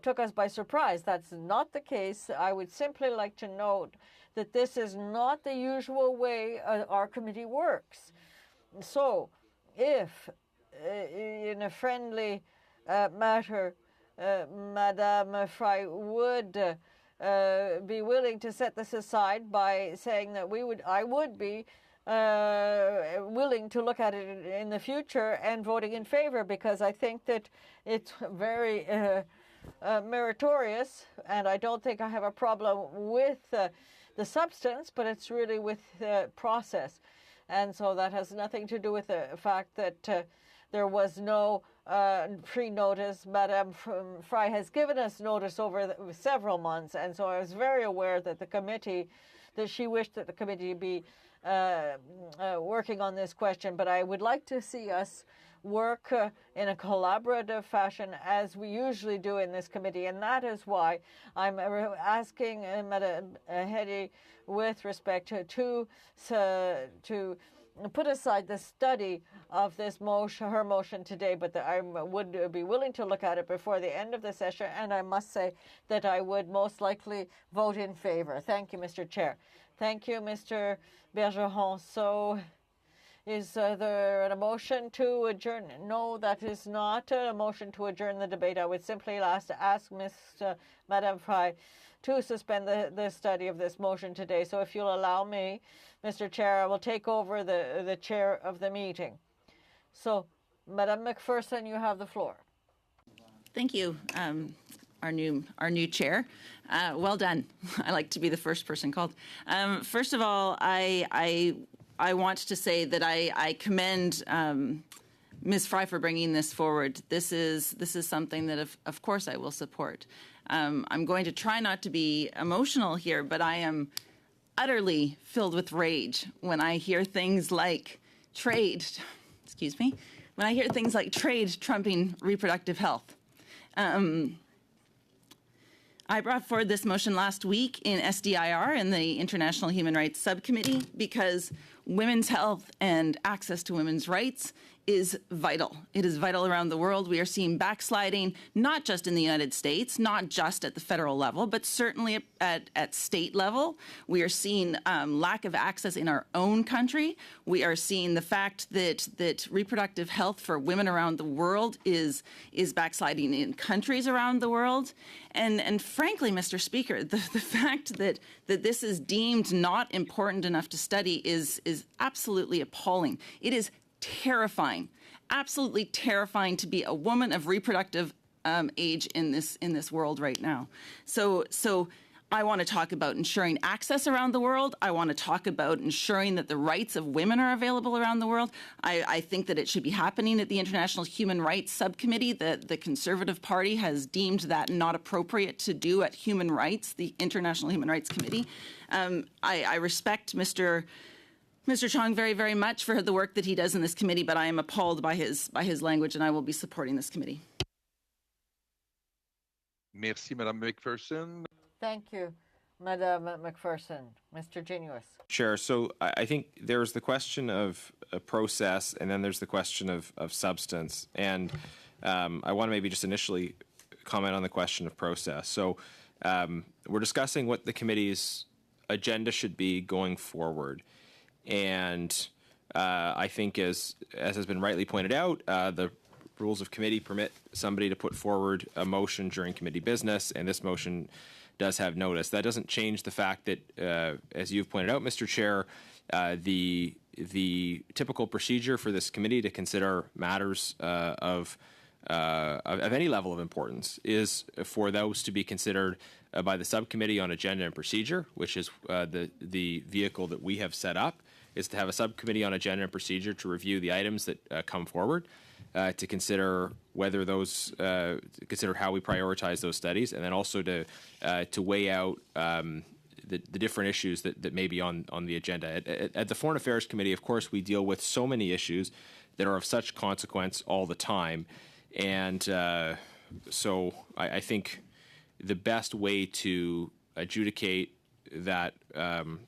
took us by surprise. That's not the case. I would simply like to note that this is not the usual way our committee works. So, if in a friendly matter, Madame Fry would be willing to set this aside by saying that I would be willing to look at it in the future and voting in favor, because I think that it's very meritorious, and I don't think I have a problem with the substance, but it's really with the process. And so that has nothing to do with the fact that there was no pre-notice. Madame Fry has given us notice over several months, and so I was very aware that she wished that the committee be working on this question. But I would like to see us work in a collaborative fashion as we usually do in this committee, and that is why I'm asking Madame Hedy with respect to put aside the study of this motion, her motion today, but I would be willing to look at it before the end of the session, and I must say that I would most likely vote in favor. Thank you, Mr. Chair. Thank you, Mr. Bergeron. So, is there a motion to adjourn? No, that is not a motion to adjourn the debate. I would simply ask Madame Fry to suspend the study of this motion today. So if you'll allow me, Mr. Chair, I will take over the chair of the meeting. So, Madame McPherson, you have the floor. Thank you, our new chair. Well done. I like to be the first person called. First of all, I want to say that I commend Ms. Fry for bringing this forward. This is something that of course I will support. I'm going to try not to be emotional here, but I am utterly filled with rage when I hear things like trade excuse me, when I hear things like trade trumping reproductive health. I brought forward this motion last week in SDIR in the International Human Rights Subcommittee because women's health and access to women's rights is vital. It is vital around the world. We are seeing backsliding, not just in the United States, not just at the federal level, but certainly at state level. We are seeing lack of access in our own country. We are seeing the fact that reproductive health for women around the world is backsliding in countries around the world. And frankly, Mr. Speaker, the fact that this is deemed not important enough to study is absolutely appalling. It is terrifying, absolutely terrifying to be a woman of reproductive age in this world right now. So I want to talk about ensuring access around the world. I want to talk about ensuring that the rights of women are available around the world. I think that it should be happening at the International Human Rights Subcommittee. The Conservative Party has deemed that not appropriate to do at Human Rights, the International Human Rights Committee. I respect Mr. Chong very, very much for the work that he does in this committee, but I am appalled by his language, and I will be supporting this committee. Merci, Madame McPherson. Thank you, Madame McPherson. Mr. Genuis. Chair, so I think there's the question of process, and then there's the question of substance. And I want to maybe just initially comment on the question of process. So we're discussing what the committee's agenda should be going forward. And I think, as has been rightly pointed out, the rules of committee permit somebody to put forward a motion during committee business, and this motion does have notice. That doesn't change the fact that, as you've pointed out, Mr. Chair, the typical procedure for this committee to consider matters of any level of importance is for those to be considered by the subcommittee on agenda and procedure, which is the vehicle that we have set up, is to have a subcommittee on agenda and procedure to review the items that come forward, to consider whether those, consider how we prioritize those studies, and then also to weigh out the different issues that may be on the agenda. At the Foreign Affairs Committee, of course, we deal with so many issues that are of such consequence all the time, and so I think the best way to adjudicate that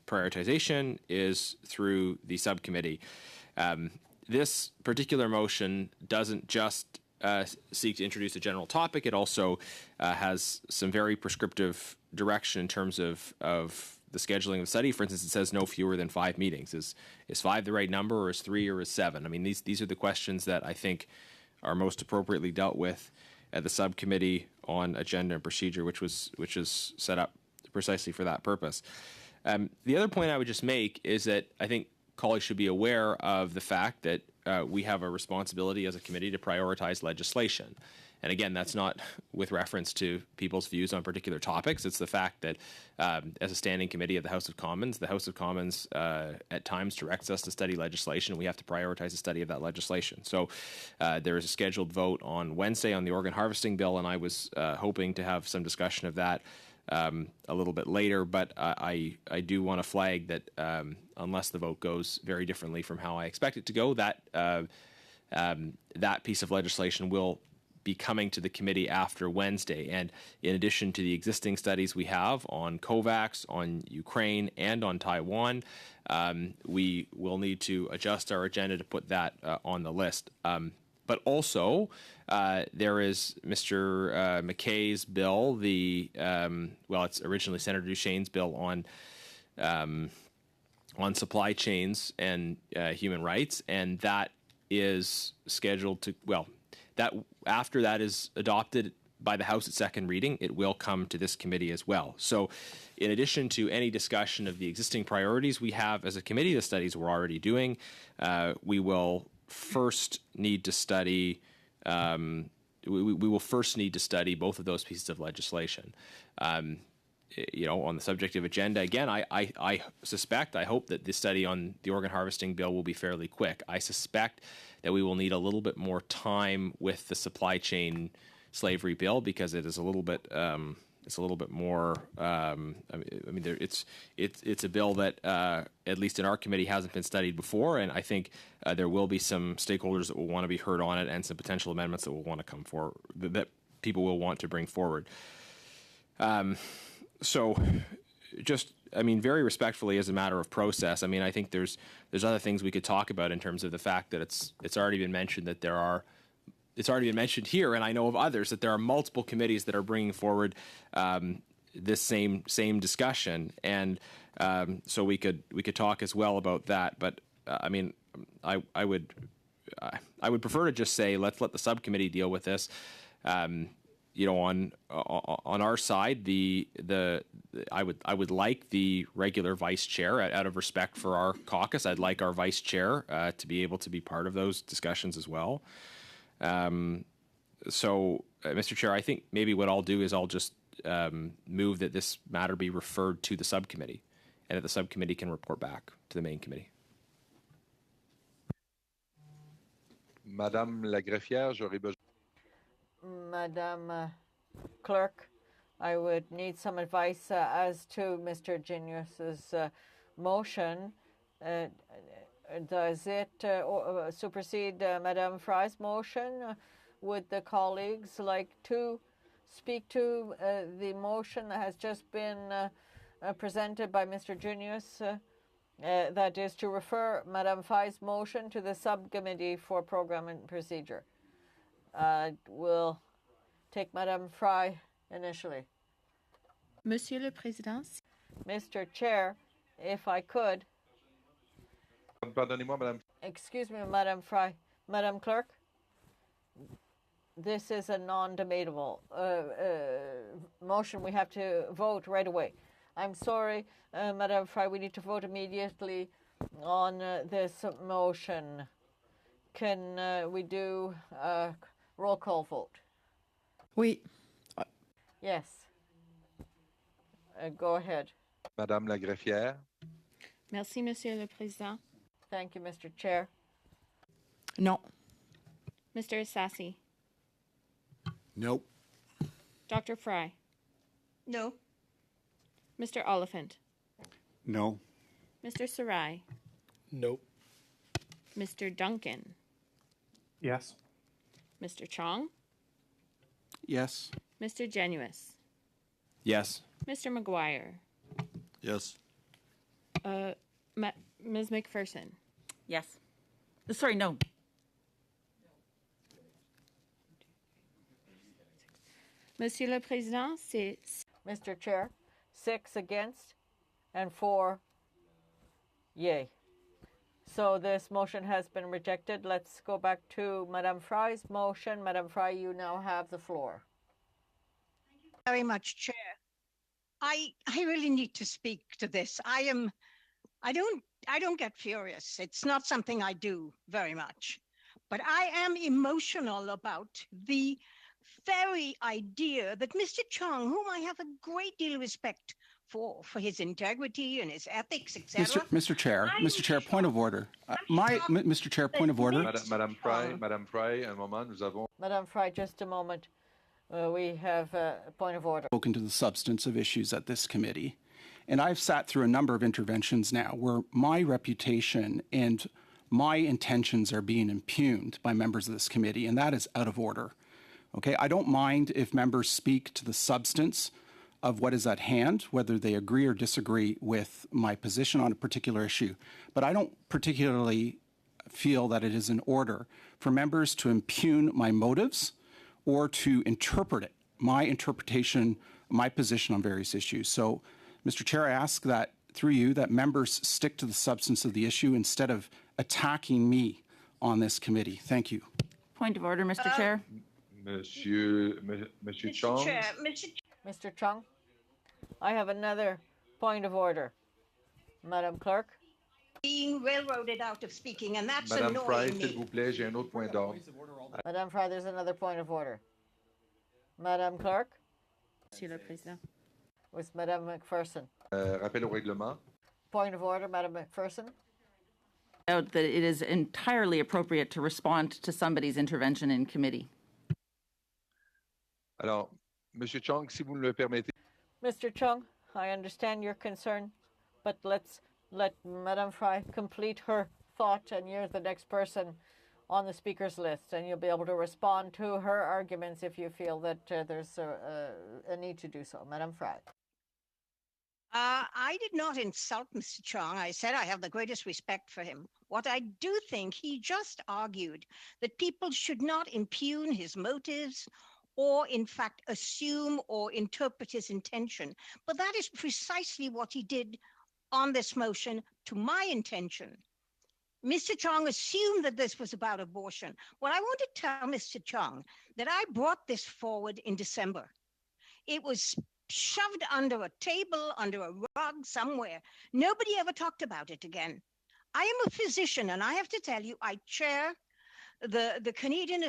prioritization is through the subcommittee. This particular motion doesn't just seek to introduce a general topic. It also has some very prescriptive direction in terms of the scheduling of the study. For instance, it says no fewer than 5 meetings. Is 5 the right number, or is 3, or is 7? I mean, these are the questions that I think are most appropriately dealt with at the subcommittee on agenda and procedure, which is set up precisely for that purpose. The other point I would just make is that I think colleagues should be aware of the fact that we have a responsibility as a committee to prioritize legislation. And again, that's not with reference to people's views on particular topics. It's the fact that as a standing committee of the House of Commons at times directs us to study legislation. We have to prioritize the study of that legislation. So there is a scheduled vote on Wednesday on the organ harvesting bill, and I was hoping to have some discussion of that a little bit later, but I do want to flag that unless the vote goes very differently from how I expect it to go, that piece of legislation will be coming to the committee after Wednesday. And in addition to the existing studies we have on COVAX, on Ukraine, and on Taiwan, we will need to adjust our agenda to put that on the list. But also, there is Mr. McKay's bill, it's originally Senator Duchesne's bill on supply chains and human rights, and that is scheduled to, that after that is adopted by the House at second reading, it will come to this committee as well. So in addition to any discussion of the existing priorities we have as a committee, the studies we're already doing, we will first need to study we will first need to study both of those pieces of legislation. On the subject of agenda, again, I suspect, I hope that the study on the organ harvesting bill will be fairly quick. I suspect that we will need a little bit more time with the supply chain slavery bill because it is a little bit it's a little bit more. I mean, it's a bill that at least in our committee hasn't been studied before, and I think there will be some stakeholders that will want to be heard on it, and some potential amendments that will want to come forward that people will want to bring forward. So, just very respectfully, as a matter of process, I think there's other things we could talk about in terms of the fact that it's already been mentioned that there are. It's already been mentioned here, and I know of others, that there are multiple committees that are bringing forward this same discussion, and so we could talk as well about that. But I would prefer to just say let's let the subcommittee deal with this. On our side, I would like the regular vice chair, out of respect for our caucus. I'd like our vice chair to be able to be part of those discussions as well. Mr. Chair, I think maybe what I'll do is I'll just move that this matter be referred to the subcommittee, and that the subcommittee can report back to the main committee. Madame la greffière, j'aurais besoin. Madame Clerk, I would need some advice as to Mr. Genius's motion. Does it supersede Madame Fry's motion? Would the colleagues like to speak to the motion that has just been presented by Mr. Junius? That is to refer Madame Fry's motion to the subcommittee for program and procedure. We'll take Madame Fry initially. Monsieur le Président. Mr. Chair, if I could. Pardonnez-moi, Madame. Excuse me, Madame Fry. Madame Clerk, this is a non-debatable motion. We have to vote right away. I'm sorry, Madame Fry, we need to vote immediately on this motion. Can we do a roll call vote? Oui. Yes. Go ahead. Madame la greffière. Merci, Monsieur le Président. Thank you, Mr. Chair. No. Mr. Assassi. Nope. Dr. Fry. No. Mr. Oliphant. No. Mr. Sarai. Nope. Mr. Duncan. Yes. Mr. Chong. Yes. Mr. Genuis. Yes. Mr. McGuire. Yes. Ms. McPherson. Yes. Sorry, no. Monsieur le Président, c'est... Mr. Chair, 6 against and 4 yay. So this motion has been rejected. Let's go back to Madame Fry's motion. Madame Fry, you now have the floor. Thank you very much, Chair. I really need to speak to this. I don't get furious. It's not something I do very much. But I am emotional about the very idea that Mr. Chong, whom I have a great deal of respect for his integrity and his ethics, etc. Mr. Chair, point of order. Mr. Chair, point of order. Madame Fry, un moment, nous avons... Madame Fry, just a moment. We have a point of order. Spoken to the substance of issues at this committee. And I've sat through a number of interventions now where my reputation and my intentions are being impugned by members of this committee, and that is out of order. Okay, I don't mind if members speak to the substance of what is at hand, whether they agree or disagree with my position on a particular issue. But I don't particularly feel that it is in order for members to impugn my motives or to interpret it, my interpretation, my position on various issues. So, Mr. Chair, I ask that, through you, that members stick to the substance of the issue instead of attacking me on this committee. Thank you. Point of order, Mr. Chair. Monsieur Chong. Mr. Chong, I have another point of order. Madam Clerk. Being railroaded out of speaking, and that's Madame Fry, annoying s'il me. vous plaît, j'ai un autre point d'ordre. Madame Fry, there's another point of order. Madam Clerk. Monsieur le Président. With Madame McPherson. Rappel au règlement. Point of order, Madame McPherson. That it is entirely appropriate to respond to somebody's intervention in committee. Alors, Monsieur Chong, si vous me le permettez. Mr. Chung, I understand your concern, but let's let Madame Fry complete her thought, and you're the next person on the speaker's list, and you'll be able to respond to her arguments if you feel that there's a need to do so. Madame Fry. I did not insult Mr. Chong. I said I have the greatest respect for him. What I do think, he just argued that people should not impugn his motives or in fact assume or interpret his intention. But that is precisely what he did on this motion to my intention. Mr. Chong assumed that this was about abortion. Well, I want to tell Mr. Chong that I brought this forward in December. It was shoved under a table, under a rug somewhere. Nobody ever talked about it again. I am a physician, and I have to tell you, I chair the Canadian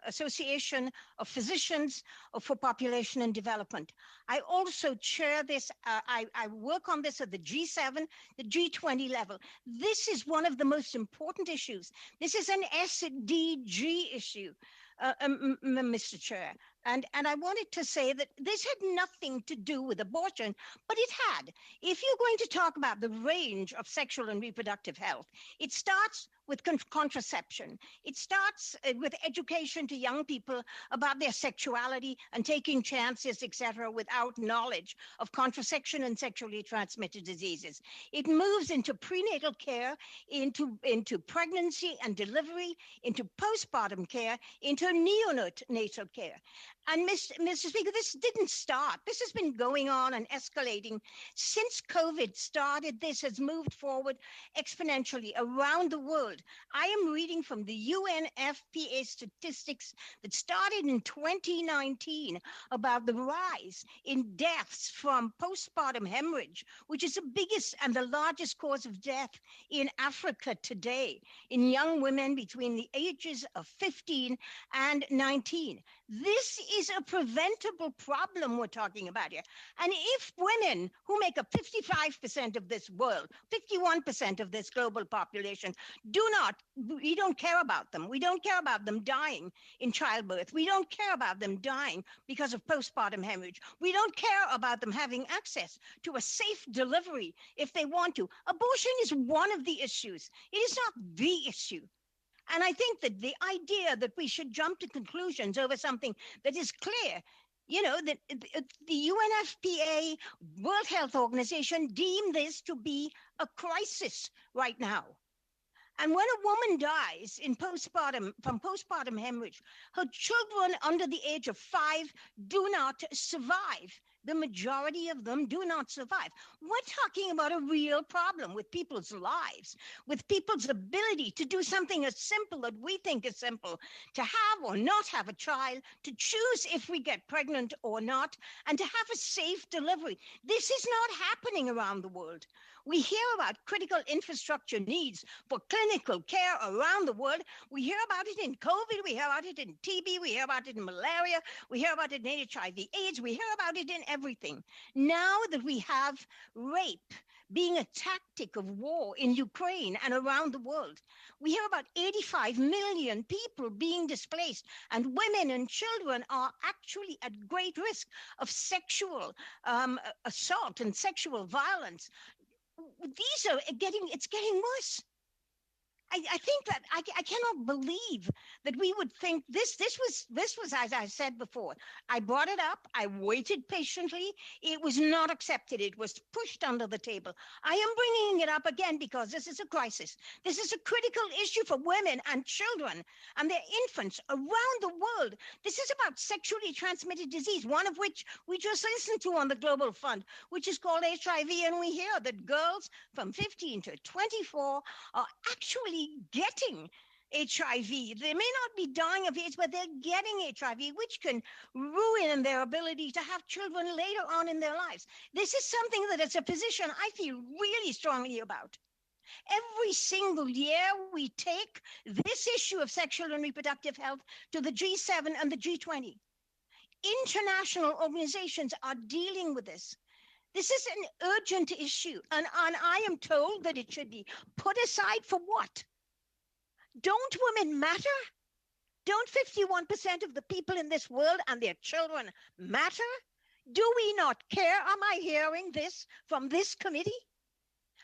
Association of Physicians for Population and Development. I also chair this, I work on this at the G7, the G20 level. This is one of the most important issues. This is an SDG issue, Mr. Chair. And I wanted to say that this had nothing to do with abortion, but it had. If you're going to talk about the range of sexual and reproductive health, it starts with contraception. It starts with education to young people about their sexuality and taking chances, etc., without knowledge of contraception and sexually transmitted diseases. It moves into prenatal care, into pregnancy and delivery, into postpartum care, into neonatal care. And Mr. Speaker, this didn't start. This has been going on and escalating since COVID started. This has moved forward exponentially around the world. I am reading from the UNFPA statistics that started in 2019 about the rise in deaths from postpartum hemorrhage, which is the biggest and the largest cause of death in Africa today, in young women between the ages of 15 and 19. This is a preventable problem we're talking about here. And if women who make up 55% of this world, 51% of this global population, we don't care about them. We don't care about them dying in childbirth. We don't care about them dying because of postpartum hemorrhage. We don't care about them having access to a safe delivery if they want to. Abortion is one of the issues. It is not the issue. And I think that the idea that we should jump to conclusions over something that is clear, you know, that the UNFPA, World Health Organization, deem this to be a crisis right now. And when a woman dies from postpartum hemorrhage, her children under the age of 5 do not survive. The majority of them do not survive. We're talking about a real problem with people's lives, with people's ability to do something as simple that we think is simple, to have or not have a child, to choose if we get pregnant or not, and to have a safe delivery. This is not happening around the world. We hear about critical infrastructure needs for clinical care around the world. We hear about it in COVID, we hear about it in TB, we hear about it in malaria, we hear about it in HIV/AIDS, we hear about it in everything. Now that we have rape being a tactic of war in Ukraine and around the world, we hear about 85 million people being displaced, and women and children are actually at great risk of sexual assault and sexual violence. It's getting worse. I think that I cannot believe that we would think this was, as I said before, I brought it up, I waited patiently, it was not accepted, it was pushed under the table. I am bringing it up again because this is a crisis. This is a critical issue for women and children and their infants around the world. This is about sexually transmitted disease, one of which we just listened to on the Global Fund, which is called HIV, and we hear that girls from 15 to 24 are actually getting HIV. They may not be dying of AIDS, but they're getting HIV, which can ruin their ability to have children later on in their lives. This is something that as a physician, I feel really strongly about. Every single year, we take this issue of sexual and reproductive health to the G7 and the G20. International organizations are dealing with this. This is an urgent issue, and I am told that it should be put aside for what? Don't women matter? Don't 51% of the people in this world and their children matter? Do we not care? Am I hearing this from this committee?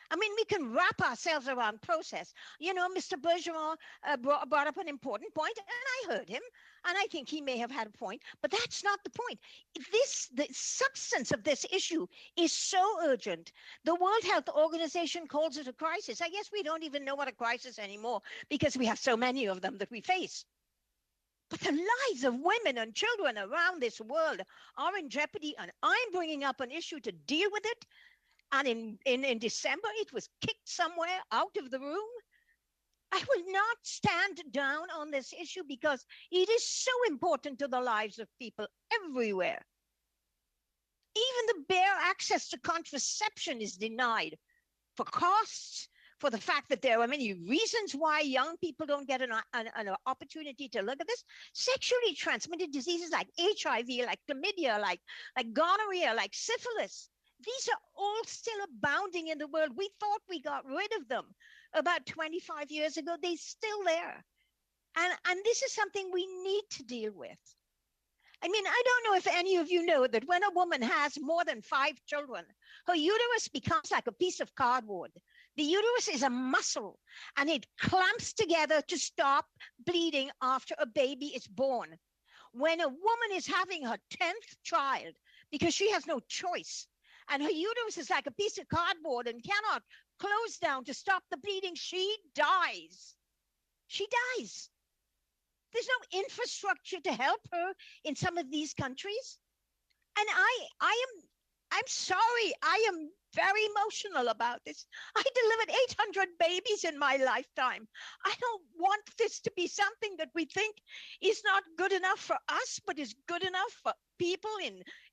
I mean, we can wrap ourselves around process. You know, Mr. Bergeron brought up an important point, and I heard him, and I think he may have had a point, but that's not the point. The substance of this issue is so urgent. The World Health Organization calls it a crisis. I guess we don't even know what a crisis anymore because we have so many of them that we face. But the lives of women and children around this world are in jeopardy, and I'm bringing up an issue to deal with it. And in December, it was kicked somewhere out of the room. I will not stand down on this issue because it is so important to the lives of people everywhere. Even the bare access to contraception is denied for costs, for the fact that there are many reasons why young people don't get an opportunity to look at this. Sexually transmitted diseases like HIV, like chlamydia, like gonorrhea, like syphilis. These are all still abounding in the world. We thought we got rid of them about 25 years ago. They're still there. And this is something we need to deal with. I mean, I don't know if any of you know that when a woman has more than 5 children, her uterus becomes like a piece of cardboard. The uterus is a muscle, and it clamps together to stop bleeding after a baby is born. When a woman is having her 10th child, because she has no choice, and her uterus is like a piece of cardboard and cannot close down to stop the bleeding, she dies. She dies. There's no infrastructure to help her in some of these countries. And I'm sorry, I am very emotional about this. I delivered 800 babies in my lifetime. I don't want this to be something that we think is not good enough for us, but is good enough for people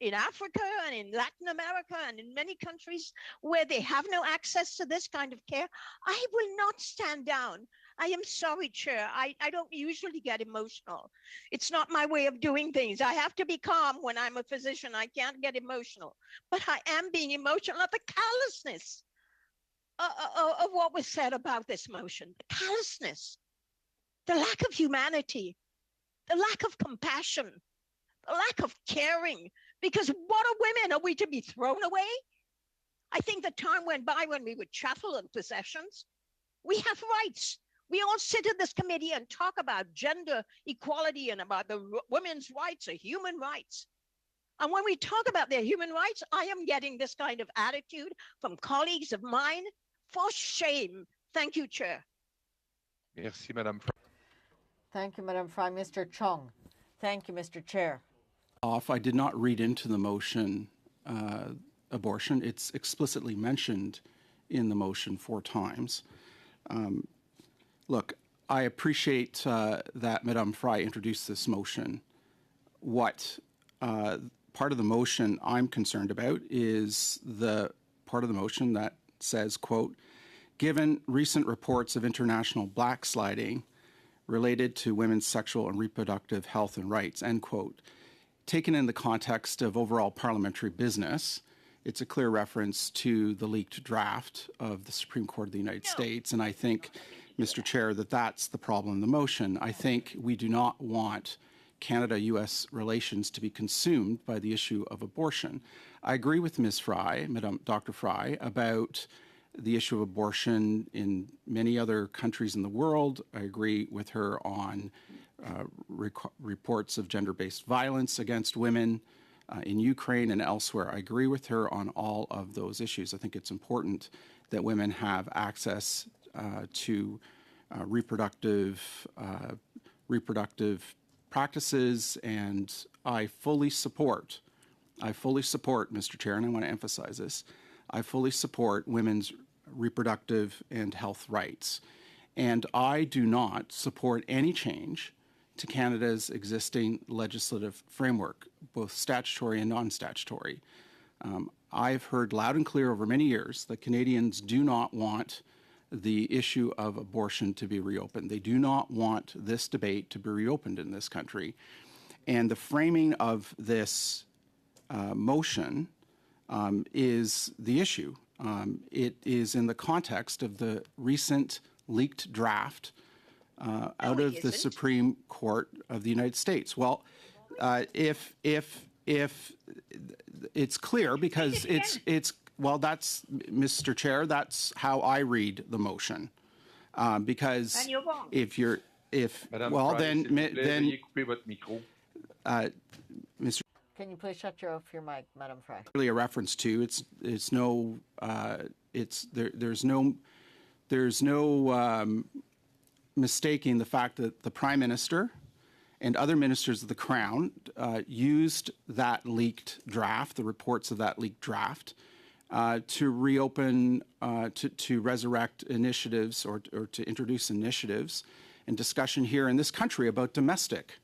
in Africa and in Latin America and in many countries where they have no access to this kind of care. I will not stand down. I am sorry, Chair. I don't usually get emotional. It's not my way of doing things. I have to be calm when I'm a physician. I can't get emotional. But I am being emotional at the callousness of what was said about this motion. The callousness, the lack of humanity, the lack of compassion, the lack of caring. Because what are women? Are we to be thrown away? I think the time went by when we would chattel on possessions. We have rights. We all sit in this committee and talk about gender equality and about the women's rights or human rights. And when we talk about their human rights, I am getting this kind of attitude from colleagues of mine. For shame. Thank you, Chair. Merci, Madame Fry. Thank you, Madam Fry. Mr. Chung. Thank you, Mr. Chair. I did not read into the motion abortion. It's explicitly mentioned in the motion 4 times. Look, I appreciate that Madame Fry introduced this motion. What part of the motion I'm concerned about is the part of the motion that says, quote, given recent reports of international backsliding related to women's sexual and reproductive health and rights, end quote, taken in the context of overall parliamentary business, it's a clear reference to the leaked draft of the Supreme Court of the United States. And I think, Mr. Chair, that that's the problem in the motion. I think we do not want Canada-U.S. relations to be consumed by the issue of abortion. I agree with Ms. Fry, Dr. Fry, about the issue of abortion in many other countries in the world. I agree with her on reports of gender-based violence against women in Ukraine and elsewhere. I agree with her on all of those issues. I think it's important that women have access to reproductive practices, and I fully support, Mr. Chair, and I want to emphasize this, I fully support women's reproductive and health rights. And I do not support any change to Canada's existing legislative framework, both statutory and non-statutory. I've heard loud and clear over many years that Canadians do not want the issue of abortion to be reopened. They do not want this debate to be reopened in this country. And the framing of this motion is the issue. It is in the context of the recent leaked draft out of the Supreme Court of the United States. Well, if if it's clear because it's well, that's Mr. Chair. That's how I read the motion. Because And you're wrong. Madame well, Fry, then s'il vous plaît, then veuillez couper votre micro. Mr. Can you please shut off your mic, Madam Fry? Really a reference to it's no it's there's no mistaking the fact that the Prime Minister and other ministers of the Crown used that leaked draft, the reports of that leaked draft, to reopen, to resurrect initiatives or to introduce initiatives and discussion here in this country about domestic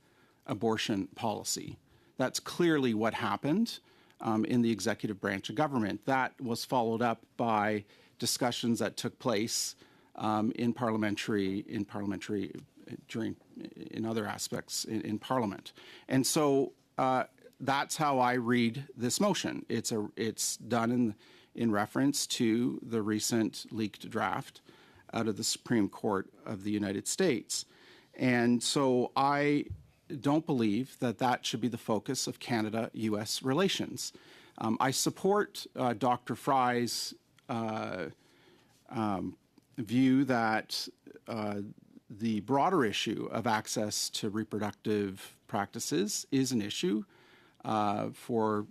abortion policy. That's clearly what happened in the executive branch of government. That was followed up by discussions that took place in other aspects in Parliament. And so that's how I read this motion. It's done in reference to the recent leaked draft out of the Supreme Court of the United States. And so I don't believe that should be the focus of Canada-U.S. relations. I support Dr. Fry's view that the broader issue of access to reproductive practices is an issue for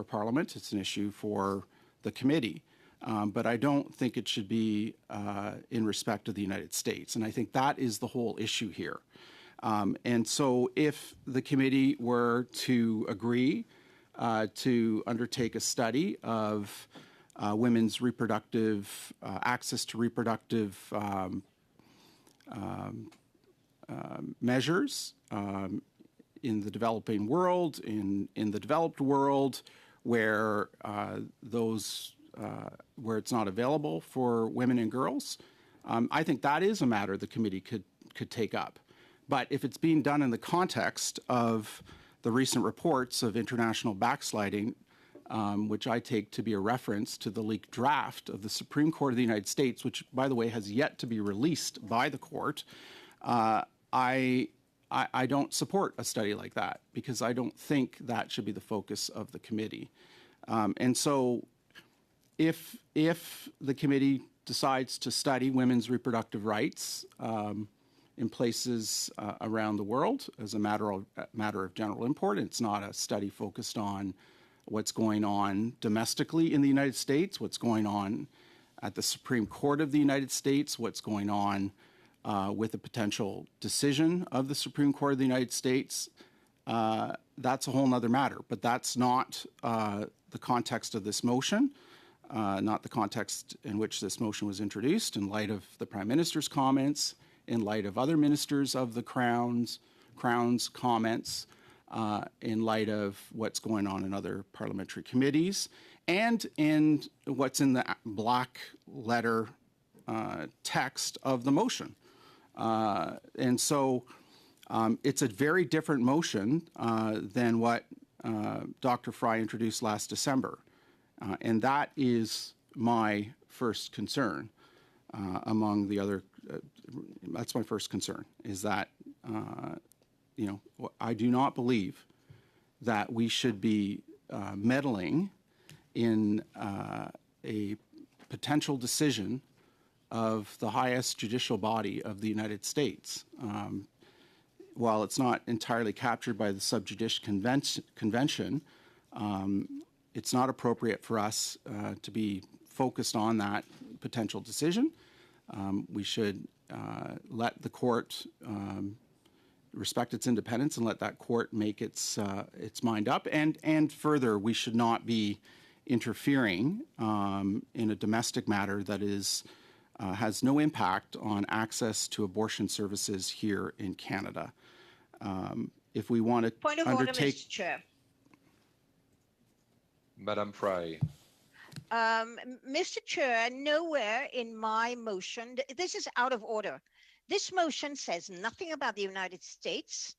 Parliament. It's an issue for the committee. But I don't think it should be in respect of the United States. And I think that is the whole issue here. And so if the committee were to agree to undertake a study of women's reproductive access to reproductive measures in the developing world, in the developed world, where where it's not available for women and girls, I think that is a matter the committee could take up. But if it's being done in the context of the recent reports of international backsliding, which I take to be a reference to the leaked draft of the Supreme Court of the United States, which, by the way, has yet to be released by the court, I don't support a study like that because I don't think that should be the focus of the committee. And so if the committee decides to study women's reproductive rights in places around the world as a matter of general import, it's not a study focused on what's going on domestically in the United States, what's going on at the Supreme Court of the United States, what's going on with a potential decision of the Supreme Court of the United States, that's a whole other matter. But that's not the context of this motion, not the context in which this motion was introduced in light of the Prime Minister's comments, in light of other ministers of the Crown's comments, in light of what's going on in other parliamentary committees, and in what's in the black letter text of the motion. And so it's a very different motion than what Dr. Fry introduced last December. And that is my first concern among the other. That's my first concern, is that, I do not believe that we should be meddling in a potential decision of the highest judicial body of the United States. While it's not entirely captured by the Sub Judice Convention, it's not appropriate for us to be focused on that potential decision. We should let the court respect its independence and let that court make its mind up. And further, we should not be interfering in a domestic matter that has no impact on access to abortion services here in Canada. If we want to Point of order, Mr. Chair. Madame Fry. Mr. Chair, nowhere in my motion, this is out of order. This motion says nothing about the United States.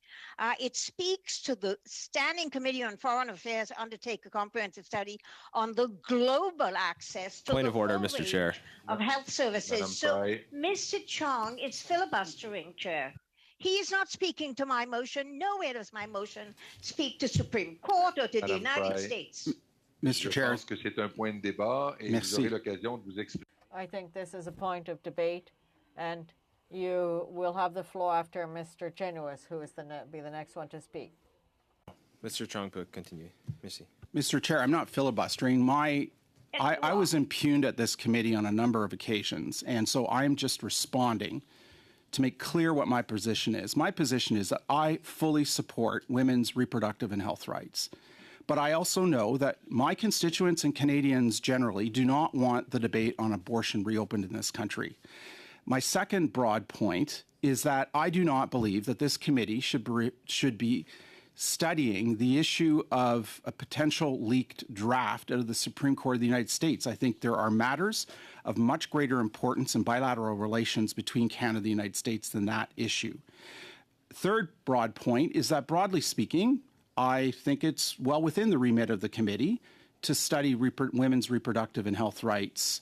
It speaks to the Standing Committee on Foreign Affairs undertake a comprehensive study on the global access to Point the of order, full Mr. range Chair. of health services. Madam So, Fry. Mr. Chong, it's filibustering, Chair. He is not speaking to my motion. Nowhere does my motion speak to Supreme Court or to the Madame United Frey. States. Mr. Je Chair, pense que c'est un point de débat et Merci. vous aurez l'occasion de vous exprimer. I think this is a point of debate, and you will have the floor after Mr. Genuis, who is be the next one to speak. Mr. Chong peut continuer. Merci. Mr. Chair, I'm not filibustering. I was impugned at this committee on a number of occasions, and so I'm just responding to make clear what my position is. My position is that I fully support women's reproductive and health rights. But I also know that my constituents and Canadians generally do not want the debate on abortion reopened in this country. My second broad point is that I do not believe that this committee should be studying the issue of a potential leaked draft out of the Supreme Court of the United States. I think there are matters of much greater importance in bilateral relations between Canada and the United States than that issue. Third broad point is that, broadly speaking, I think it's well within the remit of the committee to study women's reproductive and health rights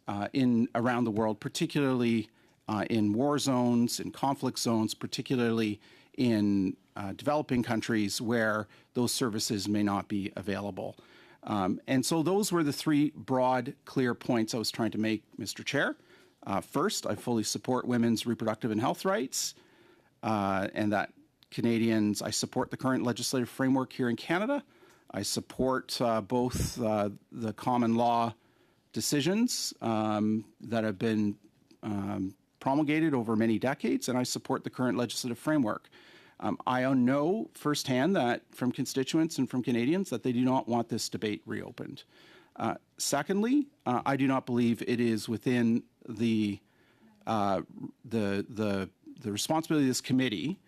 around the world, particularly in war zones, in conflict zones, particularly in developing countries where those services may not be available. And so those were the three broad, clear points I was trying to make, Mr. Chair. First, I fully support women's reproductive and health rights, and that Canadians, I support the current legislative framework here in Canada. I support both the common law decisions that have been promulgated over many decades, and I support the current legislative framework. I know firsthand that from constituents and from Canadians that they do not want this debate reopened. Secondly, I do not believe it is within the responsibility of this committee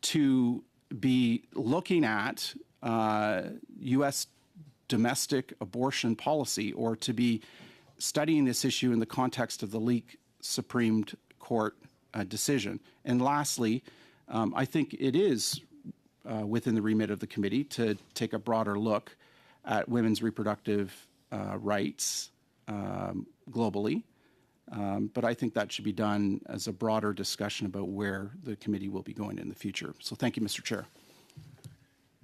to be looking at U.S. domestic abortion policy or to be studying this issue in the context of the leaked Supreme Court decision. And lastly, I think it is within the remit of the committee to take a broader look at women's reproductive rights globally. But I think that should be done as a broader discussion about where the committee will be going in the future. So thank you, Mr. Chair.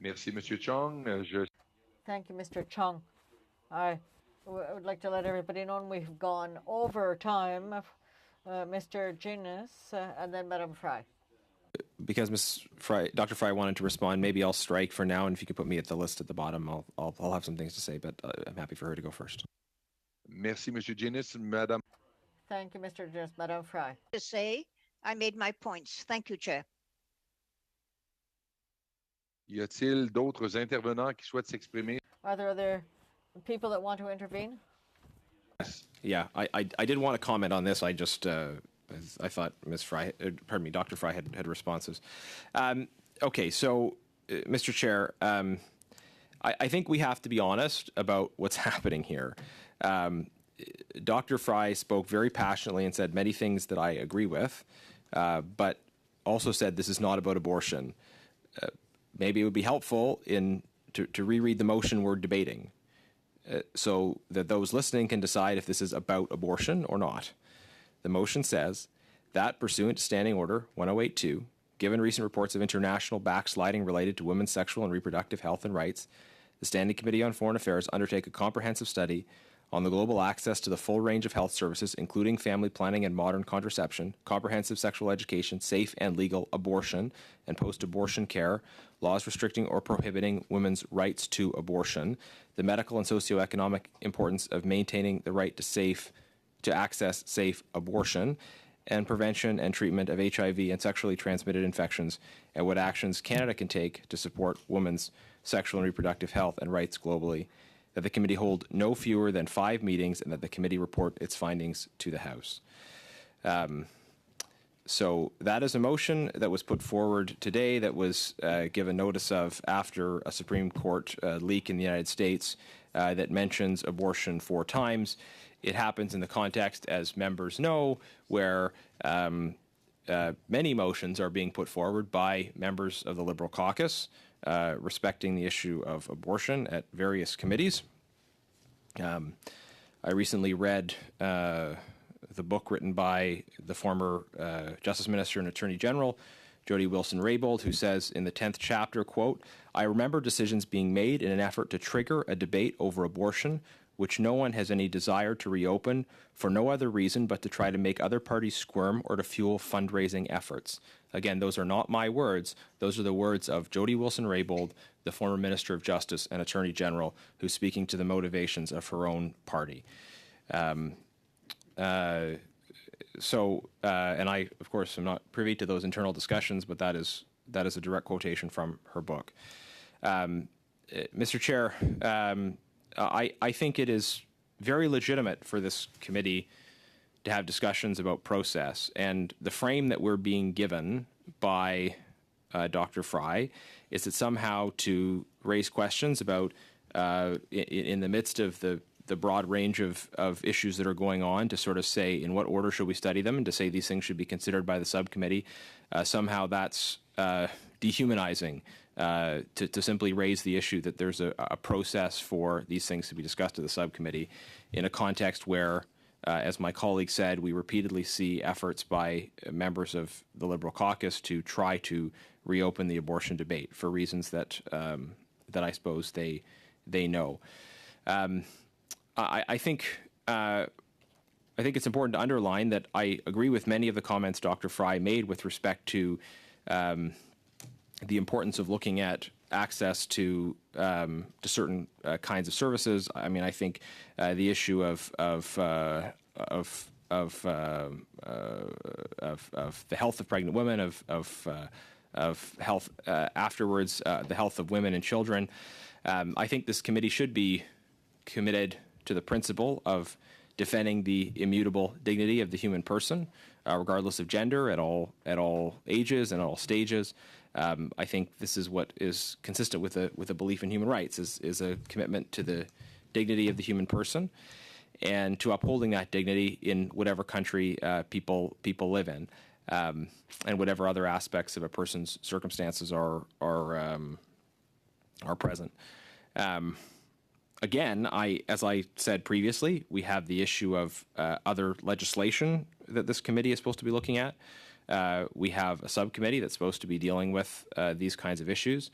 Merci, Monsieur Chong. Thank you, Mr. Chung. I would like to let everybody know we've gone over time. Mr. Genuis, and then Madame Frey. Because Dr. Frey wanted to respond, maybe I'll strike for now, and if you could put me at the list at the bottom, I'll have some things to say, but I'm happy for her to go first. Merci, Monsieur Genuis. Madame. Thank you, Mr. Genuis. Madame Frey. To say, I made my points. Thank you, Chair. Y a-t-il d'autres intervenants qui souhaitent s'exprimer? Are there other people that want to intervene? Yeah, I did want to comment on this. I just I thought Dr. Frey had responses. Okay, so Mr. Chair, I think we have to be honest about what's happening here. Dr. Frey spoke very passionately and said many things that I agree with, but also said this is not about abortion. Maybe it would be helpful to reread the motion we're debating, so that those listening can decide if this is about abortion or not. The motion says that, pursuant to Standing Order 1082, given recent reports of international backsliding related to women's sexual and reproductive health and rights, the Standing Committee on Foreign Affairs undertake a comprehensive study on the global access to the full range of health services, including family planning and modern contraception, comprehensive sexual education, safe and legal abortion and post-abortion care, laws restricting or prohibiting women's rights to abortion, the medical and socioeconomic importance of maintaining the right to access safe abortion, and prevention and treatment of HIV and sexually transmitted infections, and what actions Canada can take to support women's sexual and reproductive health and rights globally, that the committee hold no fewer than 5 meetings, and that the committee report its findings to the House. So that is a motion that was put forward today that was given notice of after a Supreme Court leak in the United States that mentions abortion 4 times. It happens in the context, as members know, where many motions are being put forward by members of the Liberal caucus respecting the issue of abortion at various committees. I recently read the book written by the former Justice Minister and Attorney General, Jody Wilson-Raybould, who says in the 10th chapter, quote, "I remember decisions being made in an effort to trigger a debate over abortion, which no one has any desire to reopen for no other reason but to try to make other parties squirm or to fuel fundraising efforts." Again, those are not my words. Those are the words of Jody Wilson-Raybould, the former Minister of Justice and Attorney General, who's speaking to the motivations of her own party. And I, of course, am not privy to those internal discussions, but that is a direct quotation from her book. Mr. Chair, I think it is very legitimate for this committee to have discussions about process, and the frame that we're being given by Dr. Fry is that somehow to raise questions about, in the midst of the broad range of issues that are going on, to sort of say in what order should we study them and to say these things should be considered by the subcommittee, somehow that's dehumanizing to simply raise the issue that there's a process for these things to be discussed at the subcommittee in a context where, as my colleague said, we repeatedly see efforts by members of the Liberal caucus to try to reopen the abortion debate for reasons that I suppose they know. I think it's important to underline that I agree with many of the comments Dr. Fry made with respect to the importance of looking at access to certain kinds of services. I mean, I think the issue of the health of pregnant women, of health afterwards, the health of women and children. I think this committee should be committed to the principle of defending the immutable dignity of the human person, regardless of gender, at all ages and at all stages. I think this is what is consistent with a belief in human rights, is a commitment to the dignity of the human person and to upholding that dignity in whatever country people live in, and whatever other aspects of a person's circumstances are present. Again, as I said previously, we have the issue of other legislation that this committee is supposed to be looking at. We have a subcommittee that's supposed to be dealing with these kinds of issues.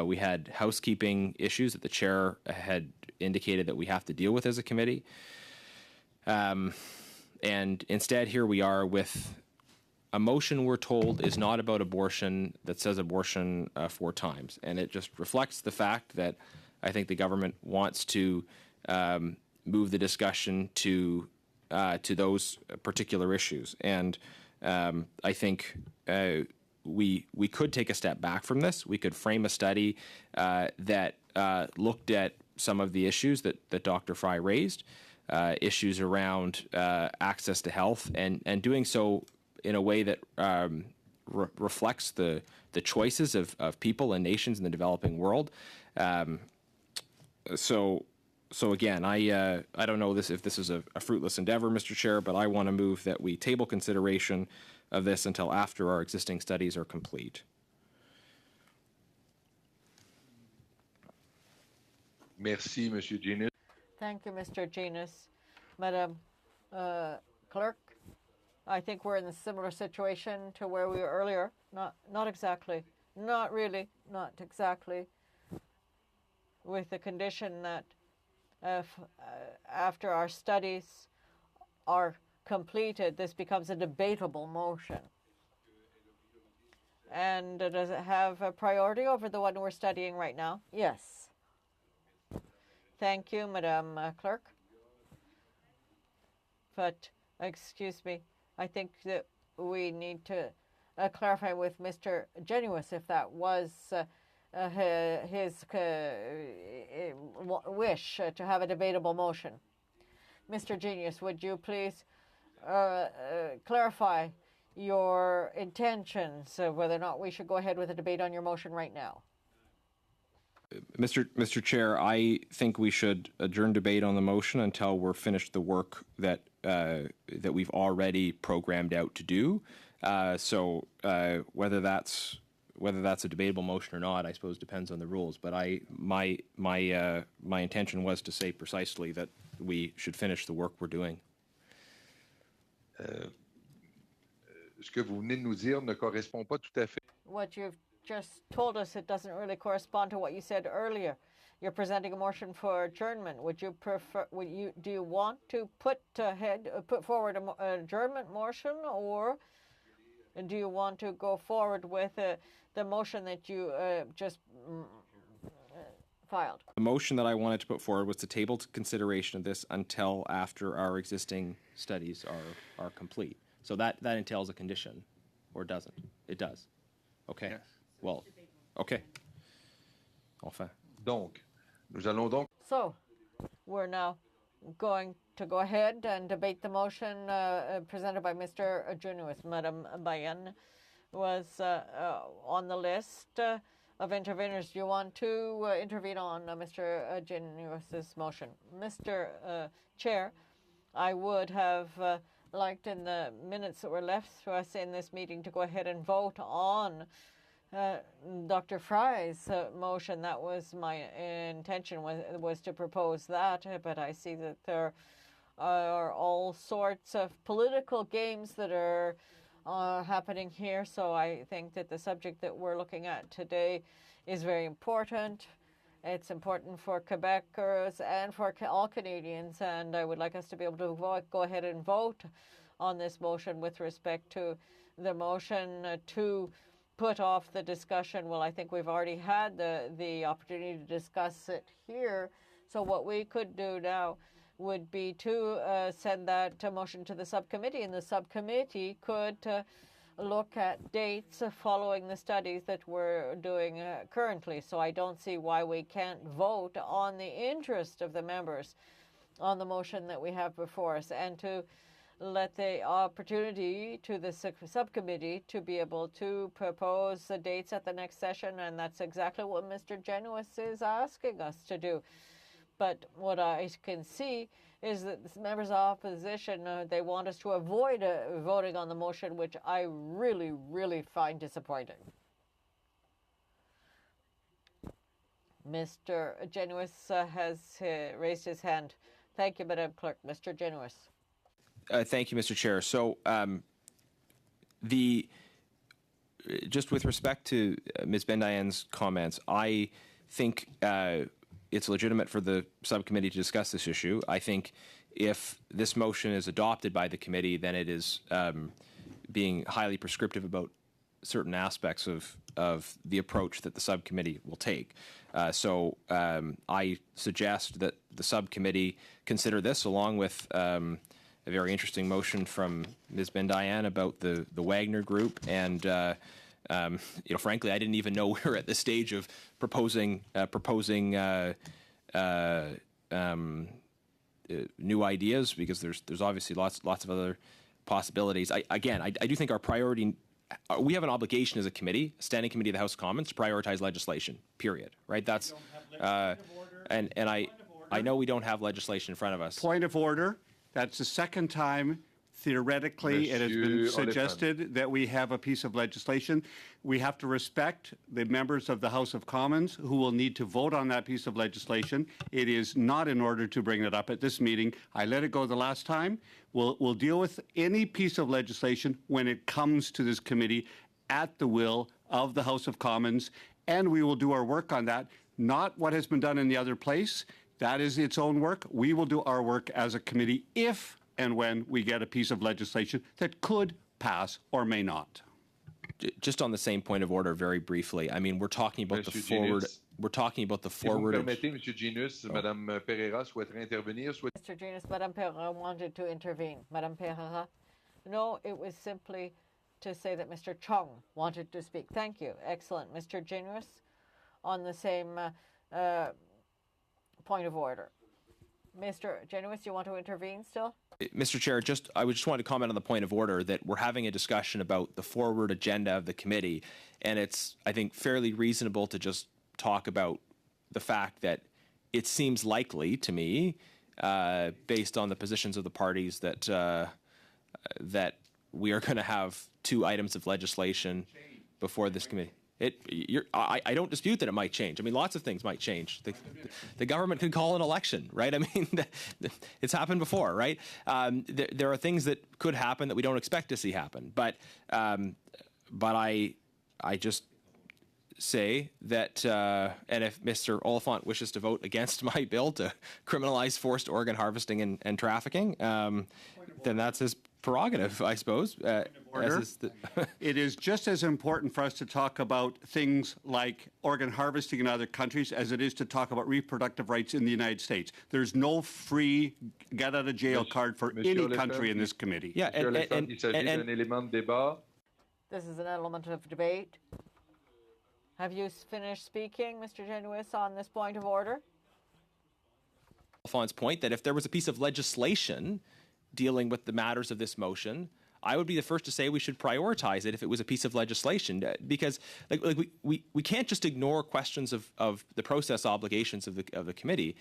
We had housekeeping issues that the chair had indicated that we have to deal with as a committee. And instead, here we are with a motion we're told is not about abortion, that says abortion 4 times. And it just reflects the fact that I think the government wants to move the discussion to those particular issues. And I think we could take a step back from this. We could frame a study that looked at some of the issues that Dr. Fry raised, issues around access to health, and doing so in a way that reflects the choices of people and nations in the developing world. So again, I don't know if this is a fruitless endeavor, Mr. Chair, but I want to move that we table consideration of this until after our existing studies are complete. Merci, Monsieur Genus. Thank you, Mr. Genus. Madam Clerk, I think we're in a similar situation to where we were earlier. Not exactly. Not really. Not exactly. With the condition that after our studies are completed, this becomes a debatable motion. And does it have a priority over the one we're studying right now? Yes. Thank you, Madam Clerk. But, excuse me, I think that we need to clarify with Mr. Genuis if that was his wish to have a debatable motion. Mr. Genius, would you please clarify your intentions of whether or not we should go ahead with a debate on your motion right now? Mr. Chair, I think we should adjourn debate on the motion until we're finished the work that we've already programmed out to do. So whether that's a debatable motion or not, I suppose depends on the rules. But my intention was to say precisely that we should finish the work we're doing. Ce que vous venez de nous dire ne correspond pas tout à fait. what you've just told us, it doesn't really correspond to what you said earlier. You're presenting a motion for adjournment. Would you prefer? Do you want to put forward an adjournment motion, or do you want to go forward with the motion that you just filed? The motion that I wanted to put forward was to table consideration of this until after our existing studies are complete. So that entails a condition, or doesn't? It does. Okay. Yes. Well, okay. Enfin. Donc, nous allons donc. So, we're now going to go ahead and debate the motion presented by Mr. Junius. Madam Bayan was on the list of interveners. Do you want to intervene on Mr. Junius's motion? Mr. Chair, I would have liked in the minutes that were left to us in this meeting to go ahead and vote on Dr. Fry's motion. That was my intention, was to propose that, but I see that there are all sorts of political games that are happening here, so I think that the subject that we're looking at today is very important. It's important for Quebecers and for all Canadians, and I would like us to be able to go ahead and vote on this motion with respect to the motion to put off the discussion. Well, I think we've already had the opportunity to discuss it here. So what we could do now would be to send that motion to the subcommittee, and the subcommittee could look at dates following the studies that we're doing currently. So I don't see why we can't vote on the interest of the members on the motion that we have before us, and to let the opportunity to the subcommittee to be able to propose the dates at the next session, and that's exactly what Mr. Genuis is asking us to do. But what I can see is that the members of opposition, they want us to avoid voting on the motion, which I really, really find disappointing. Mr. Genuis has raised his hand. Thank you, Madam Clerk. Mr. Genuis. Thank you, Mr. Chair. So, just with respect to Ms. Bendayan's comments, I think it's legitimate for the subcommittee to discuss this issue. I think if this motion is adopted by the committee, then it is being highly prescriptive about certain aspects of the approach that the subcommittee will take. So I suggest that the subcommittee consider this, along with a very interesting motion from Ms. Bendayan about the Wagner Group, and frankly, I didn't even know we were at the stage of proposing new ideas, because there's obviously lots of other possibilities. I do think our priority. We have an obligation as a committee, a standing committee of the House of Commons, to prioritize legislation. Period. Right? That's and I know we don't have legislation in front of us. Point of order. That's the second time, theoretically, it has been suggested that we have a piece of legislation. We have to respect the members of the House of Commons who will need to vote on that piece of legislation. It is not in order to bring it up at this meeting. I let it go the last time. We'll deal with any piece of legislation when it comes to this committee at the will of the House of Commons, and we will do our work on that, not what has been done in the other place. That is its own work. We will do our work as a committee if and when we get a piece of legislation that could pass or may not. Just on the same point of order, very briefly. I mean, we're talking about the forward. We're talking about the forward. Si vous permettez, Monsieur Genuis, Madame Pereira souhaiterait intervenir. Mr. Genuis, Madame Pereira wanted to intervene. Madame Pereira? No, it was simply to say that Mr. Chung wanted to speak. Thank you. Excellent. Mr. Genuis, on the same point of order. Mr. Genuis, you want to intervene still? Mr. Chair, I would just want to comment on the point of order that we're having a discussion about the forward agenda of the committee, and it's, I think, fairly reasonable to just talk about the fact that it seems likely to me, based on the positions of the parties, that that we are going to have 2 items of legislation before this committee. I don't dispute that it might change. I mean, lots of things might change. The government could call an election, right? I mean, it's happened before, right? There are things that could happen that we don't expect to see happen. But I I just say that, and if Mr. Oliphant wishes to vote against my bill to criminalize forced organ harvesting and trafficking, then that's his prerogative, I suppose. It is just as important for us to talk about things like organ harvesting in other countries as it is to talk about reproductive rights in the United States. There's no free get-out-of-jail card for any country in this committee. Yeah, Monsieur Alexandre, il s'agit d'un élément de débat. This is an element of debate. Have you finished speaking, Mr. Genuis, on this point of order? Alphonse's point that if there was a piece of legislation dealing with the matters of this motion, I would be the first to say we should prioritize it if it was a piece of legislation, because we can't just ignore questions of the process obligations of the committee.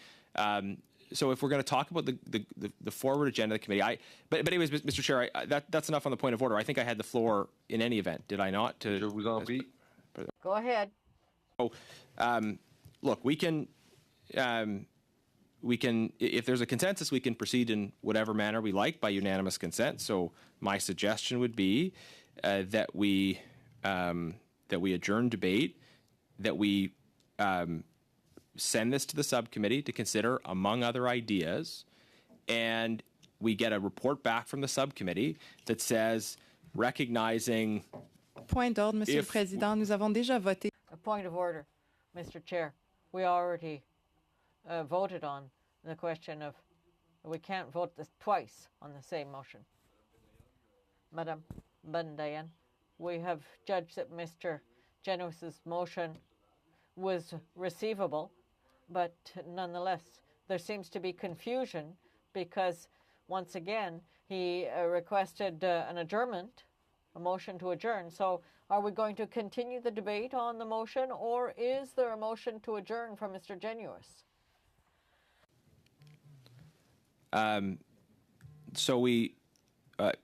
So if we're going to talk about the forward agenda of the committee, but anyways, Mr. Chair, that's enough on the point of order. I think I had the floor in any event, did I not? Je vous en prie. Go ahead. So, look, we can, if there's a consensus, we can proceed in whatever manner we like by unanimous consent. So my suggestion would be that we adjourn debate, that we send this to the subcommittee to consider, among other ideas, and we get a report back from the subcommittee that says, recognizing. Point d'ordre, Monsieur le Président. Nous avons déjà voté. A point of order, Mr. Chair. We already voted on the question of we can't vote this twice on the same motion. Madam Bandayan, we have judged that Mr. Genuis's motion was receivable, but nonetheless, there seems to be confusion because, once again, he requested an adjournment, a motion to adjourn. So are we going to continue the debate on the motion, or is there a motion to adjourn from Mr. Genuis? So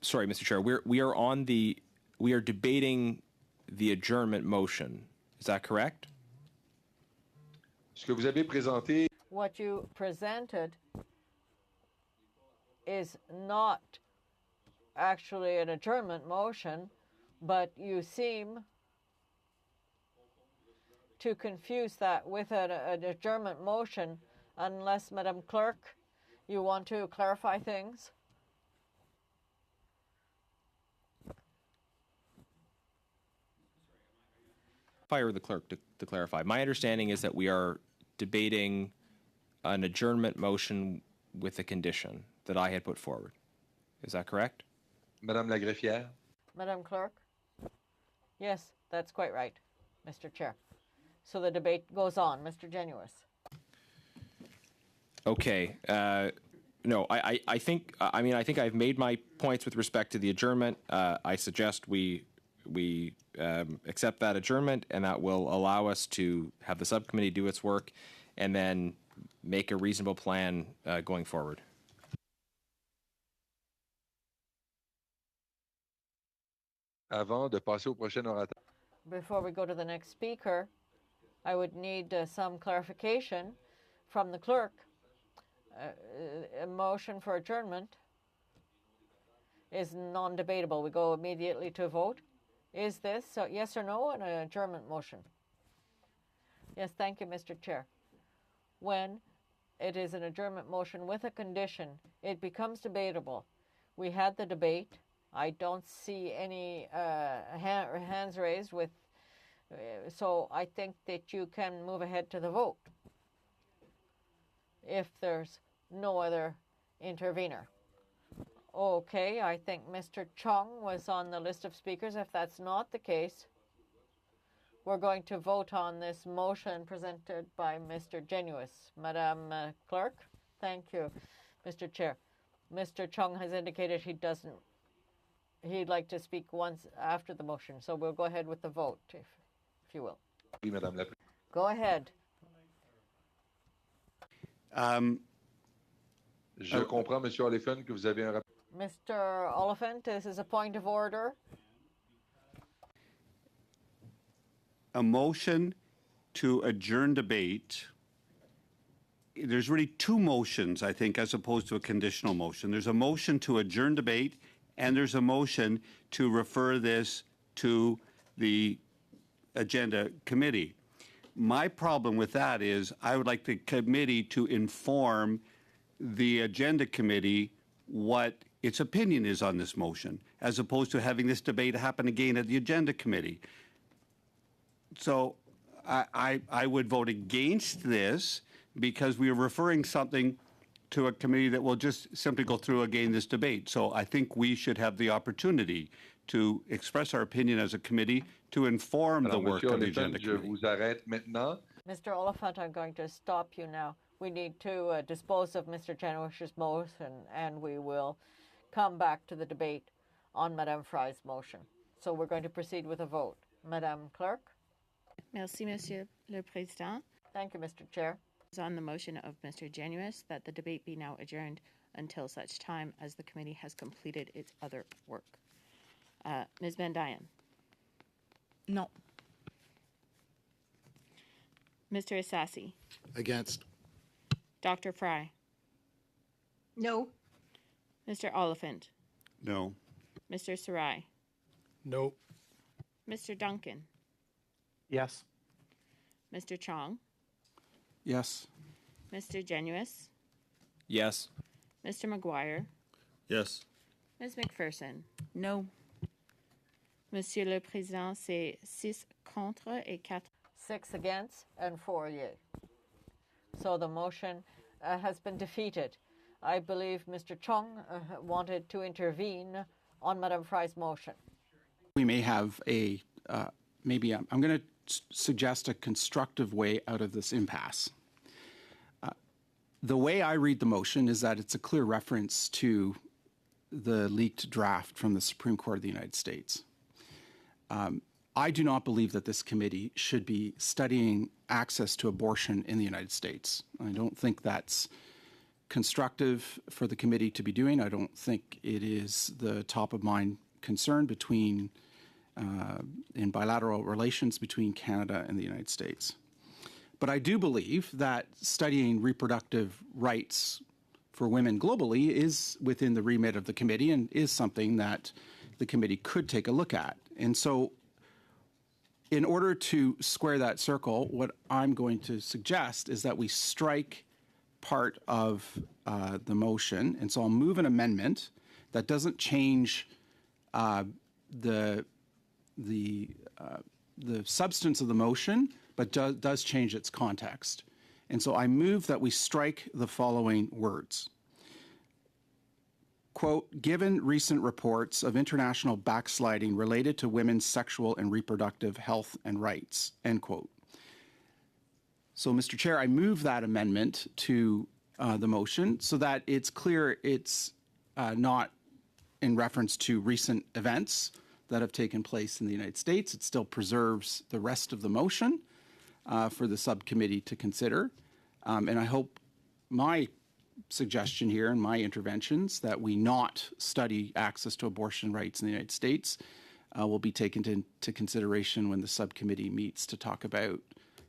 sorry, Mr. Chair, we are debating the adjournment motion. Is that correct? Ce que vous avez présenté. What you presented is not actually an adjournment motion, but you seem to confuse that with an adjournment motion, unless, Madam Clerk, you want to clarify things. Fire the clerk to clarify. My understanding is that we are debating an adjournment motion with a condition that I had put forward. Is that correct? Madame la greffière. Madam Clerk? Yes, that's quite right, Mr. Chair. So the debate goes on. Mr. Genuis. Okay. No, I think I've made my points with respect to the adjournment. I suggest we accept that adjournment, and that will allow us to have the subcommittee do its work and then make a reasonable plan going forward. Avant de passer au prochain orateur. Before we go to the next speaker, I would need some clarification from the clerk. A motion for adjournment is non-debatable. We go immediately to a vote. Is this yes or no an adjournment motion? Yes, thank you, Mr. Chair. When it is an adjournment motion with a condition, it becomes debatable. We had the debate. I don't see any hands raised with, so I think that you can move ahead to the vote if there's no other intervener. Okay, I think Mr. Chung was on the list of speakers. If that's not the case, we're going to vote on this motion presented by Mr. Genuis. Madam Clerk? Thank you, Mr. Chair. Mr. Chung has indicated he'd like to speak once after the motion, so we'll go ahead with the vote, if you will. Oui, Madame la. Go ahead. Je comprends, Monsieur Oliphant, que vous avez un rapport. Mr. Oliphant, this is a point of order. A motion to adjourn debate. There's really two motions, I think, as opposed to a conditional motion. There's a motion to adjourn debate, and there's a motion to refer this to the agenda committee. My problem with that is I would like the committee to inform the agenda committee what its opinion is on this motion, as opposed to having this debate happen again at the agenda committee. So I would vote against this because we are referring something to a committee that will just simply go through again this debate. So I think we should have the opportunity to express our opinion as a committee to inform the work of the agenda committee. Mr. Oliphant, I'm going to stop you now. We need to dispose of Mr. Januish's motion, and we will come back to the debate on Madame Fry's motion. So we're going to proceed with a vote. Madame Clerk? Merci, Monsieur le Président. Thank you, Mr. Chair. On the motion of Mr. Januis that the debate be now adjourned until such time as the committee has completed its other work. Ms. Van Duyn? No. Mr. Assassi? Against. Dr. Fry? No. Mr. Oliphant? No. Mr. Sarai? No. Mr. Duncan? Yes. Mr. Chong? Yes. Mr. Genuis? Yes. Mr. McGuire? Yes. Ms. McPherson? No. Monsieur le Président, c'est 6 contre et 4. 6 against and 4 yea. So the motion has been defeated. I believe Mr. Chong wanted to intervene on Madame Fry's motion. We may have a, maybe I'm going to suggest a constructive way out of this impasse. The way I read the motion is that it's a clear reference to the leaked draft from the Supreme Court of the United States. I do not believe that this committee should be studying access to abortion in the United States. I don't think that's constructive for the committee to be doing. I don't think it is the top of mind concern between in bilateral relations between Canada and the United States. But I do believe that studying reproductive rights for women globally is within the remit of the committee and is something that the committee could take a look at. And so in order to square that circle, what I'm going to suggest is that we strike part of the motion. And so I'll move an amendment that doesn't change the substance of the motion, but does change its context. And so I move that we strike the following words. Quote, given recent reports of international backsliding related to women's sexual and reproductive health and rights, end quote. So, Mr. Chair, I move that amendment to the motion so that it's clear it's not in reference to recent events that have taken place in the United States. It still preserves the rest of the motion for the subcommittee to consider. And I hope my suggestion here and my interventions that we not study access to abortion rights in the United States will be taken into consideration when the subcommittee meets to talk about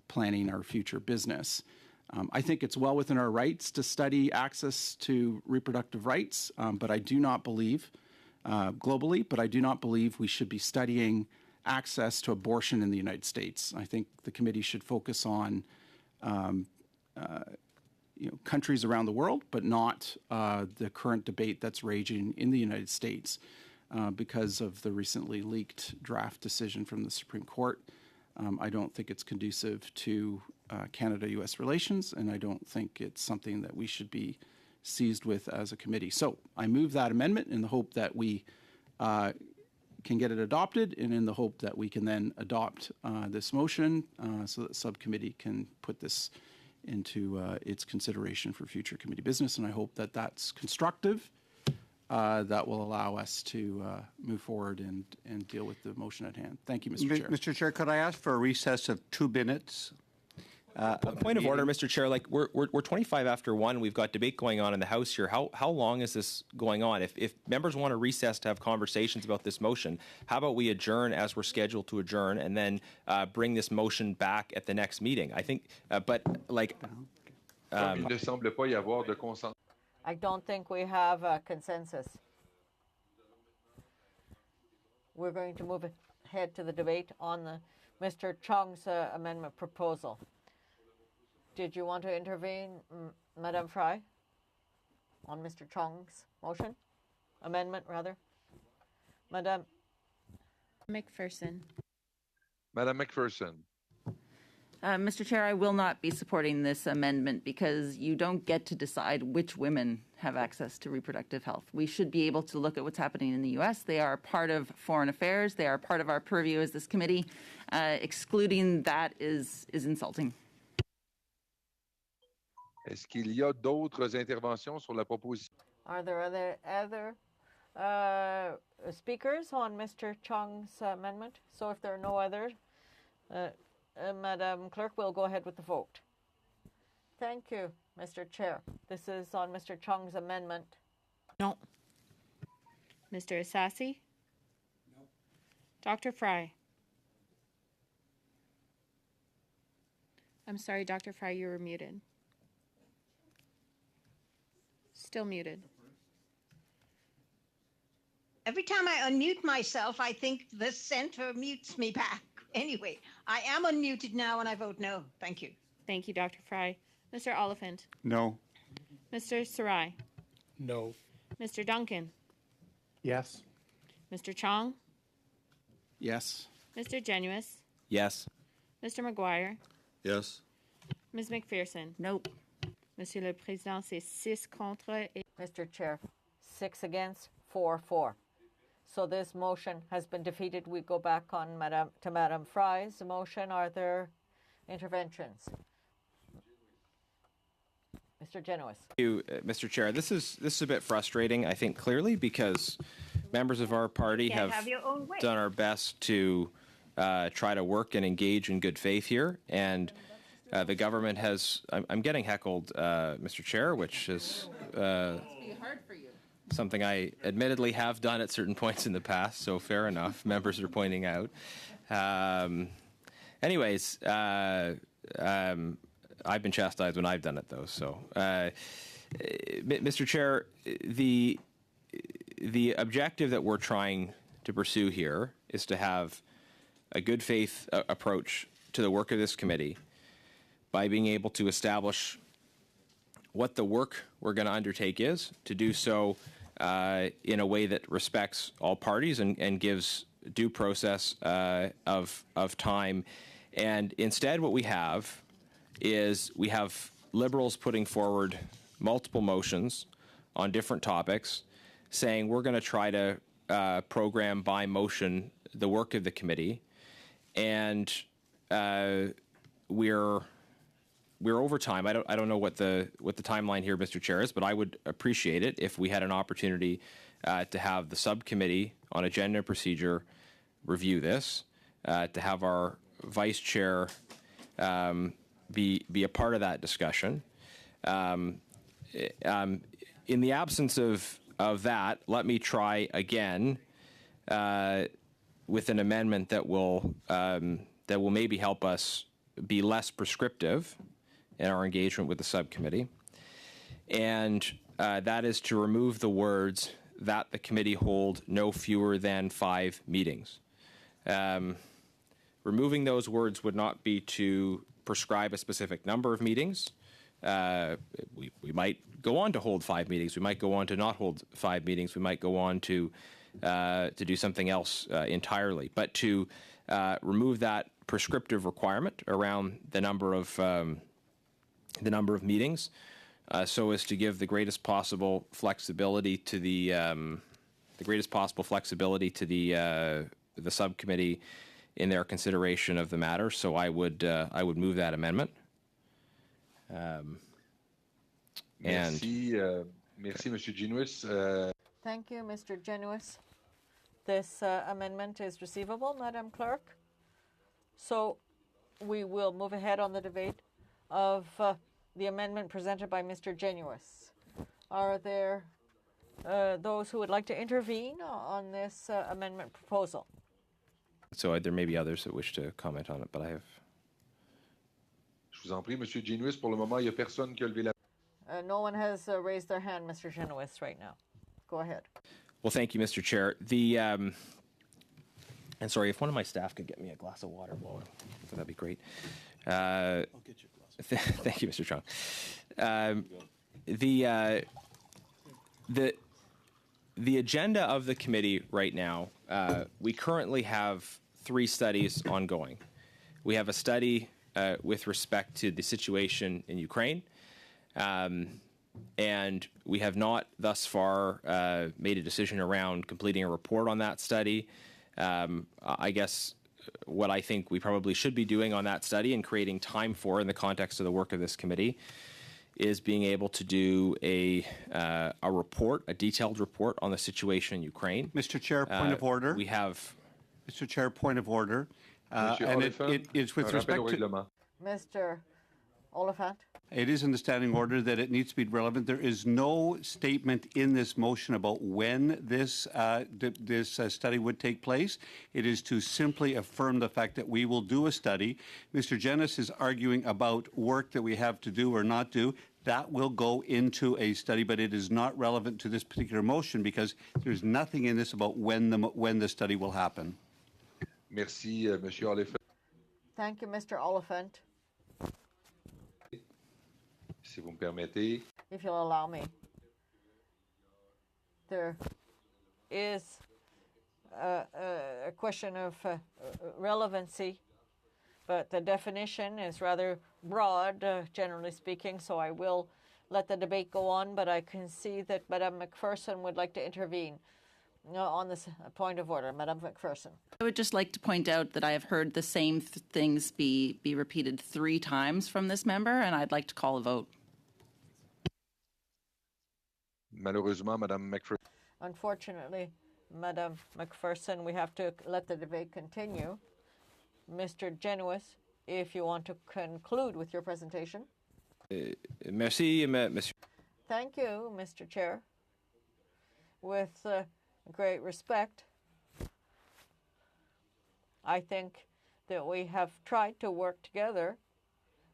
planning our future business. I think it's well within our rights to study access to reproductive rights, but I do not believe globally, but I do not believe we should be studying access to abortion in the United States. I think the committee should focus on countries around the world, but not the current debate that's raging in the United States because of the recently leaked draft decision from the Supreme Court. I don't think it's conducive to Canada-U.S. relations, and I don't think it's something that we should be seized with as a committee. So I move that amendment in the hope that we can get it adopted, and in the hope that we can then adopt this motion so that the subcommittee can put this into its consideration for future committee business. And I hope that that's constructive. That will allow us to move forward and deal with the motion at hand. Thank you, Mr. Chair. Mr. Chair, could I ask for a recess of 2 minutes? Point of order, Mr. Chair. Like we're 25 after 1. We've got debate going on in the House here. How long is this going on? If members want to recess to have conversations about this motion, how about we adjourn as we're scheduled to adjourn, and then bring this motion back at the next meeting? I think, but like. Il ne semble pas y avoir de consensus. I don't think we have a consensus. We're going to move ahead to the debate on the Mr. Chong's amendment proposal. Did you want to intervene, Madame Fry, on Mr. Chong's motion? Amendment, rather? Madame McPherson. Madam McPherson. Mr. Chair, I will not be supporting this amendment because you don't get to decide which women have access to reproductive health. We should be able to look at what's happening in the U.S. They are part of foreign affairs. They are part of our purview as this committee. Excluding that is insulting. Est-ce qu'il y a d'autres interventions sur la proposition? Are there other speakers on Mr. Chong's amendment? So if there are no others, Madam Clerk, we'll go ahead with the vote. Thank you, Mr. Chair. This is on Mr. Chong's amendment. No. Mr. Asasi? No. Dr. Fry? I'm sorry, Dr. Fry, you were muted. Still muted. Every time I unmute myself, I think the center mutes me back. Anyway, I am unmuted now and I vote no. Thank you. Thank you, Dr. Fry. Mr. Oliphant? No. Mr. Sarai? No. Mr. Duncan? Yes. Mr. Chong? Yes. Mr. Genuis? Yes. Mr. McGuire? Yes. Ms. McPherson? Nope. Monsieur le Président, c'est 6 contre et... Mr. Chair, 6 against, 4 for. So this motion has been defeated. We go back on Madame Fry's motion. Are there interventions? Mr. Genuis. Thank you, Mr. Chair. This is a bit frustrating, I think, clearly, because members of our party have done our best to try to work and engage in good faith here, and the government has. I'm getting heckled, Mr. Chair, which is something I admittedly have done at certain points in the past. So fair enough. Members are pointing out. Anyways. I've been chastised when I've done it, though. So, Mr. Chair, the objective that we're trying to pursue here is to have a good faith approach to the work of this committee by being able to establish what the work we're going to undertake is, to do so in a way that respects all parties and gives due process of time. And instead, what we have is we have Liberals putting forward multiple motions on different topics, saying we're going to try to program by motion the work of the committee, and we're over time. I don't know what the timeline here, Mr. Chair, is, but I would appreciate it if we had an opportunity to have the subcommittee on agenda and procedure review this, to have our vice chair be a part of that discussion. In the absence of that, let me try again with an amendment that will maybe help us be less prescriptive in our engagement with the subcommittee, and that is to remove the words that the committee hold no fewer than 5 meetings. Removing those words would not be to prescribe a specific number of meetings. We might go on to hold 5 meetings. We might go on to not hold 5 meetings. We might go on to do something else entirely. But to remove that prescriptive requirement around the number of meetings, so as to give the greatest possible flexibility to the subcommittee in their consideration of the matter. So I would move that amendment. Merci, Monsieur Genuis. Thank you, Mr. Genuis. This amendment is receivable, Madam Clerk. So we will move ahead on the debate of the amendment presented by Mr. Genuis. Are there those who would like to intervene on this amendment proposal? So there may be others that wish to comment on it, but I have. Je vous en prie, Monsieur Genuis. Pour le moment, il n'y a personne qui a levé la. No one has raised their hand, Mr. Genuis, right now. Go ahead. Well, thank you, Mr. Chair. And sorry, if one of my staff could get me a glass of water, well, that'd be great. I'll get you a glass. Thank you, Mr. Chong. The agenda of the committee right now, we currently have 3 studies ongoing. We have a study with respect to the situation in Ukraine, and we have not thus far made a decision around completing a report on that study. I guess what I think we probably should be doing on that study and creating time for in the context of the work of this committee is being able to do a report, a detailed report on the situation in Ukraine. Mr. Chair, point of order. We have... Mr. Chair, point of order. And it's with respect to... Mr. Oliphant. It is in the standing order that it needs to be relevant. There is no statement in this motion about when this study would take place. It is to simply affirm the fact that we will do a study. Mr. Genuis is arguing about work that we have to do or not do. That will go into a study, but it is not relevant to this particular motion because there's nothing in this about when the study will happen. Merci, Monsieur Oliphant. Thank you, Mr. Oliphant. Si vous me permettez. If you'll allow me. There is a question of relevancy, but the definition is rather broad, generally speaking, so I will let the debate go on, but I can see that Madame McPherson would like to intervene on this point of order. Madame McPherson. I would just like to point out that I have heard the same things be repeated 3 times from this member, and I'd like to call a vote. Malheureusement, Madame McPherson. Unfortunately, Madame McPherson, we have to let the debate continue. Mr. Genuis, if you want to conclude with your presentation. Merci, Monsieur. Thank you, Mr. Chair. With great respect, I think that we have tried to work together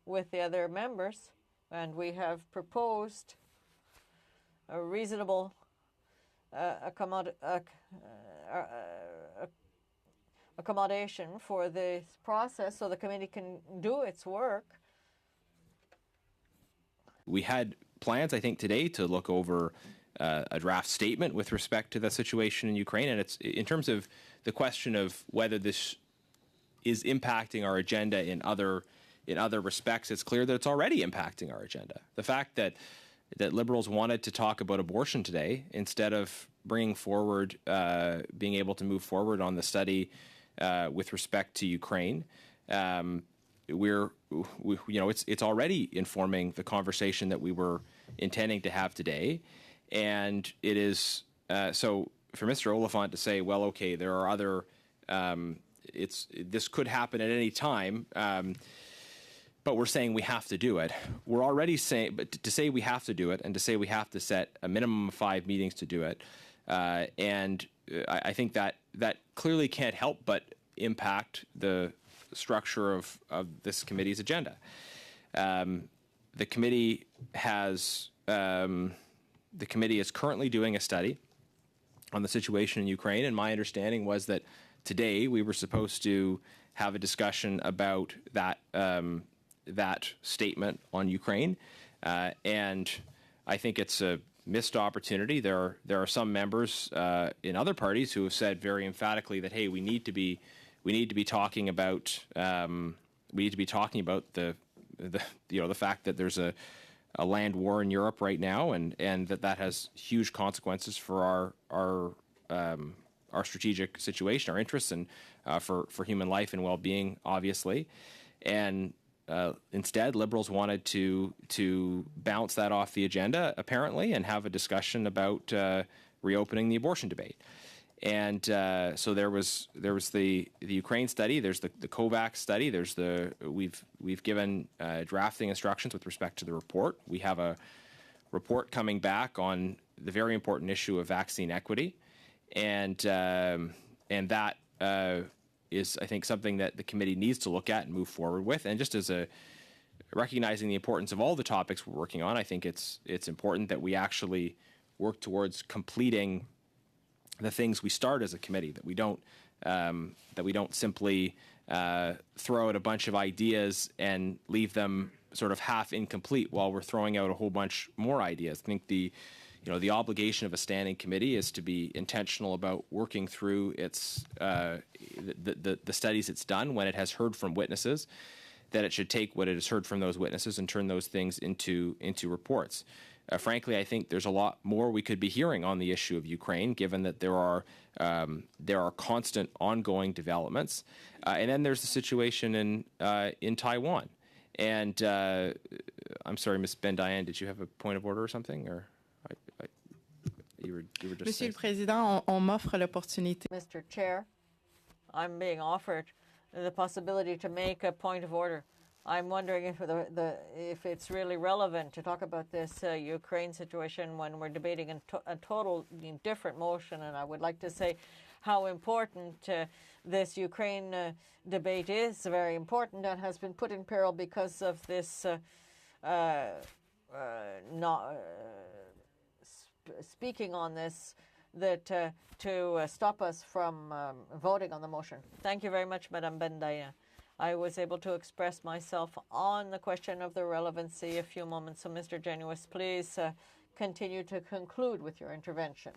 with the other members, and we have proposed a reasonable accommodation for this process so the committee can do its work. We had plans, I think, today to look over a draft statement with respect to the situation in Ukraine, and it's in terms of the question of whether this is impacting our agenda in other respects. It's clear that it's already impacting our agenda. The fact that Liberals wanted to talk about abortion today instead of bringing forward, being able to move forward on the study with respect to Ukraine, it's already informing the conversation that we were intending to have today. And it is so for Mr. Oliphant to say, well, okay, there are other. This could happen at any time, but we're saying we have to do it. We're already saying, but to say we have to do it, and to say we have to set a minimum of 5 meetings to do it, and I think that clearly can't help but impact the structure of this committee's agenda. The committee has. The committee is currently doing a study on the situation in Ukraine, and my understanding was that today we were supposed to have a discussion about that that statement on Ukraine, and I think it's a missed opportunity. There are some members in other parties who have said very emphatically that hey, we need to be talking about the fact that there's a land war in Europe right now, and that has huge consequences for our strategic situation, our interests, and for human life and well-being, obviously. And instead, Liberals wanted to bounce that off the agenda, apparently, and have a discussion about reopening the abortion debate. And so there was the Ukraine study. There's the COVAX study. There's we've given drafting instructions with respect to the report. We have a report coming back on the very important issue of vaccine equity, and that is, I think, something that the committee needs to look at and move forward with. And just as recognizing the importance of all the topics we're working on, I think it's important that we actually work towards completing the things we start as a committee, that we don't that we don't simply throw out a bunch of ideas and leave them sort of half incomplete while we're throwing out a whole bunch more ideas. I think the obligation of a standing committee is to be intentional about working through its the studies it's done when it has heard from witnesses, that it should take what it has heard from those witnesses and turn those things into reports. Frankly, I think there's a lot more we could be hearing on the issue of Ukraine, given that there are constant ongoing developments, and then there's the situation in Taiwan. And I'm sorry, Ms. Ben-Diane, did you have a point of order or something, or you were just Monsieur le Président, on m'offre l'opportunité. Mr. Chair, I'm being offered the possibility to make a point of order. I'm wondering if it's really relevant to talk about this Ukraine situation when we're debating a total different motion. And I would like to say how important this Ukraine debate is. Very important, and has been put in peril because of this speaking on this, that to stop us from voting on the motion. Thank you very much, Madame Ben-Diane. I was able to express myself on the question of the relevancy a few moments. So, Mr. Genuis, please continue to conclude with your intervention.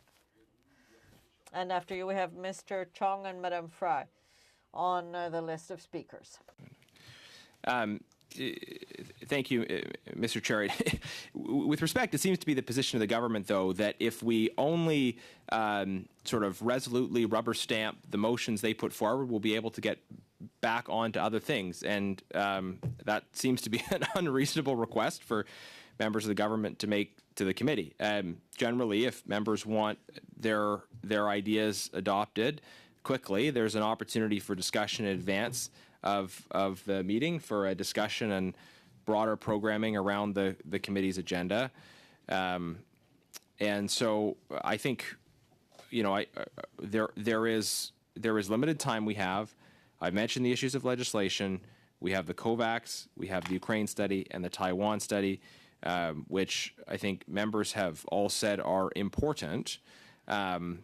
And after you, we have Mr. Chong and Madame Fry on the list of speakers. Thank you, Mr. Chair. With respect, it seems to be the position of the government, though, that if we only sort of resolutely rubber stamp the motions they put forward, we'll be able to get back on to other things. And that seems to be an unreasonable request for members of the government to make to the committee. Generally, if members want their ideas adopted quickly, there's an opportunity for discussion in advance of the meeting for a discussion and broader programming around the committee's agenda. And so I think, there is limited time we have. I've mentioned the issues of legislation. We have the COVAX, we have the Ukraine study, and the Taiwan study, which I think members have all said are important. And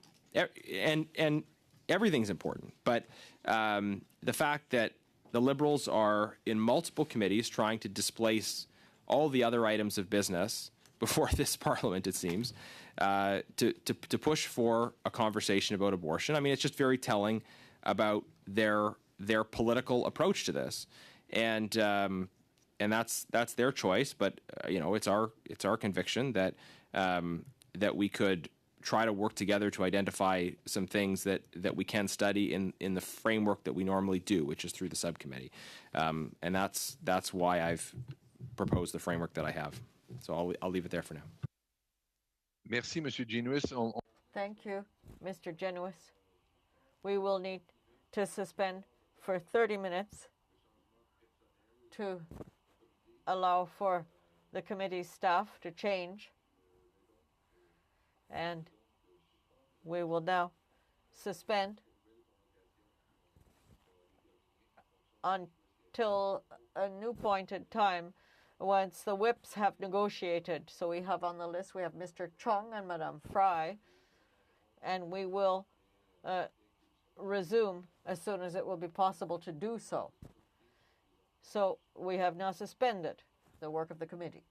everything's important. But the fact that the Liberals are in multiple committees trying to displace all the other items of business before this Parliament, it seems, to push for a conversation about abortion. I mean, it's just very telling about their political approach to this, and that's their choice. But it's our conviction that that we could try to work together to identify some things that we can study in the framework that we normally do, which is through the subcommittee, and that's why I've proposed the framework that I have. So I'll leave it there for now. Merci, Monsieur Genuis. Thank you, Mr. Genuis. We will need to suspend for 30 minutes to allow for the committee staff to change. And we will now suspend until a new appointed time once the whips have negotiated. So we have on the list, we have Mr. Chung and Madame Fry, and we will resume as soon as it will be possible to do so. So we have now suspended the work of the committee.